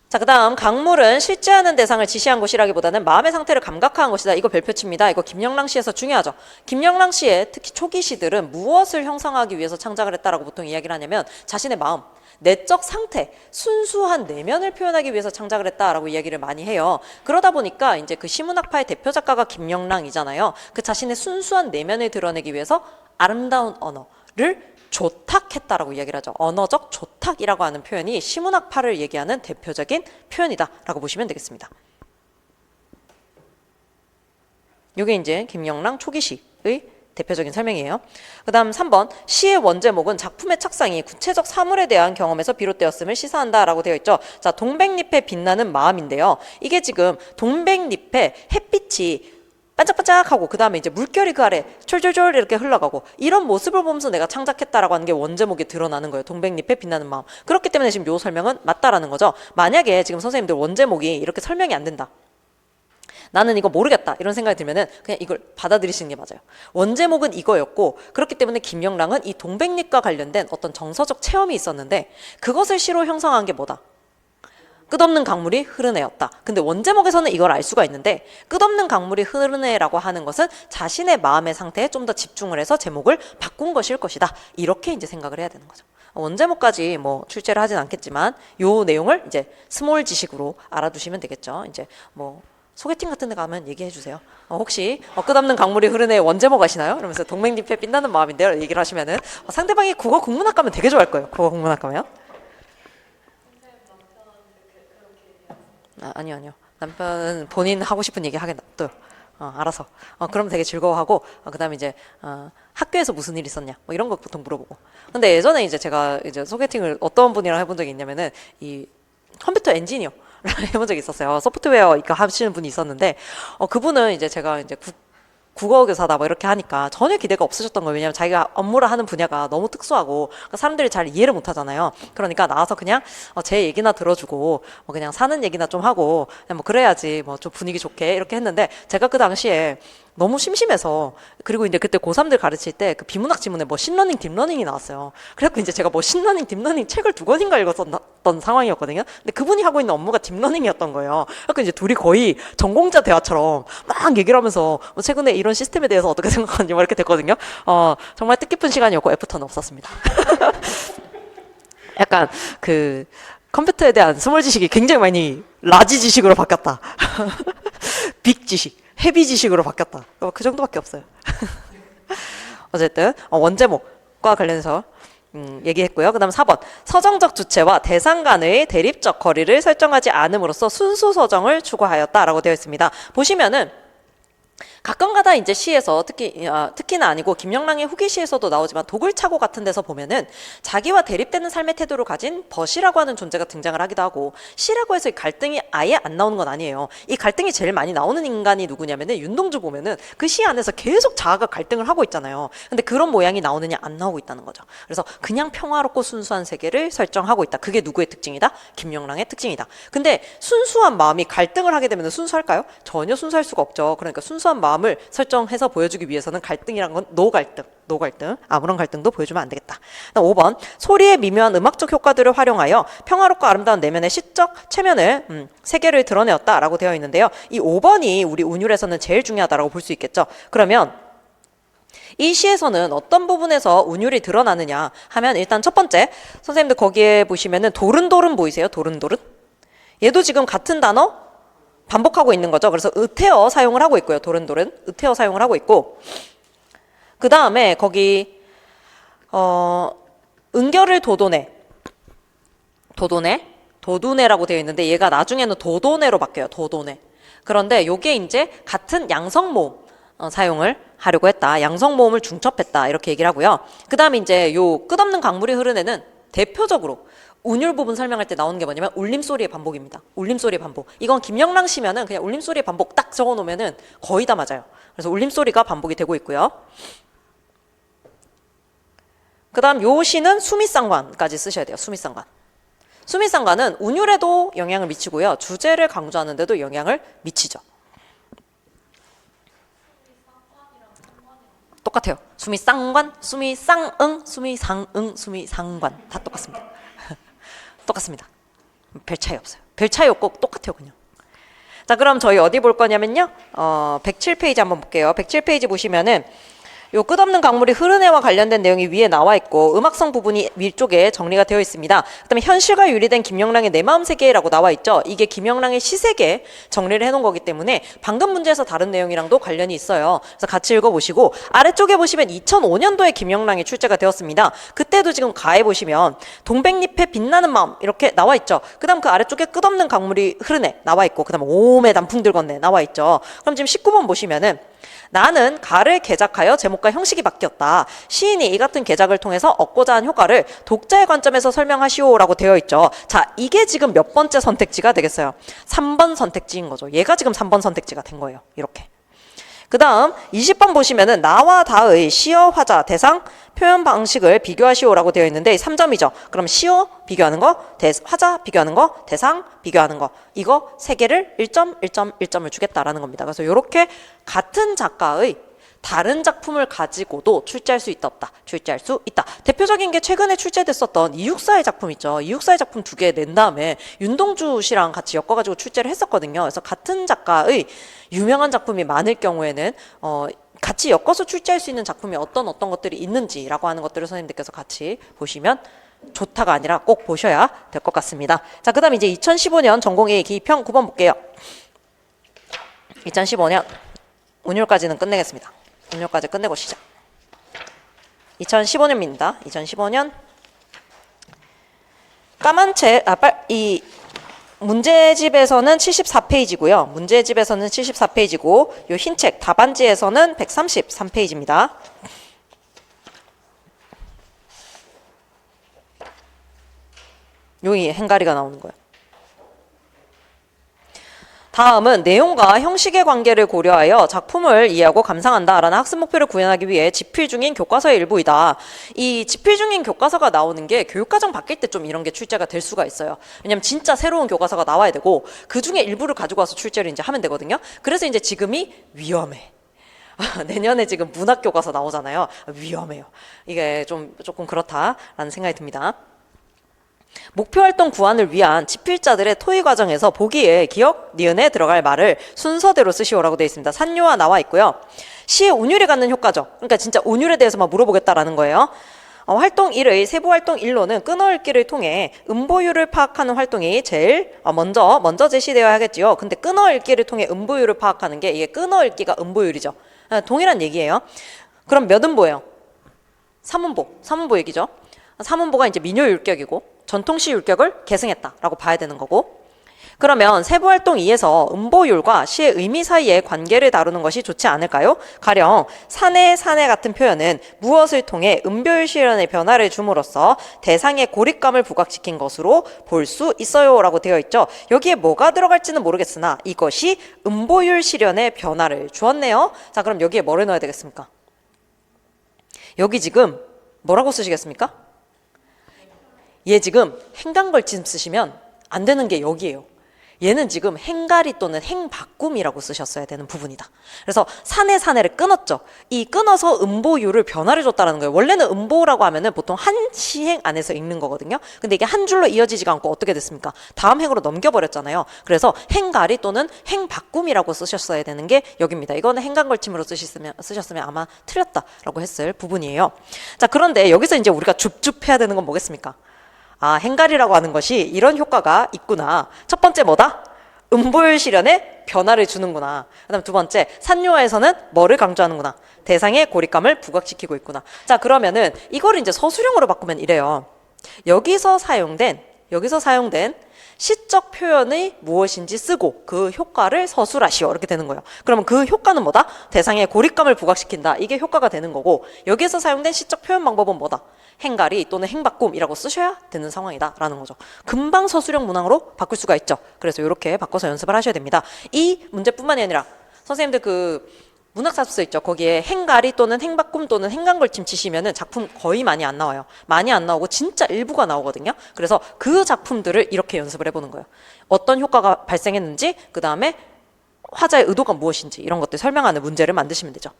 자, 그 다음 강물은 실제하는 대상을 지시한 것이라기보다는 마음의 상태를 감각화한 것이다. 이거 별표치입니다. 이거 김영랑 시에서 중요하죠. 김영랑 시의 특히 초기 시들은 무엇을 형성하기 위해서 창작을 했다라고 보통 이야기를 하냐면 자신의 마음, 내적 상태, 순수한 내면을 표현하기 위해서 창작을 했다라고 이야기를 많이 해요. 그러다 보니까 이제 그 시문학파의 대표 작가가 김영랑이잖아요. 그 자신의 순수한 내면을 드러내기 위해서 아름다운 언어를 조탁했다라고 이야기를 하죠. 언어적 조탁이라고 하는 표현이 시문학파를 얘기하는 대표적인 표현이다라고 보시면 되겠습니다. 이게 이제 김영랑 초기 시의 대표적인 설명이에요. 그 다음 3번 시의 원제목은 작품의 착상이 구체적 사물에 대한 경험에서 비롯되었음을 시사한다라고 되어 있죠. 자, 동백잎에 빛나는 마음인데요. 이게 지금 동백잎에 햇빛이 반짝반짝하고 그 다음에 이제 물결이 그 아래 쫄쫄쫄 이렇게 흘러가고 이런 모습을 보면서 내가 창작했다라고 하는 게 원제목에 드러나는 거예요. 동백잎에 빛나는 마음. 그렇기 때문에 지금 요 설명은 맞다라는 거죠. 만약에 지금 선생님들 원제목이 이렇게 설명이 안 된다. 나는 이거 모르겠다 이런 생각이 들면은 그냥 이걸 받아들이시는 게 맞아요. 원제목은 이거였고 그렇기 때문에 김영랑은 이 동백잎과 관련된 어떤 정서적 체험이 있었는데 그것을 시로 형성한 게 뭐다? 끝없는 강물이 흐르네였다. 근데 원제목에서는 이걸 알 수가 있는데 끝없는 강물이 흐르네라고 하는 것은 자신의 마음의 상태에 좀 더 집중을 해서 제목을 바꾼 것일 것이다. 이렇게 이제 생각을 해야 되는 거죠. 원제목까지 뭐 출제를 하진 않겠지만 요 내용을 이제 스몰 지식으로 알아두시면 되겠죠. 이제 뭐 소개팅 같은 데 가면 얘기해 주세요. 혹시 끝없는 강물이 흐르네 원제목 아시나요? 그러면서 동백잎에 빛나는 마음인데요. 얘기를 하시면은 상대방이 국어 국문학 가면 되게 좋아할 거예요. 국어 국문학 가면. 아니요. 남편은 본인 하고 싶은 얘기 하게 놔둬요. 알아서. 그럼 되게 즐거워하고, 그 다음에 이제, 학교에서 무슨 일 있었냐, 뭐 이런 거 보통 물어보고. 근데 예전에 이제 제가 이제 소개팅을 어떤 분이랑 해본 적이 있냐면은, 이 컴퓨터 엔지니어. 해본 적이 있었어요. 소프트웨어 이거 하시는 분이 있었는데, 그분은 이제 제가 이제 국어 교사다 뭐 이렇게 하니까 전혀 기대가 없으셨던 거예요. 왜냐하면 자기가 업무를 하는 분야가 너무 특수하고 사람들이 잘 이해를 못 하잖아요. 그러니까 나와서 그냥 제 얘기나 들어주고 뭐 그냥 사는 얘기나 좀 하고 그냥 뭐 그래야지 뭐 좀 분위기 좋게 이렇게 했는데 제가 그 당시에 너무 심심해서 그리고 이제 그때 고3들 가르칠 때 그 비문학 지문에 뭐 신러닝, 딥러닝이 나왔어요. 그래갖고 이제 제가 뭐 신러닝, 딥러닝 책을 2권인가 읽었던 상황이었거든요. 근데 그분이 하고 있는 업무가 딥러닝이었던 거예요. 그래갖고 이제 둘이 거의 전공자 대화처럼 막 얘기를 하면서 뭐 최근에 이런 시스템에 대해서 어떻게 생각하는지 뭐 이렇게 됐거든요. 정말 뜻깊은 시간이었고 애프터는 없었습니다. 약간 그 컴퓨터에 대한 스몰 지식이 굉장히 많이 라지 지식으로 바뀌었다. 빅 지식, 헤비 지식으로 바뀌었다. 그 정도밖에 없어요. 어쨌든 원제목과 관련해서 얘기했고요. 그 다음 4번 서정적 주체와 대상 간의 대립적 거리를 설정하지 않음으로써 순수 서정을 추구하였다라고 되어 있습니다. 보시면은 가끔가다 이제 시에서 특히나 아니고 김영랑의 후기시에서도 나오지만 도굴차고 같은 데서 보면은 자기와 대립되는 삶의 태도를 가진 벗이라고 하는 존재가 등장을 하기도 하고, 시라고 해서 이 갈등이 아예 안 나오는 건 아니에요. 이 갈등이 제일 많이 나오는 인간이 누구냐면은 윤동주 보면은 그 시 안에서 계속 자아가 갈등을 하고 있잖아요. 근데 그런 모양이 나오느냐, 안 나오고 있다는 거죠. 그래서 그냥 평화롭고 순수한 세계를 설정하고 있다. 그게 누구의 특징이다? 김영랑의 특징이다. 근데 순수한 마음이 갈등을 하게 되면 순수할까요? 전혀 순수할 수가 없죠. 그러니까 순수한 마음을 설정해서 보여주기 위해서는 갈등이란 건 노갈등, 아무런 갈등도 보여주면 안 되겠다. 5번, 소리의 미묘한 음악적 효과들을 활용하여 평화롭고 아름다운 내면의 시적 체면을 세계를 드러내었다라고 되어 있는데요. 이 5번이 우리 운율에서는 제일 중요하다라고 볼 수 있겠죠. 그러면 이 시에서는 어떤 부분에서 운율이 드러나느냐 하면, 일단 첫 번째, 선생님들 거기에 보시면은 도른도른 보이세요? 도른도른? 얘도 지금 같은 단어 반복하고 있는 거죠. 그래서 으태어 사용을 하고 있고요. 도른도른 으태어 사용을 하고 있고, 그 다음에 거기 은결을 도도네라고 되어 있는데, 얘가 나중에는 도도네로 바뀌어요. 도도네. 그런데 요게 이제 같은 양성모음 사용을 하려고 했다. 양성모음을 중첩했다. 이렇게 얘기를 하고요. 그 다음에 이제 요 끝없는 강물이 흐르네는 대표적으로 운율 부분 설명할 때 나오는 게 뭐냐면 울림소리의 반복입니다. 울림소리의 반복. 이건 김영랑 씨면은 그냥 울림소리의 반복 딱 적어 놓으면은 거의 다 맞아요. 그래서 울림소리가 반복이 되고 있고요. 그 다음 요 시는 수미상관까지 쓰셔야 돼요. 수미상관. 수미상관은 운율에도 영향을 미치고요. 주제를 강조하는 데도 영향을 미치죠. 똑같아요. 수미상관, 수미상응, 수미상응, 수미상관 다 똑같습니다. 똑같습니다. 별 차이 없어요. 별 차이 없고 똑같아요, 그냥. 자, 그럼 저희 어디 볼 거냐면요. 107페이지 한번 볼게요. 107페이지 보시면은 요 끝없는 강물이 흐르네와 관련된 내용이 위에 나와 있고, 음악성 부분이 위쪽에 정리가 되어 있습니다. 그다음에 현실과 유리된 김영랑의 내 마음 세계라고 나와 있죠. 이게 김영랑의 시세계 정리를 해놓은 거기 때문에 방금 문제에서 다른 내용이랑도 관련이 있어요. 그래서 같이 읽어보시고, 아래쪽에 보시면 2005년도에 김영랑이 출제가 되었습니다. 그때도 지금 가에 보시면 동백잎의 빛나는 마음 이렇게 나와 있죠. 그다음 그 아래쪽에 끝없는 강물이 흐르네 나와 있고, 그다음 오메 단풍들 건네 나와 있죠. 그럼 지금 19번 보시면은 나는 가를 개작하여 제목과 형식이 바뀌었다. 시인이 이 같은 개작을 통해서 얻고자 한 효과를 독자의 관점에서 설명하시오라고 되어 있죠. 자, 이게 지금 몇 번째 선택지가 되겠어요? 3번 선택지인 거죠. 얘가 지금 3번 선택지가 된 거예요. 이렇게. 그 다음 20번 보시면은 나와 다의 시어, 화자, 대상, 표현 방식을 비교하시오라고 되어 있는데 3점이죠. 그럼 시어 비교하는 거, 화자 비교하는 거, 대상 비교하는 거, 이거 세 개를 1점, 1점, 1점을 주겠다라는 겁니다. 그래서 이렇게 같은 작가의 다른 작품을 가지고도 출제할 수 있다 없다, 출제할 수 있다. 대표적인 게 최근에 출제됐었던 이육사의 작품 있죠. 이육사의 작품 2개 낸 다음에 윤동주 씨랑 같이 엮어가지고 출제를 했었거든요. 그래서 같은 작가의 유명한 작품이 많을 경우에는 같이 엮어서 출제할 수 있는 작품이 어떤 것들이 있는지라고 하는 것들을 선생님들께서 같이 보시면 좋다가 아니라 꼭 보셔야 될 것 같습니다. 자, 그 다음 이제 2015년 전공A 기평 9번 볼게요. 2015년 운율까지는 끝내겠습니다. 운율까지 끝내고 시작. 2015년입니다. 2015년 까만 책, 이 문제집에서는 74페이지고요. 문제집에서는 74페이지고 요 흰 책 답안지에서는 133페이지입니다. 여기 행가리가 나오는 거예요. 다음은 내용과 형식의 관계를 고려하여 작품을 이해하고 감상한다라는 학습 목표를 구현하기 위해 집필 중인 교과서의 일부이다. 이 집필 중인 교과서가 나오는 게 교육과정 바뀔 때 좀 이런 게 출제가 될 수가 있어요. 왜냐면 진짜 새로운 교과서가 나와야 되고 그 중에 일부를 가지고 와서 출제를 이제 하면 되거든요. 그래서 이제 지금이 위험해. 내년에 지금 문학 교과서 나오잖아요. 위험해요. 이게 조금 그렇다라는 생각이 듭니다. 목표활동 구안을 위한 집필자들의 토의 과정에서 보기에 기억, 니은에 들어갈 말을 순서대로 쓰시오라고 되어 있습니다. 산요와 나와 있고요. 시의 운율이 갖는 효과죠. 그러니까 진짜 운율에 대해서만 물어보겠다라는 거예요. 활동 1의 세부활동 1로는 끊어읽기를 통해 음보율을 파악하는 활동이 제일 먼저 제시되어야 하겠지요. 근데 끊어읽기를 통해 음보율을 파악하는 게, 이게 끊어읽기가 음보율이죠. 동일한 얘기예요. 그럼 몇 음보예요? 3음보 얘기죠. 3음보가 이제 민요율격이고 전통시 율격을 계승했다라고 봐야 되는 거고, 그러면 세부활동 2에서 음보율과 시의 의미 사이의 관계를 다루는 것이 좋지 않을까요? 가령 사내 사내 같은 표현은 무엇을 통해 음보율 실현의 변화를 줌으로써 대상의 고립감을 부각시킨 것으로 볼 수 있어요 라고 되어 있죠. 여기에 뭐가 들어갈지는 모르겠으나 이것이 음보율 실현의 변화를 주었네요. 자, 그럼 여기에 뭐를 넣어야 되겠습니까? 여기 지금 뭐라고 쓰시겠습니까? 얘 지금 행간걸침 쓰시면 안 되는 게 여기예요. 얘는 지금 행가리 또는 행바꿈이라고 쓰셨어야 되는 부분이다. 그래서 사내 사내를 끊었죠. 이 끊어서 음보율을 변화를 줬다는 거예요. 원래는 음보라고 하면은 보통 한 시행 안에서 읽는 거거든요. 근데 이게 한 줄로 이어지지가 않고 어떻게 됐습니까? 다음 행으로 넘겨버렸잖아요. 그래서 행가리 또는 행바꿈이라고 쓰셨어야 되는 게 여기입니다. 이거는 행간걸침으로 쓰셨으면 아마 틀렸다라고 했을 부분이에요. 자, 그런데 여기서 이제 우리가 줍줍해야 되는 건 뭐겠습니까? 아, 행갈이라고 하는 것이 이런 효과가 있구나. 첫 번째 뭐다? 음보율 실현에 변화를 주는구나. 그 다음 두 번째, 산요화에서는 뭐를 강조하는구나? 대상의 고립감을 부각시키고 있구나. 자, 그러면은 이걸 이제 서술형으로 바꾸면 이래요. 여기서 사용된 시적 표현의 무엇인지 쓰고 그 효과를 서술하시오. 이렇게 되는 거예요. 그러면 그 효과는 뭐다? 대상의 고립감을 부각시킨다. 이게 효과가 되는 거고, 여기에서 사용된 시적 표현 방법은 뭐다? 행가리 또는 행바꿈이라고 쓰셔야 되는 상황이다 라는 거죠. 금방 서술형 문항으로 바꿀 수가 있죠. 그래서 이렇게 바꿔서 연습을 하셔야 됩니다. 이 문제뿐만이 아니라 선생님들 그 문학사습서 있죠. 거기에 행가리 또는 행바꿈 또는 행간걸침 치시면은 작품 거의 많이 안 나와요. 많이 안 나오고 진짜 일부가 나오거든요. 그래서 그 작품들을 이렇게 연습을 해보는 거예요. 어떤 효과가 발생했는지, 그 다음에 화자의 의도가 무엇인지 이런 것들 설명하는 문제를 만드시면 되죠.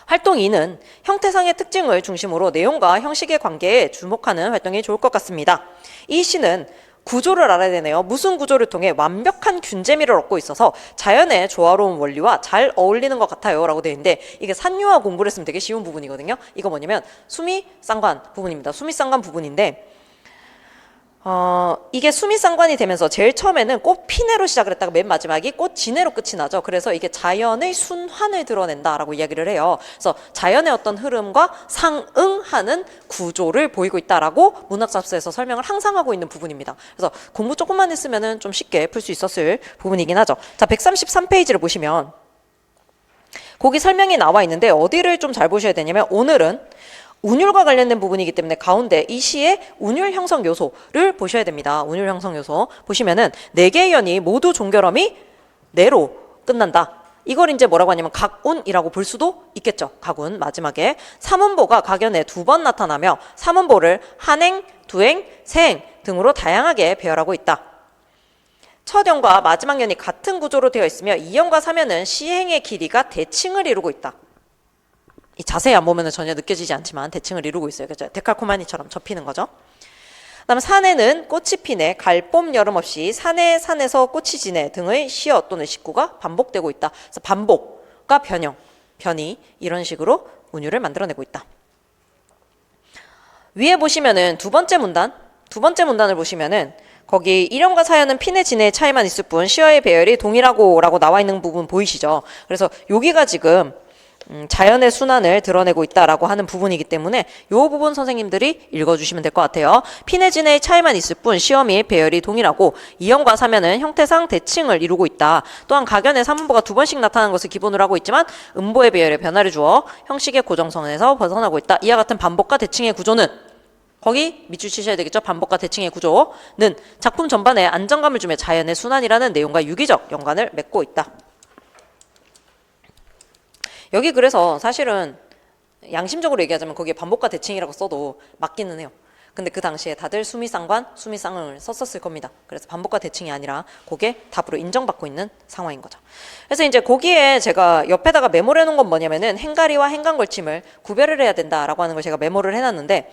활동 2는 형태상의 특징을 중심으로 내용과 형식의 관계에 주목하는 활동이 좋을 것 같습니다. 이 시는 구조를 알아야 되네요. 무슨 구조를 통해 완벽한 균재미를 얻고 있어서 자연의 조화로운 원리와 잘 어울리는 것 같아요 라고 되어 있는데, 이게 산유화 공부를 했으면 되게 쉬운 부분이거든요. 이거 뭐냐면 수미쌍관 부분입니다. 수미쌍관 부분인데 이게 수미쌍관이 되면서 제일 처음에는 꽃 피내로 시작을 했다가 맨 마지막이 꽃 진해로 끝이 나죠. 그래서 이게 자연의 순환을 드러낸다라고 이야기를 해요. 그래서 자연의 어떤 흐름과 상응하는 구조를 보이고 있다라고 문학잡서에서 설명을 항상 하고 있는 부분입니다. 그래서 공부 조금만 했으면은 좀 쉽게 풀 수 있었을 부분이긴 하죠. 자, 133페이지를 보시면 거기 설명이 나와 있는데 어디를 좀 잘 보셔야 되냐면, 오늘은 운율과 관련된 부분이기 때문에 가운데 이 시의 운율 형성 요소를 보셔야 됩니다. 운율 형성 요소 보시면은 4개의 연이 모두 종결음이 내로 끝난다. 이걸 이제 뭐라고 하냐면 각운이라고 볼 수도 있겠죠. 각운 마지막에 삼음보가 각연에 2번 나타나며 삼음보를 한행, 두행, 세행 등으로 다양하게 배열하고 있다. 첫 연과 마지막 연이 같은 구조로 되어 있으며 2연과 3연은 시행의 길이가 대칭을 이루고 있다. 이 자세히 안 보면 전혀 느껴지지 않지만 대칭을 이루고 있어요. 그렇죠? 데칼코마니처럼 접히는 거죠. 그다음 산에는 꽃이 피네, 갈봄 여름 없이 산에서 꽃이 지네 등의 시어 또는 식구가 반복되고 있다. 그래서 반복과 변형, 변이 이런 식으로 운율을 만들어내고 있다. 위에 보시면은 두 번째 문단을 보시면은 거기 1연과 4연은 피네 진해의 차이만 있을 뿐 시어의 배열이 동일하고라고 나와 있는 부분 보이시죠? 그래서 여기가 지금 자연의 순환을 드러내고 있다라고 하는 부분이기 때문에 이 부분 선생님들이 읽어주시면 될 것 같아요. 피네진의 차이만 있을 뿐 시어 및 배열이 동일하고 2연과 3연은 형태상 대칭을 이루고 있다. 또한 각연의 삼음보가 2번씩 나타나는 것을 기본으로 하고 있지만 음보의 배열에 변화를 주어 형식의 고정성에서 벗어나고 있다. 이와 같은 반복과 대칭의 구조는, 거기 밑줄 치셔야 되겠죠. 반복과 대칭의 구조는 작품 전반에 안정감을 주며 자연의 순환이라는 내용과 유기적 연관을 맺고 있다. 여기 그래서 사실은 양심적으로 얘기하자면 거기에 반복과 대칭이라고 써도 맞기는 해요. 근데 그 당시에 다들 수미상관, 수미쌍응을 썼었을 겁니다. 그래서 반복과 대칭이 아니라 그게 답으로 인정받고 있는 상황인 거죠. 그래서 이제 거기에 제가 옆에다가 메모를 해놓은 건 뭐냐면은 행가리와 행간걸침을 구별을 해야 된다라고 하는 걸 제가 메모를 해놨는데,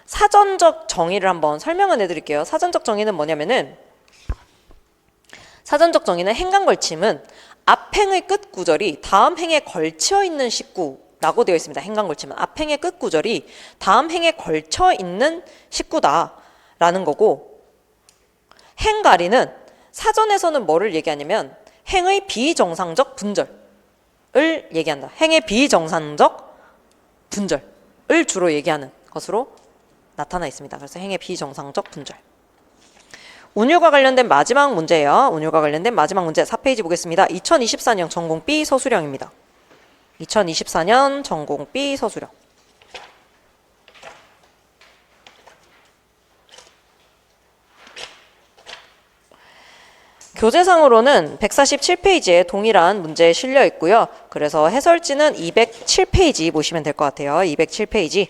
사전적 정의를 한번 설명을 해드릴게요. 사전적 정의는 뭐냐면은, 사전적 정의는 행간걸침은 앞행의 끝 구절이 다음 행에 걸쳐 있는 식구라고 되어 있습니다. 행간걸침은 앞행의 끝 구절이 다음 행에 걸쳐 있는 식구다라는 거고, 행가리는 사전에서는 뭐를 얘기하냐면 행의 비정상적 분절을 얘기한다. 행의 비정상적 분절을 주로 얘기하는 것으로 나타나 있습니다. 그래서 행의 비정상적 분절. 운율과 관련된 마지막 문제예요. 운율과 관련된 마지막 문제 4페이지 보겠습니다. 2024년 전공 B 서술형입니다. 2024년 전공 B 서술형. 교재상으로는 147페이지에 동일한 문제 실려 있고요. 그래서 해설지는 207페이지 보시면 될 것 같아요. 207페이지.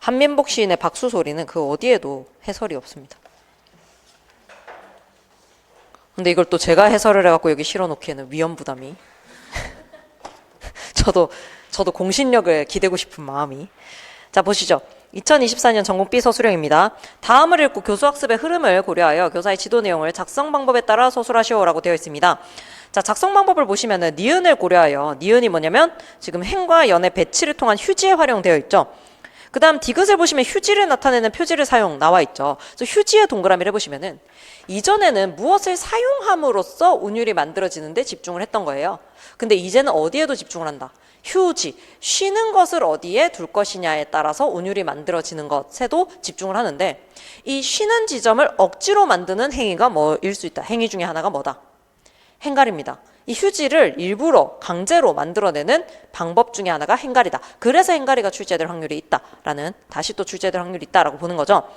한민복 시인의 박수 소리는 그 어디에도 해설이 없습니다. 근데 이걸 또 제가 해설을 해갖고 여기 실어놓기에는 위험 부담이. 저도 공신력을 기대고 싶은 마음이. 자, 보시죠. 2024년 전공 B 서술형입니다. 다음을 읽고 교수학습의 흐름을 고려하여 교사의 지도 내용을 작성 방법에 따라 서술하시오라고 되어 있습니다. 자, 작성 방법을 보시면은 니은을 고려하여, 니은이 뭐냐면 지금 행과 연의 배치를 통한 휴지에 활용되어 있죠. 그 다음 디귿을 보시면 휴지를 나타내는 표지를 사용 나와 있죠. 그래서 휴지의 동그라미를 보시면은 이전에는 무엇을 사용함으로써 운율이 만들어지는데 집중을 했던 거예요. 근데 이제는 어디에도 집중을 한다. 휴지, 쉬는 것을 어디에 둘 것이냐에 따라서 운율이 만들어지는 것에도 집중을 하는데 이 쉬는 지점을 억지로 만드는 행위가 뭐일 수 있다. 행위 중에 하나가 뭐다? 행갈입니다. 이 휴지를 일부러 강제로 만들어내는 방법 중에 하나가 행갈이다. 그래서 행갈이가 출제될 확률이 있다라는, 다시 또 출제될 확률이 있다라고 보는 거죠.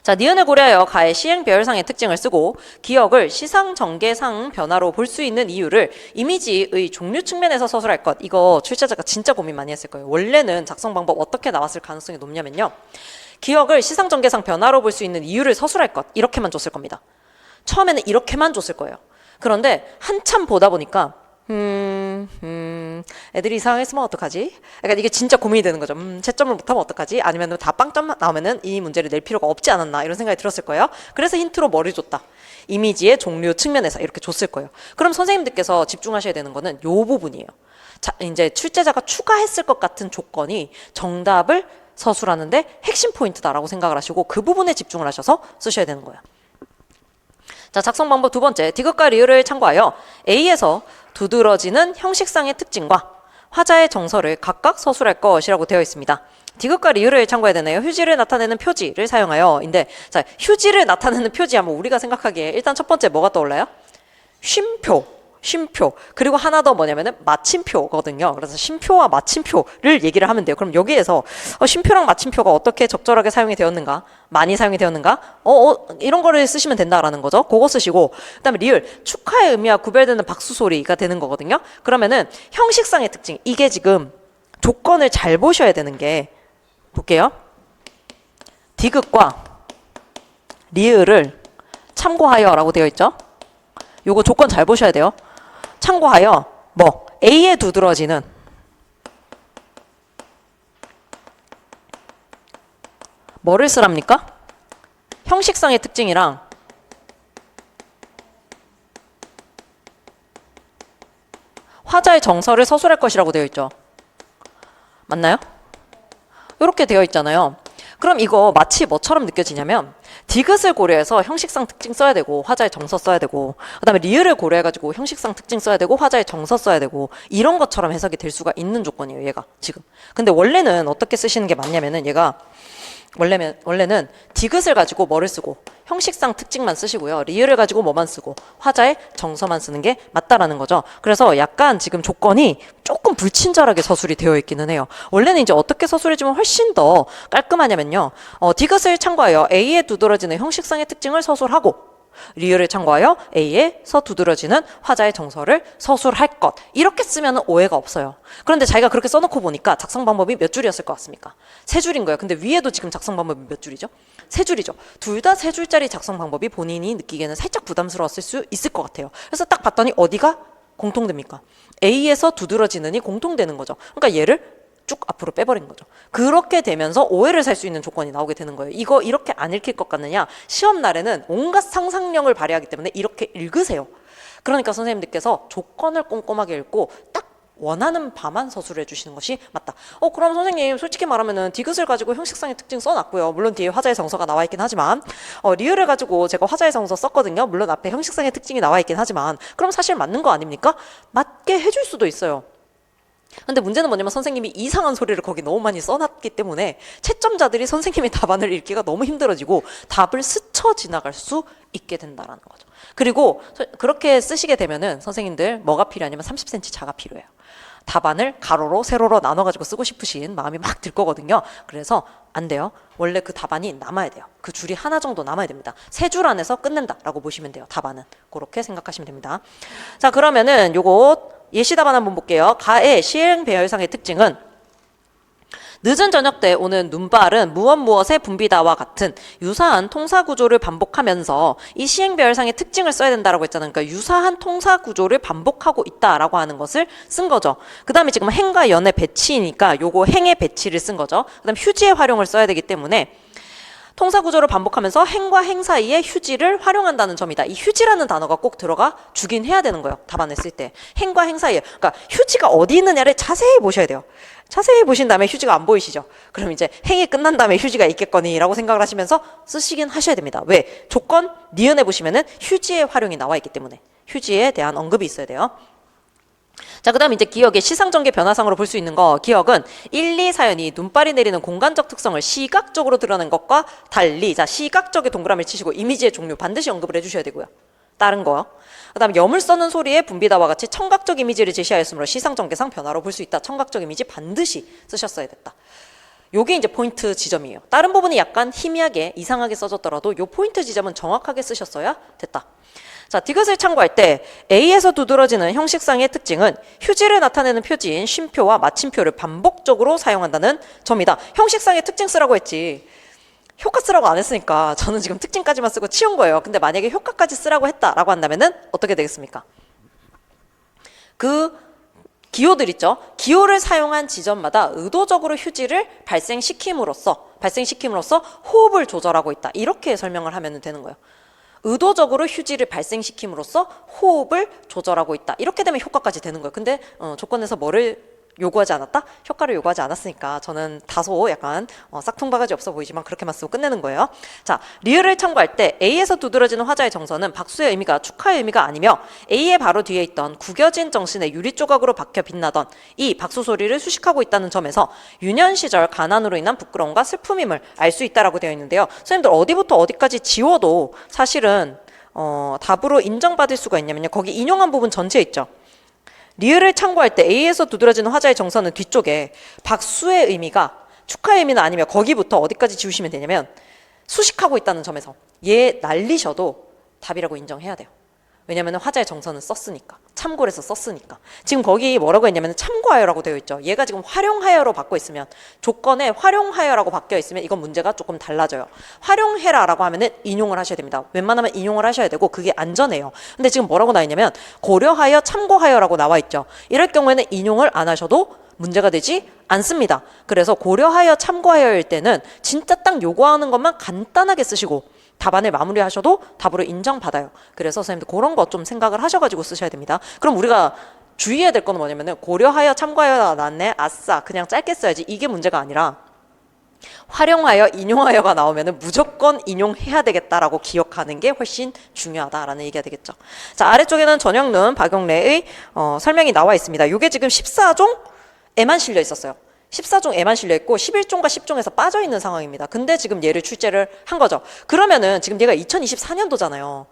자, 니은을 고려하여 가의 시행 배열상의 특징을 쓰고 기억을 시상 전개상 변화로 볼 수 있는 이유를 이미지의 종류 측면에서 서술할 것. 이거 출제자가 진짜 고민 많이 했을 거예요. 원래는 작성 방법 어떻게 나왔을 가능성이 높냐면요. 기억을 시상 전개상 변화로 볼 수 있는 이유를 서술할 것. 이렇게만 줬을 겁니다. 처음에는 이렇게만 줬을 거예요. 그런데 한참 보다 보니까 애들이 이상하게 쓰면 어떡하지? 약간 이게 진짜 고민이 되는 거죠. 채점을 못하면 어떡하지? 아니면 다 빵점 나오면은 이 문제를 낼 필요가 없지 않았나 이런 생각이 들었을 거예요. 그래서 힌트로 뭐를 줬다? 이미지의 종류 측면에서 이렇게 줬을 거예요. 그럼 선생님들께서 집중하셔야 되는 거는 요 부분이에요. 자, 이제 출제자가 추가했을 것 같은 조건이 정답을 서술하는데 핵심 포인트다라고 생각을 하시고 그 부분에 집중을 하셔서 쓰셔야 되는 거예요. 자, 작성 방법 두 번째, 디귿과 리을을 참고하여 A에서 두드러지는 형식상의 특징과 화자의 정서를 각각 서술할 것이라고 되어 있습니다. 디귿과 리을을 참고해야 되네요. 휴지를 나타내는 표지를 사용하여. 인데, 자, 휴지를 나타내는 표지 하면 우리가 생각하기에 일단 첫 번째 뭐가 떠올라요? 쉼표. 쉼표. 그리고 하나 더 뭐냐면은 마침표거든요. 그래서 쉼표와 마침표를 얘기를 하면 돼요. 그럼 여기에서 쉼표랑 마침표가 어떻게 적절하게 사용이 되었는가? 많이 사용이 되었는가? 이런 거를 쓰시면 된다라는 거죠. 그거 쓰시고, 그다음에 리을, 축하의 의미와 구별되는 박수 소리가 되는 거거든요. 그러면은 형식상의 특징, 이게 지금 조건을 잘 보셔야 되는 게, 볼게요. 디귿과 리을을 참고하여라고 되어 있죠. 요거 조건 잘 보셔야 돼요. 참고하여 뭐 A에 두드러지는 뭐를 쓰랍니까? 형식상의 특징이랑 화자의 정서를 서술할 것이라고 되어 있죠. 맞나요? 이렇게 되어 있잖아요. 그럼 이거 마치 뭐처럼 느껴지냐면 디귿을 고려해서 형식상 특징 써야 되고 화자의 정서 써야 되고 그다음에 리을을 고려해가지고 형식상 특징 써야 되고 화자의 정서 써야 되고 이런 것처럼 해석이 될 수가 있는 조건이에요. 얘가 지금. 근데 원래는 어떻게 쓰시는 게 맞냐면은 얘가 원래는 디귿을 가지고 뭐를 쓰고 형식상 특징만 쓰시고요. 리을을 가지고 뭐만 쓰고 화자의 정서만 쓰는 게 맞다라는 거죠. 그래서 약간 지금 조건이 조금 불친절하게 서술이 되어 있기는 해요. 원래는 이제 어떻게 서술해주면 훨씬 더 깔끔하냐면요. 디귿을 참고하여 A에 두드러지는 형식상의 특징을 서술하고 리을을 참고하여 A에서 두드러지는 화자의 정서를 서술할 것. 이렇게 쓰면 오해가 없어요. 그런데 자기가 그렇게 써놓고 보니까 작성 방법이 몇 줄이었을 것 같습니까? 3줄인 거예요. 근데 위에도 지금 작성 방법이 몇 줄이죠? 3줄이죠. 둘 다 3줄짜리 작성 방법이 본인이 느끼기에는 살짝 부담스러웠을 수 있을 것 같아요. 그래서 딱 봤더니 어디가 공통됩니까? A에서 두드러지는이 공통되는 거죠. 그러니까 얘를 쭉 앞으로 빼버린 거죠. 그렇게 되면서 오해를 살 수 있는 조건이 나오게 되는 거예요. 이거 이렇게 안 읽힐 것 같느냐? 시험 날에는 온갖 상상력을 발휘하기 때문에 이렇게 읽으세요. 그러니까 선생님들께서 조건을 꼼꼼하게 읽고 딱 원하는 바만 서술해 주시는 것이 맞다. 그럼 선생님 솔직히 말하면은 디귿을 가지고 형식상의 특징 써놨고요. 물론 뒤에 화자의 정서가 나와 있긴 하지만 리을을 가지고 제가 화자의 정서 썼거든요. 물론 앞에 형식상의 특징이 나와 있긴 하지만 그럼 사실 맞는 거 아닙니까? 맞게 해줄 수도 있어요. 근데 문제는 뭐냐면 선생님이 이상한 소리를 거기 너무 많이 써놨기 때문에 채점자들이 선생님의 답안을 읽기가 너무 힘들어지고 답을 스쳐 지나갈 수 있게 된다라는 거죠. 그리고 그렇게 쓰시게 되면은 선생님들 뭐가 필요하냐면 30cm 자가 필요해요. 답안을 가로로 세로로 나눠가지고 쓰고 싶으신 마음이 막 들 거거든요. 그래서 안 돼요. 원래 그 답안이 남아야 돼요. 그 줄이 하나 정도 남아야 됩니다. 3줄 안에서 끝낸다라고 보시면 돼요. 답안은. 그렇게 생각하시면 됩니다. 자, 그러면은 요거 예시 답안 한번 볼게요. 가의 시행 배열상의 특징은 늦은 저녁 때 오는 눈발은 무엇의 분비다와 같은 유사한 통사 구조를 반복하면서 이 시행 배열상의 특징을 써야 된다라고 했잖아요. 그러니까 유사한 통사 구조를 반복하고 있다라고 하는 것을 쓴 거죠. 그 다음에 지금 행과 연의 배치니까 요거 행의 배치를 쓴 거죠. 그 다음 휴지의 활용을 써야 되기 때문에 통사 구조를 반복하면서 행과 행 사이에 휴지를 활용한다는 점이다. 이 휴지라는 단어가 꼭 들어가 주긴 해야 되는 거예요. 답안을 쓸 때. 행과 행 사이에. 그러니까 휴지가 어디 있느냐를 자세히 보셔야 돼요. 자세히 보신 다음에 휴지가 안 보이시죠? 그럼 이제 행이 끝난 다음에 휴지가 있겠거니 라고 생각을 하시면서 쓰시긴 하셔야 됩니다. 왜? 조건 니은에 보시면은 휴지의 활용이 나와 있기 때문에 휴지에 대한 언급이 있어야 돼요. 자, 그 다음 이제 기억의 시상전개 변화상으로 볼 수 있는 거, 기억은 1, 2 사연이 눈발이 내리는 공간적 특성을 시각적으로 드러낸 것과 달리, 자, 시각적의 동그라미를 치시고 이미지의 종류 반드시 언급을 해주셔야 되고요. 다른 거요. 그 다음 염을 써는 소리의 분비다와 같이 청각적 이미지를 제시하였으므로 시상전개상 변화로 볼 수 있다. 청각적 이미지 반드시 쓰셨어야 됐다. 요게 이제 포인트 지점이에요. 다른 부분이 약간 희미하게 이상하게 써졌더라도 요 포인트 지점은 정확하게 쓰셨어야 됐다. 자, 디귿을 참고할 때 A에서 두드러지는 형식상의 특징은 휴지를 나타내는 표지인 쉼표와 마침표를 반복적으로 사용한다는 점이다. 형식상의 특징 쓰라고 했지 효과 쓰라고 안 했으니까 저는 지금 특징까지만 쓰고 치운 거예요. 근데 만약에 효과까지 쓰라고 했다라고 한다면은 어떻게 되겠습니까? 그 기호들 있죠. 기호를 사용한 지점마다 의도적으로 휴지를 발생시킴으로써 호흡을 조절하고 있다. 이렇게 설명을 하면 되는 거예요. 의도적으로 휴지를 발생시킴으로써 호흡을 조절하고 있다. 이렇게 되면 효과까지 되는 거예요. 근데 조건에서 뭐를 요구하지 않았다? 효과를 요구하지 않았으니까 저는 다소 약간 싹퉁바가지 없어 보이지만 그렇게만 쓰고 끝내는 거예요. 자, 리을을 참고할 때 A에서 두드러지는 화자의 정서는 박수의 의미가 축하의 의미가 아니며 A의 바로 뒤에 있던 구겨진 정신의 유리 조각으로 박혀 빛나던 이 박수 소리를 수식하고 있다는 점에서 유년 시절 가난으로 인한 부끄러움과 슬픔임을 알 수 있다라고 되어 있는데요. 선생님들 어디부터 어디까지 지워도 사실은 답으로 인정받을 수가 있냐면요. 거기 인용한 부분 전체 있죠. 리을을 참고할 때 A에서 두드러지는 화자의 정서는 뒤쪽에 박수의 의미가 축하의 의미는 아니며 거기부터 어디까지 지우시면 되냐면 수식하고 있다는 점에서 얘 날리셔도 답이라고 인정해야 돼요. 왜냐하면 화자의 정서는 썼으니까. 참고를 해서 썼으니까. 지금 거기 뭐라고 했냐면 참고하여라고 되어 있죠. 얘가 지금 활용하여로 바꿔 있으면 조건에 활용하여라고 바뀌어 있으면 이건 문제가 조금 달라져요. 활용해라라고 하면은 인용을 하셔야 됩니다. 웬만하면 인용을 하셔야 되고 그게 안전해요. 근데 지금 뭐라고 나와 있냐면 고려하여 참고하여라고 나와 있죠. 이럴 경우에는 인용을 안 하셔도 문제가 되지 않습니다. 그래서 고려하여 참고하여일 때는 진짜 딱 요구하는 것만 간단하게 쓰시고 답안을 마무리하셔도 답으로 인정받아요. 그래서 선생님들 그런 거 좀 생각을 하셔가지고 쓰셔야 됩니다. 그럼 우리가 주의해야 될 건 뭐냐면은 고려하여 참고하여가 낫네. 아싸. 그냥 짧게 써야지. 이게 문제가 아니라 활용하여 인용하여가 나오면은 무조건 인용해야 되겠다라고 기억하는 게 훨씬 중요하다라는 얘기가 되겠죠. 자, 아래쪽에는 전형문 박용래의 설명이 나와 있습니다. 이게 지금 14종에만 실려 있었어요. 14종에만 실려있고 11종과 10종에서 빠져있는 상황입니다. 근데 지금 얘를 출제를 한 거죠. 그러면은 지금 얘가 2024년도잖아요.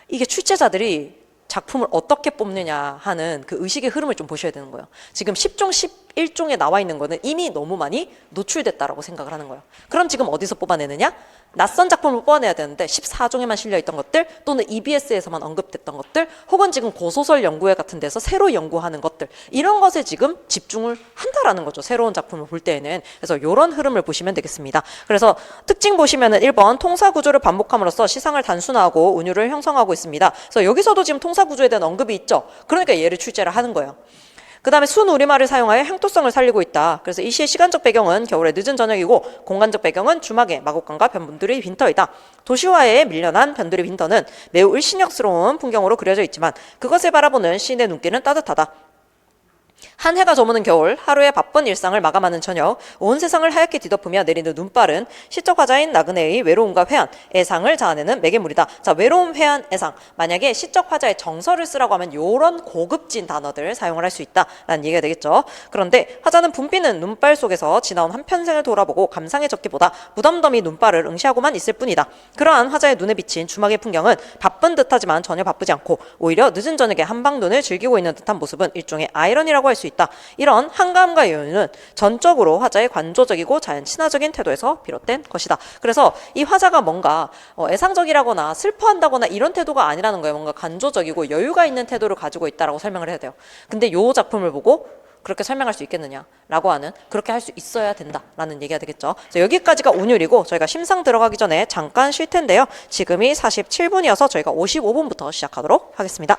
이게 출제자들이 작품을 어떻게 뽑느냐 하는 그 의식의 흐름을 좀 보셔야 되는 거예요. 지금 10종, 11종에 나와 있는 거는 이미 너무 많이 노출됐다라고 생각을 하는 거예요. 그럼 지금 어디서 뽑아내느냐? 낯선 작품을 뽑아내야 되는데 14종에만 실려있던 것들 또는 EBS에서만 언급됐던 것들 혹은 지금 고소설 연구회 같은 데서 새로 연구하는 것들 이런 것에 지금 집중을 한다라는 거죠. 새로운 작품을 볼 때에는. 그래서 이런 흐름을 보시면 되겠습니다. 그래서 특징 보시면은 1번 통사 구조를 반복함으로써 시상을 단순화하고 운율을 형성하고 있습니다. 그래서 여기서도 지금 통사 구조에 대한 언급이 있죠. 그러니까 얘를 출제를 하는 거예요. 그 다음에 순우리말을 사용하여 향토성을 살리고 있다. 그래서 이 시의 시간적 배경은 겨울의 늦은 저녁이고 공간적 배경은 주막의 마곡간과 변분들의 빈터이다. 도시화에 밀려난 변들의 빈터는 매우 일신역스러운 풍경으로 그려져 있지만 그것을 바라보는 시인의 눈길은 따뜻하다. 한 해가 저무는 겨울, 하루의 바쁜 일상을 마감하는 저녁, 온 세상을 하얗게 뒤덮으며 내리는 눈발은 시적 화자인 나그네의 외로움과 회한, 애상을 자아내는 매개물이다. 자, 외로움, 회한, 애상. 만약에 시적 화자의 정서를 쓰라고 하면 이런 고급진 단어들 사용을 할 수 있다라는 얘기가 되겠죠. 그런데 화자는 붐비는 눈발 속에서 지나온 한평생을 돌아보고 감상에 적기보다 무덤덤이 눈발을 응시하고만 있을 뿐이다. 그러한 화자의 눈에 비친 주막의 풍경은 바쁜 듯하지만 전혀 바쁘지 않고 오히려 늦은 저녁에 한방눈을 즐기고 있는 듯한 모습은 일종의 아이러니라고 할 수 있다. 이런 한가함과 여유는 전적으로 화자의 관조적이고 자연 친화적인 태도에서 비롯된 것이다. 그래서 이 화자가 뭔가 애상적이라거나 슬퍼한다거나 이런 태도가 아니라는 거예요. 뭔가 관조적이고 여유가 있는 태도를 가지고 있다라고 설명을 해야 돼요. 근데 이 작품을 보고 그렇게 설명할 수 있겠느냐라고 하는, 그렇게 할 수 있어야 된다라는 얘기가 되겠죠. 자, 여기까지가 운율이고 저희가 심상 들어가기 전에 잠깐 쉴 텐데요. 지금이 47분이어서 저희가 55분부터 시작하도록 하겠습니다.